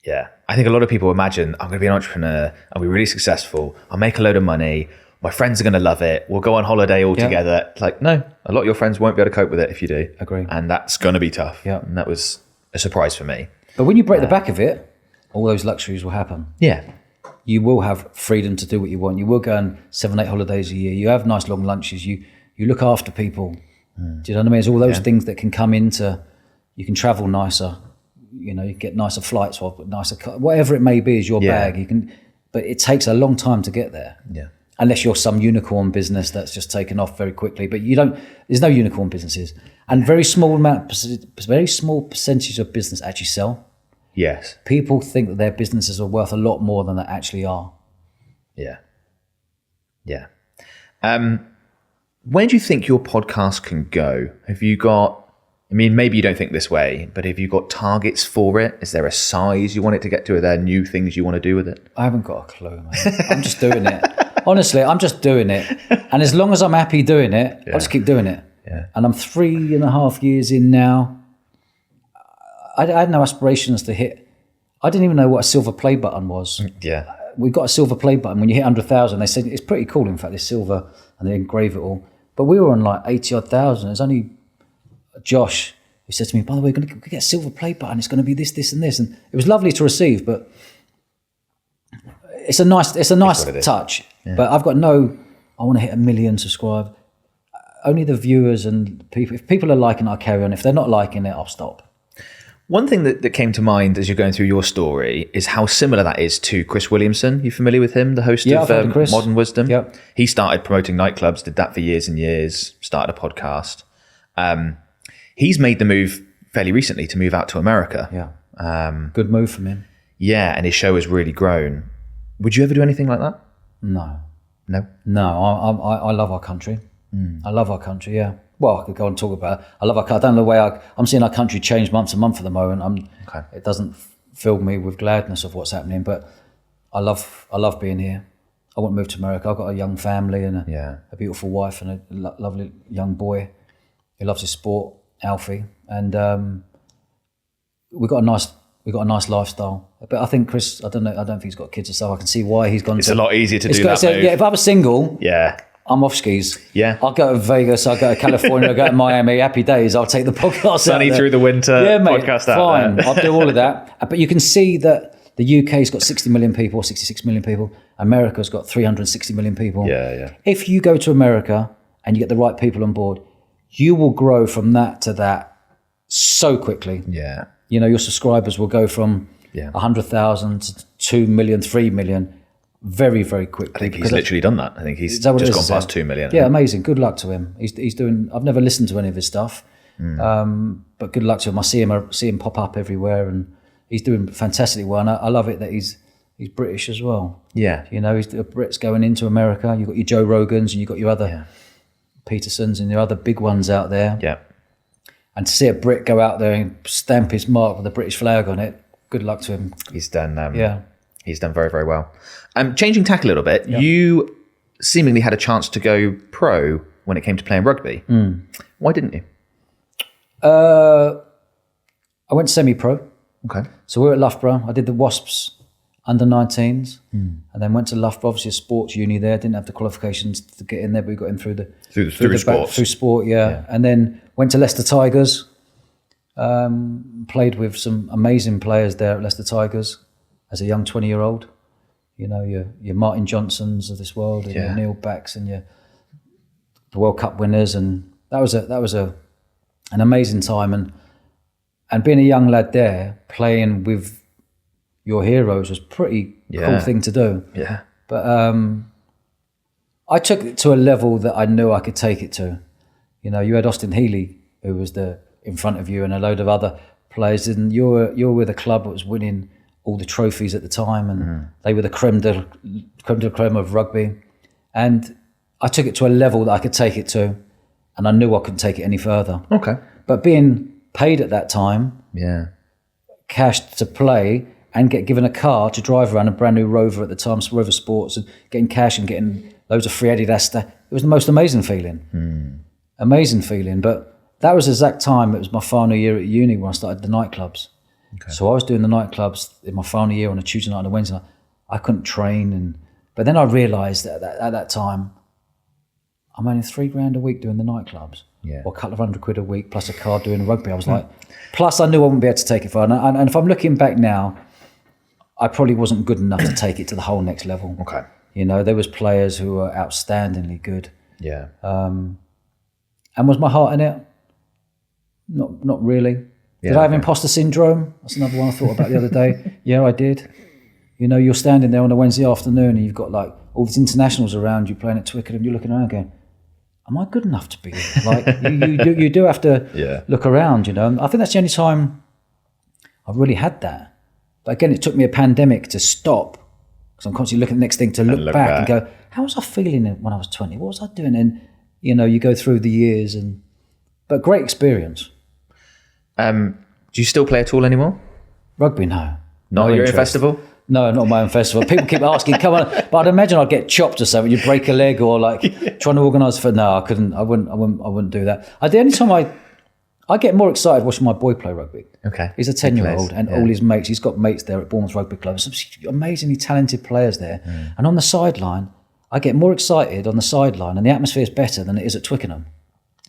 Yeah. I think a lot of people imagine I'm going to be an entrepreneur, I'll be really successful, I'll make a load of money, my friends are going to love it, we'll go on holiday all together. It's like, no, a lot of your friends won't be able to cope with it if you do. Agree. And that's going to be tough. Yeah. And that was a surprise for me. But when you break the back of it, all those luxuries will happen. Yeah. You will have freedom to do what you want. You will go on 7-8 holidays a year. You have nice long lunches. You look after people. Do you know what I mean? There's all those things that can come into, you can travel nicer. You know, you get nicer flights or nicer, whatever it may be is your bag. You can, but it takes a long time to get there. Yeah. Unless you're some unicorn business that's just taken off very quickly. But there's no unicorn businesses. And very small percentage of business actually sell. Yes. People think that their businesses are worth a lot more than they actually are. Yeah. Yeah. Where do you think your podcast can go? Have you got, I mean, maybe you don't think this way, but have you got targets for it? Is there a size you want it to get to? Are there new things you want to do with it? I haven't got a clue, mate. I'm just doing it. Honestly, I'm just doing it. And as long as I'm happy doing it, I'll just keep doing it. Yeah. And I'm 3.5 years in now. I had no aspirations to hit. I didn't even know what a silver play button was. Yeah. We got a silver play button when you hit 100,000. They said it's pretty cool. In fact, it's silver, and they engrave it all. But we were on like 80-odd thousand. It's only Josh who said to me, "By the way, we're going to get a silver play button. It's going to be this, this, and this." And it was lovely to receive, but it's a nice touch. Yeah. But I've got I want to hit 1 million subscribers. Only the viewers and people. If people are liking it, I'll carry on. If they're not liking it, I'll stop. One thing that came to mind as you're going through your story is how similar that is to Chris Williamson. You familiar with him, the host of Modern Wisdom? Yep. He started promoting nightclubs, did that for years and years, started a podcast. He's made the move fairly recently to move out to America. Yeah. Good move from him. Yeah, and his show has really grown. Would you ever do anything like that? No. No? No, I love our country. I love our country, yeah. Well, I could go and talk about it. I love our country. I don't know the way I'm seeing our country change month to month at the moment. It doesn't fill me with gladness of what's happening, but I love being here. I wouldn't move to America. I've got a young family and a beautiful wife and a lovely young boy who loves his sport, Alfie, and we've got a nice lifestyle. But I think Chris, I don't think he's got kids or so. I can see why he's gone. It's a lot easier to do that move. Yeah, if I was single, yeah, I'm off skis. Yeah. I'll go to Vegas, I'll go to California, I'll go to Miami, happy days. I'll take the podcast Sunny out through the winter, yeah, mate, podcast out fine. there. I'll do all of that. But you can see that the UK's got 60 million people, 66 million people. America's got 360 million people. Yeah. If you go to America and you get the right people on board, you will grow from that to that so quickly. Yeah. You know, your subscribers will go from 100,000 to 2 million, 3 million very, very quickly. I think he's literally done that. I think he's just gone past 2 million. Yeah, amazing. Good luck to him. He's doing. I've never listened to any of his stuff, but good luck to him. I see him pop up everywhere, and he's doing fantastically well. And I love it that he's British as well. Yeah, he's the Brits going into America. You've got your Joe Rogans, and you've got your other Petersons, and your other big ones out there. Yeah, and to see a Brit go out there and stamp his mark with the British flag on it. Good luck to him. He's done. He's done very, very well. Changing tack a little bit, Yeah. you seemingly had a chance to go pro when it came to playing rugby. Why didn't you? I went semi-pro. Okay. So we were at Loughborough. I did the Wasps under-19s and then went to Loughborough, obviously a sports uni there. Didn't have the qualifications to get in there, but we got in through sports. Through sport, yeah. And then went to Leicester Tigers. Played with some amazing players there at Leicester Tigers as a young 20-year-old. Your Martin Johnsons of this world, and your Neil Backs, and your the World Cup winners, and that was an amazing time. And being a young lad there, playing with your heroes was pretty cool thing to do. Yeah. But I took it to a level that I knew I could take it to. You had Austin Healey, who was in front of you, and a load of other players, and you're with a club that was winning all the trophies at the time, and they were the creme de la creme of rugby. And I took it to a level that I could take it to, and I knew I couldn't take it any further. Okay. But being paid at that time, cash to play, and get given a car to drive around, a brand new Rover at the time, Rover Sports, and getting cash and getting loads of free Adidas stuff, it was the most amazing feeling. Amazing feeling. But that was the exact time, it was my final year at uni when I started the nightclubs. Okay. So I was doing the nightclubs in my final year on a Tuesday night and a Wednesday night. I couldn't train, but then I realised that at that time, I'm only $3,000 a week doing the nightclubs, or a couple of £100 a week plus a car doing rugby. I was like, plus I knew I wouldn't be able to take it far. And if I'm looking back now, I probably wasn't good enough to take it to the whole next level. Okay. There was players who were outstandingly good. Yeah. And was my heart in it? Not really. Did I have imposter syndrome? That's another one I thought about the other day. Yeah, I did. You're standing there on a Wednesday afternoon and you've got like all these internationals around you playing at Twickenham. You're looking around going, am I good enough to be here? Like you do have to look around, I think that's the only time I've really had that. But again, it took me a pandemic to stop, because I'm constantly looking at the next thing, to look back and go, how was I feeling when I was 20? What was I doing? And, you go through the years, but great experience. Do you still play at all anymore? Rugby, no. Not at your own festival? No, not my own festival. People keep asking, come on. But I'd imagine I'd get chopped or something. You'd break a leg or trying to organise for. No, I couldn't. I wouldn't do that. The only time I get more excited watching my boy play rugby. Okay. He's a 10-year-old and all his mates. He's got mates there at Bournemouth Rugby Club. Some amazingly talented players there. And on the sideline, I get more excited on the sideline, and the atmosphere is better than it is at Twickenham.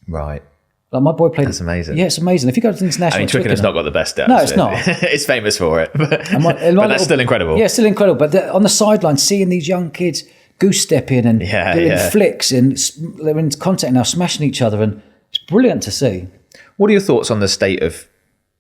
Right. Like my boy played. That's amazing. Yeah, it's amazing. If you go to the international, Twickenham's not got the best No, it's not. It's famous for it, but that's still incredible. Yeah, still incredible. But on the sideline, seeing these young kids goose stepping and doing flicks, and they're in contact now, smashing each other, and it's brilliant to see. What are your thoughts on the state of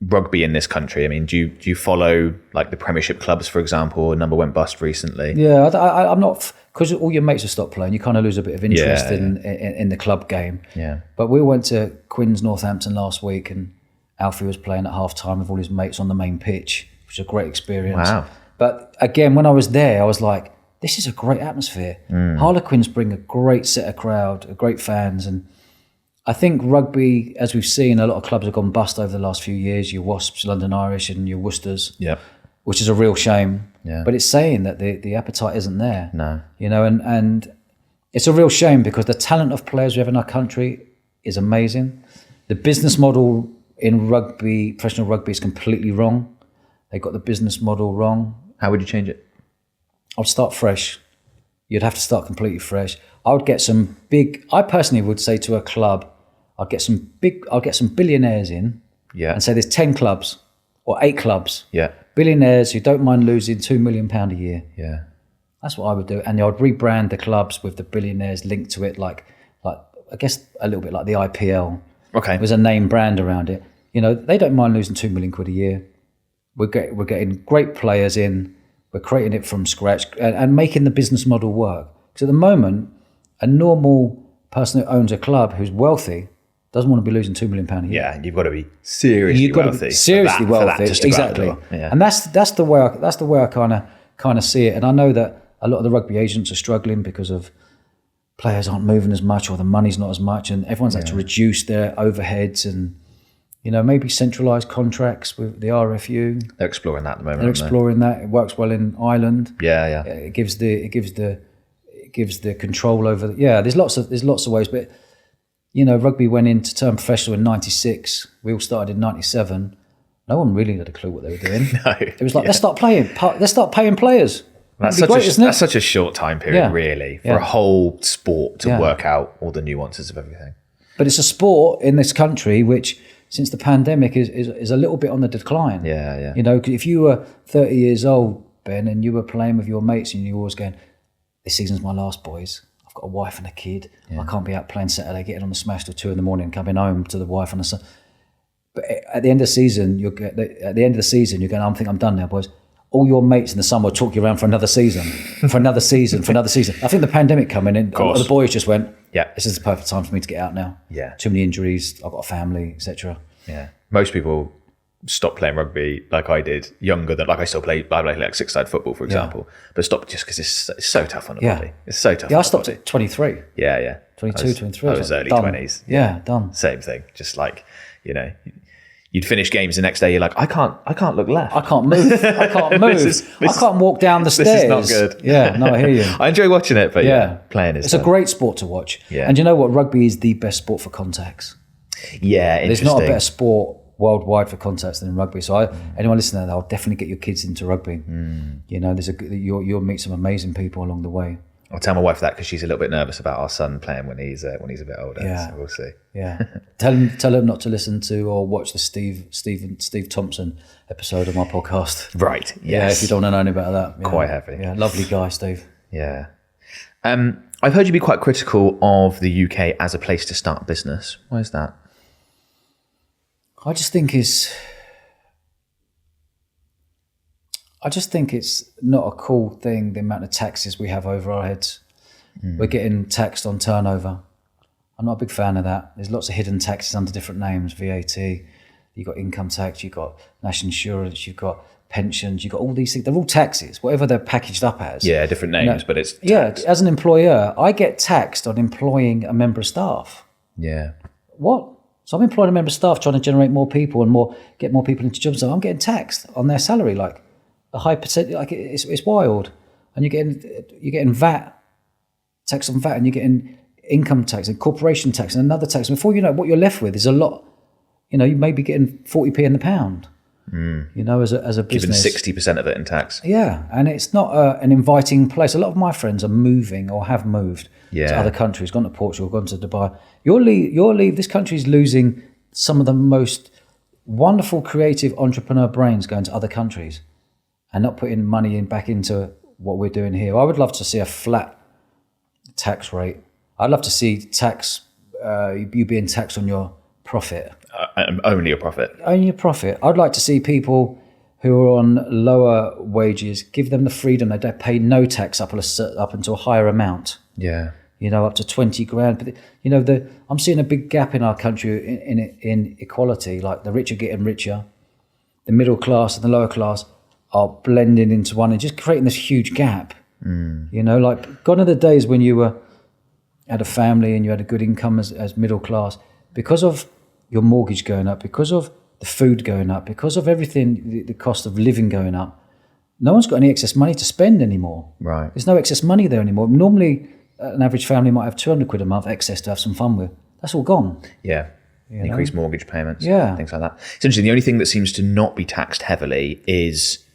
rugby in this country? I mean, do you follow like the Premiership clubs, for example? A number went bust recently. Yeah, I'm not, because all your mates have stopped playing. You kind of lose a bit of interest in the club game. Yeah. But we went to Quins Northampton last week, and Alfie was playing at half time with all his mates on the main pitch, which was a great experience. Wow. But again, when I was there, I was like, this is a great atmosphere. Harlequins bring a great set of crowd, great fans, and I think rugby, as we've seen, a lot of clubs have gone bust over the last few years. Your Wasps, London Irish, and your Worcesters, which is a real shame. Yeah. But it's saying that the appetite isn't there. No, and it's a real shame, because the talent of players we have in our country is amazing. The business model in rugby, professional rugby, is completely wrong. They got the business model wrong. How would you change it? I'd start fresh. You'd have to start completely fresh. I would get some I personally would say to a club, I'll get some billionaires in, and say there's 10 clubs or 8 clubs, billionaires who don't mind losing £2 million a year. Yeah, that's what I would do, and I would rebrand the clubs with the billionaires linked to it, like I guess a little bit like the IPL. Okay, there's a name brand around it. They don't mind losing £2 million a year. We're getting great players in. We're creating it from scratch and making the business model work. Because at the moment, a normal person who owns a club who's wealthy doesn't want to be losing £2 million a year. Yeah, you've got to be seriously wealthy. Seriously wealthy, exactly. Yeah. And that's the way I kind of see it. And I know that a lot of the rugby agents are struggling because of players aren't moving as much, or the money's not as much, and everyone's had to reduce their overheads and, you know, maybe centralised contracts with the RFU. They're exploring that at the moment. They're exploring that. It works well in Ireland. Yeah. It gives the control over. There's lots of ways, but you know, rugby went into turn professional in '96. We all started in '97. No one really had a clue what they were doing. No, it was like let's start paying players. That's such a short time period, really, for a whole sport to work out all the nuances of everything. But it's a sport in this country which, since the pandemic, is a little bit on the decline. Yeah. You know, if you were 30 years old, Ben, and you were playing with your mates, and you were always going, "This season's my last, boys. I've got a wife and a kid. I can't be out playing Saturday, getting on the smash till 2 a.m, and coming home to the wife and the son." But at the end of the season, you're going, "I think I'm done now, boys." All your mates in the summer will talk you around for another season, for another season. I think the pandemic coming in, the boys just went, "This is the perfect time for me to get out now." Yeah. Too many injuries. I've got a family, etc. Yeah. Most people stopped playing rugby like I did, younger than, like I still play like six-side football, for example, but stopped just because it's so tough on the body. It's so tough. Yeah, I stopped at 23. Yeah. 22, 23. I was early 20s. Yeah, done. Same thing. Just like, you know, you'd finish games the next day. You're like, I can't look left. I can't move. I can't walk down the stairs. This is not good. Yeah, no, I hear you. I enjoy watching it, but playing is. It's a great sport to watch. Yeah. And you know what? Rugby is the best sport for contacts. Yeah, interesting. There's not a better sport worldwide for contacts than rugby. So anyone listening to that, I'll definitely get your kids into rugby. You know, you'll meet some amazing people along the way. I'll tell my wife that because she's a little bit nervous about our son playing when he's a bit older. Yeah. So we'll see. Yeah. Tell him not to listen to or watch the Steve Thompson episode of my podcast. Right. Yes. Yeah, if you don't want to know anything about that. Yeah. Quite heavy. Yeah, lovely guy, Steve. Yeah. I've heard you be quite critical of the UK as a place to start a business. Why is that? I just think it's not a cool thing, the amount of taxes we have over our heads. We're getting taxed on turnover. I'm not a big fan of that. There's lots of hidden taxes under different names, VAT, you've got income tax, you've got national insurance, you've got pensions, you've got all these things. They're all taxes, whatever they're packaged up as. Yeah, different names, but it's tax. Yeah, as an employer, I get taxed on employing a member of staff. Yeah. What? So I'm employing a member of staff trying to generate more people and get more people into jobs. So I'm getting taxed on their salary, like a high percent. Like it's wild. And you're getting VAT, tax on VAT, and you're getting income tax and corporation tax and another tax. And before you know it, what you're left with is a lot. You know, you may be getting 40p in the pound. You know, as a business, given 60% of it in tax. Yeah, and it's not an inviting place. A lot of my friends are moving or have moved to other countries, gone to Portugal, gone to Dubai. You'll leave. This country's losing some of the most wonderful, creative entrepreneur brains going to other countries and not putting money back into what we're doing here. I would love to see a flat tax rate. I'd love to see you being taxed on your profit. Only a profit. Only a profit. I'd like to see people who are on lower wages, give them the freedom. They don't pay no tax up until a higher amount. Yeah. You know, up to 20 grand. But you know, I'm seeing a big gap in our country in equality. Like the rich are getting richer, the middle class and the lower class are blending into one and just creating this huge gap. You know, like gone are the days when you had a family and you had a good income as middle class because of your mortgage going up, because of the food going up, because of everything, the cost of living going up. No one's got any excess money to spend anymore. Right. There's no excess money there anymore. Normally, an average family might have 200 quid a month excess to have some fun with. That's all gone. Yeah. Increased mortgage payments. Yeah. Things like that. It's interesting. The only thing that seems to not be taxed heavily is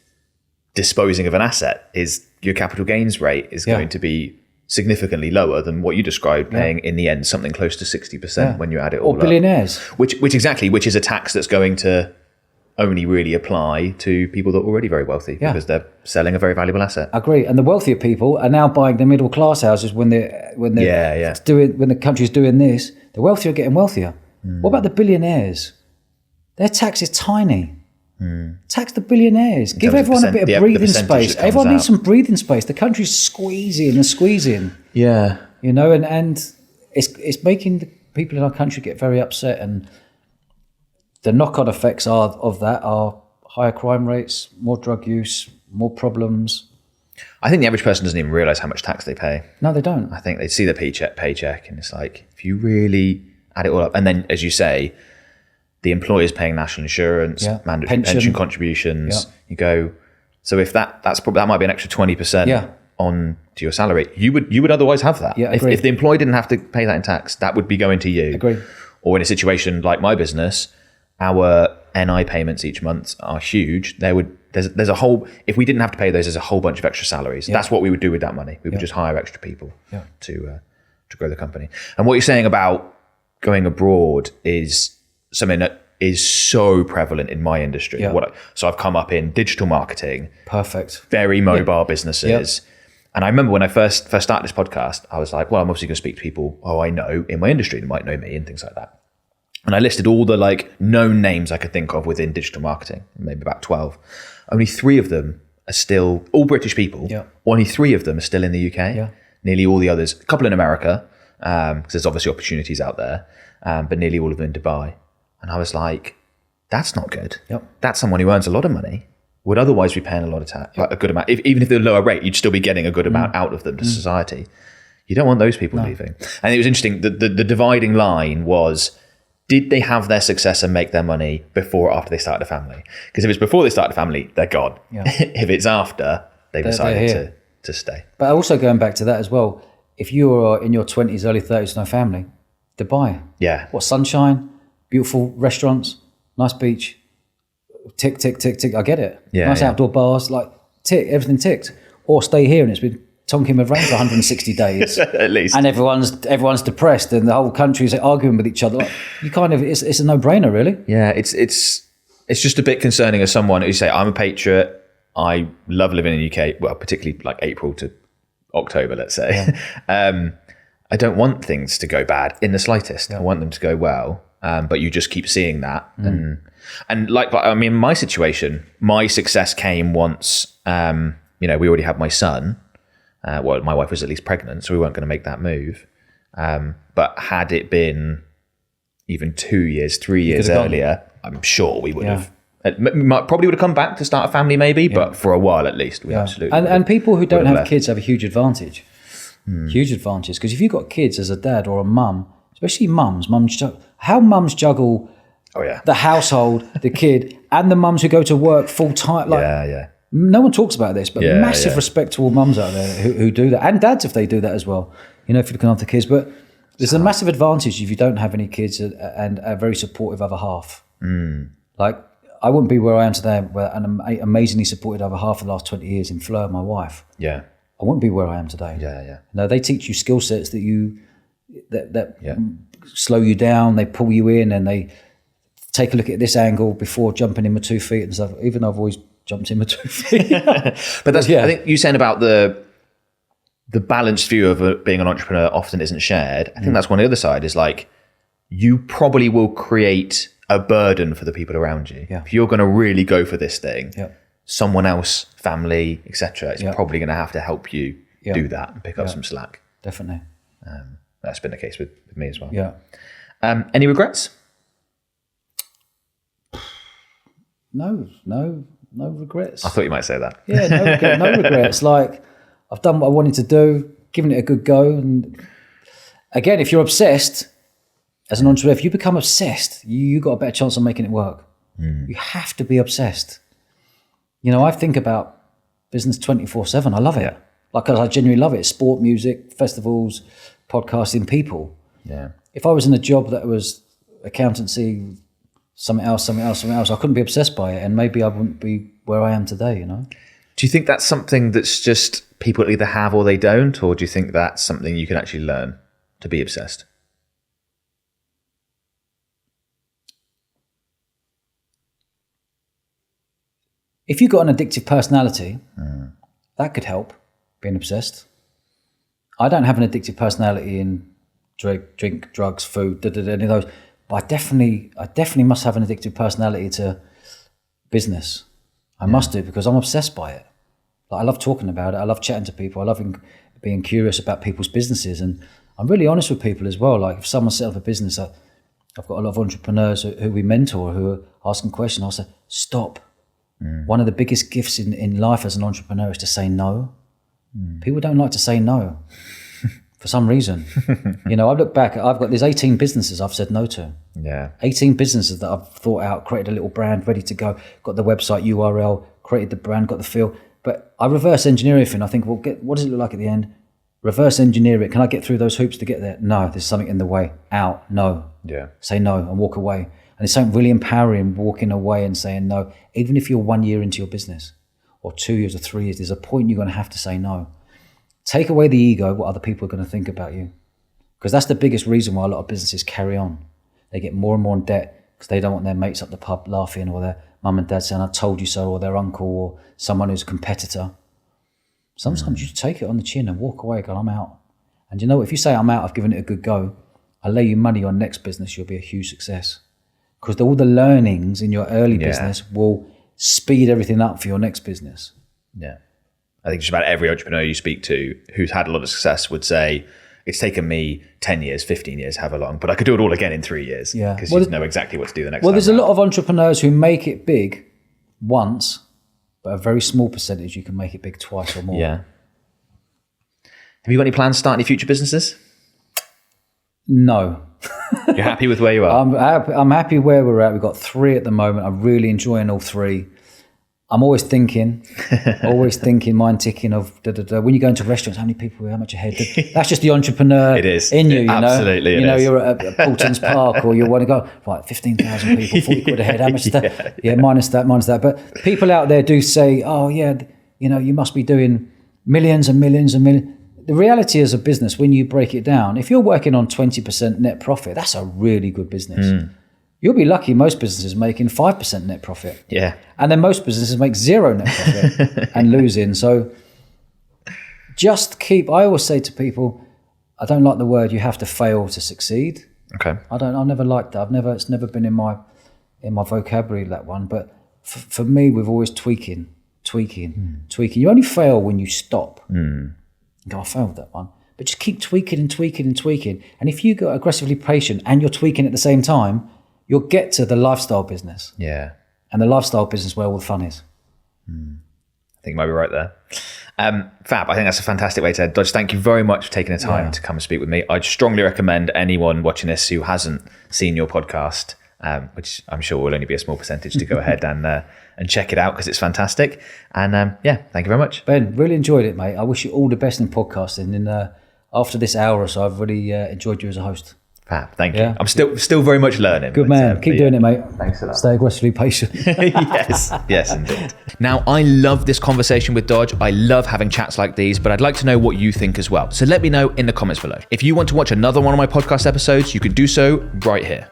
disposing of an asset. Is your capital gains rate is going to be significantly lower than what you described, paying in the end something close to 60% when you add it all up. Or billionaires. Which is a tax that's going to only really apply to people that are already very wealthy because they're selling a very valuable asset. I agree. And the wealthier people are now buying the middle class houses when the country's doing this. The wealthier are getting wealthier. What about the billionaires? Their tax is tiny. Tax the billionaires. Give terms of everyone a bit of breathing percentage space. that comes Everyone needs out. some breathing space. The country's squeezing and squeezing. Yeah. You know, and it's making the people in our country get very upset, and the knock-on effects of that are higher crime rates, more drug use, more problems. I think the average person doesn't even realise how much tax they pay. No, they don't. I think they see the paycheck, and it's like, if you really add it all up, and then, as you say, the employer's paying national insurance, mandatory pension contributions. You go, so if that might be an extra 20% on to your salary, you would otherwise have that. Yeah, if the employer didn't have to pay that in tax, that would be going to you. Agree. Or in a situation like my business, our NI payments each month are huge. There's a whole, if we didn't have to pay those, there's a whole bunch of extra salaries. That's what we would do with that money. We would just hire extra people to grow the company. And what you're saying about going abroad is something that is so prevalent in my industry. So I've come up in digital marketing. Perfect. Very mobile businesses. And I remember when I first started this podcast, I was like, well, I'm obviously going to speak to people I know in my industry that might know me and things like that. And I listed all the known names I could think of within digital marketing, maybe about 12. Only 3 of them are still all British people. Only 3 of them are still in the UK. Nearly all the others, a couple in America, because there's obviously opportunities out there, but nearly all of them in Dubai. And I was like, that's not good. That's someone who earns a lot of money, would otherwise be paying a lot of tax, a good amount. Even if they're lower rate, you'd still be getting a good amount out of them to society. You don't want those people leaving. And it was interesting, the dividing line was, did they have their success and make their money before or after they started a family? Because if it's before they started a family, they're gone. If it's after, they've decided to stay. But also going back to that as well, if you're in your 20s, early 30s, no family, Dubai. What, sunshine, beautiful restaurants, nice beach, tick, tick, tick, tick. I get it. Nice outdoor bars, tick, everything ticked. Or stay here and it's been tonking with rain for 160 days at least, and everyone's depressed and the whole country's arguing with each other. You it's a no-brainer, really. It's just a bit concerning as someone who say, I'm a patriot, I love living in the UK, well, particularly April to October, let's say. I don't want things to go bad in the slightest. I want them to go well, but you just keep seeing that. And my situation, my success came once we already had my son. My wife was at least pregnant, so we weren't going to make that move. But had it been even 2 years, 3 years earlier, I'm sure we would have. Probably would have come back to start a family, maybe, but for a while at least, we absolutely. And people who don't have kids have a huge advantage. Huge advantage, because if you've got kids as a dad or a mum, especially mums how mums juggle the household, the kid, and the mums who go to work full time. No one talks about this, but massive respect to all mums out there who do that, and dads if they do that as well. If you're looking after kids, but there's a massive advantage if you don't have any kids and a very supportive other half. I wouldn't be where I am today, where an amazingly supported other half for the last 20 years in Fleur, my wife. I wouldn't be where I am today. No, they teach you skill sets that slow you down. They pull you in and they take a look at this angle before jumping in with 2 feet and stuff. Even though I've always jumped in with 2 feet. But that's, I think you saying about the balanced view of being an entrepreneur often isn't shared. I think that's one of the other side is you probably will create a burden for the people around you. If you're going to really go for this thing, someone else, family, etc., is probably going to have to help you do that and pick up some slack. Definitely. That's been the case with me as well. Any regrets? No regrets. I thought you might say that. No regrets. I've done what I wanted to do, given it a good go. And again, if you're obsessed as an entrepreneur, if you become obsessed, you got a better chance of making it work. You have to be obsessed. I think about business 24/7. I love it. I genuinely love it. Sport, music, festivals, podcasting, people. If I was in a job that was accountancy, something else, I couldn't be obsessed by it, and maybe I wouldn't be where I am today. Do you think that's something that's just people either have or they don't, or do you think that's something you can actually learn to be obsessed? If you've got an addictive personality, that could help, being obsessed. I don't have an addictive personality in drink, drugs, food, any of those. But I definitely must have an addictive personality to business. I must do, because I'm obsessed by it. Like, I love talking about it. I love chatting to people. I love being curious about people's businesses. And I'm really honest with people as well. Like, if someone set up a business, I've got a lot of entrepreneurs who we mentor who are asking questions. I'll say, stop. One of the biggest gifts in life as an entrepreneur is to say no. People don't like to say no for some reason. You know, I look back, there's 18 businesses I've said no to. Yeah. 18 businesses that I've thought out, created a little brand ready to go, got the website URL, created the brand, got the feel. But I reverse engineer everything. I think, well, what does it look like at the end? Reverse engineer it. Can I get through those hoops to get there? No, there's something in the way. Out, no. Yeah. Say no and walk away. And it's something really empowering, walking away and saying no. Even if you're 1 year into your business, or 2 years or 3 years, there's a point you're going to have to say no. Take away the ego, what other people are going to think about you. Because that's the biggest reason why a lot of businesses carry on. They get more and more in debt because they don't want their mates at the pub laughing, or their mum and dad saying, I told you so, or their uncle, or someone who's a competitor. Sometimes you take it on the chin and walk away, go, I'm out. And you know, if you say I'm out, I've given it a good go, I lay you money on next business, you'll be a huge success. Because all the learnings in your early business will speed everything up for your next business. Yeah. I think just about every entrepreneur you speak to who's had a lot of success would say, it's taken me 10 years, 15 years, however long, but I could do it all again in 3 years. Yeah. Because you know exactly what to do the next time. Well, there's a lot of entrepreneurs who make it big once, but a very small percentage you can make it big twice or more. Yeah. Have you got any plans to start any future businesses? No. You're happy with where you are? I'm happy where we're at. We've got 3 at the moment. I'm really enjoying all 3. I'm always thinking, mind ticking of when you go into restaurants, how many people, how much ahead? That's just the entrepreneur it is. in you, you Absolutely, know. You know, you're at Paulton's Park, or you want to go, right, 15,000 people, 40 quid ahead, how much is that? Yeah, minus that. But people out there do say, oh yeah, you know, you must be doing millions and millions and millions. The reality as a business, when you break it down, if you're working on 20% net profit, that's a really good business. You'll be lucky most businesses making 5% net profit. Yeah. And then most businesses make 0 net profit and losing. So just I always say to people, I don't like the word you have to fail to succeed. Okay. I never liked that. It's never been in my vocabulary, that one. But for me, we've always tweaking. You only fail when you stop. Go, I failed that one. But just keep tweaking and tweaking and tweaking. And if you go aggressively patient and you're tweaking at the same time, you'll get to the lifestyle business. Yeah. And the lifestyle business where all the fun is. I think you might be right there. Fab, I think that's a fantastic way to end. Dodge, thank you very much for taking the time to come and speak with me. I'd strongly recommend anyone watching this who hasn't seen your podcast, which I'm sure will only be a small percentage, to go ahead and check it out, because it's fantastic. And thank you very much. Ben, really enjoyed it, mate. I wish you all the best in podcasting. And after this hour or so, I've really enjoyed you as a host. Fab, thank you. I'm still very much learning. Good man. Keep doing it, mate. Thanks a lot. Stay aggressively patient. Yes, indeed. Now, I love this conversation with Dodge. I love having chats like these, but I'd like to know what you think as well. So let me know in the comments below. If you want to watch another one of my podcast episodes, you can do so right here.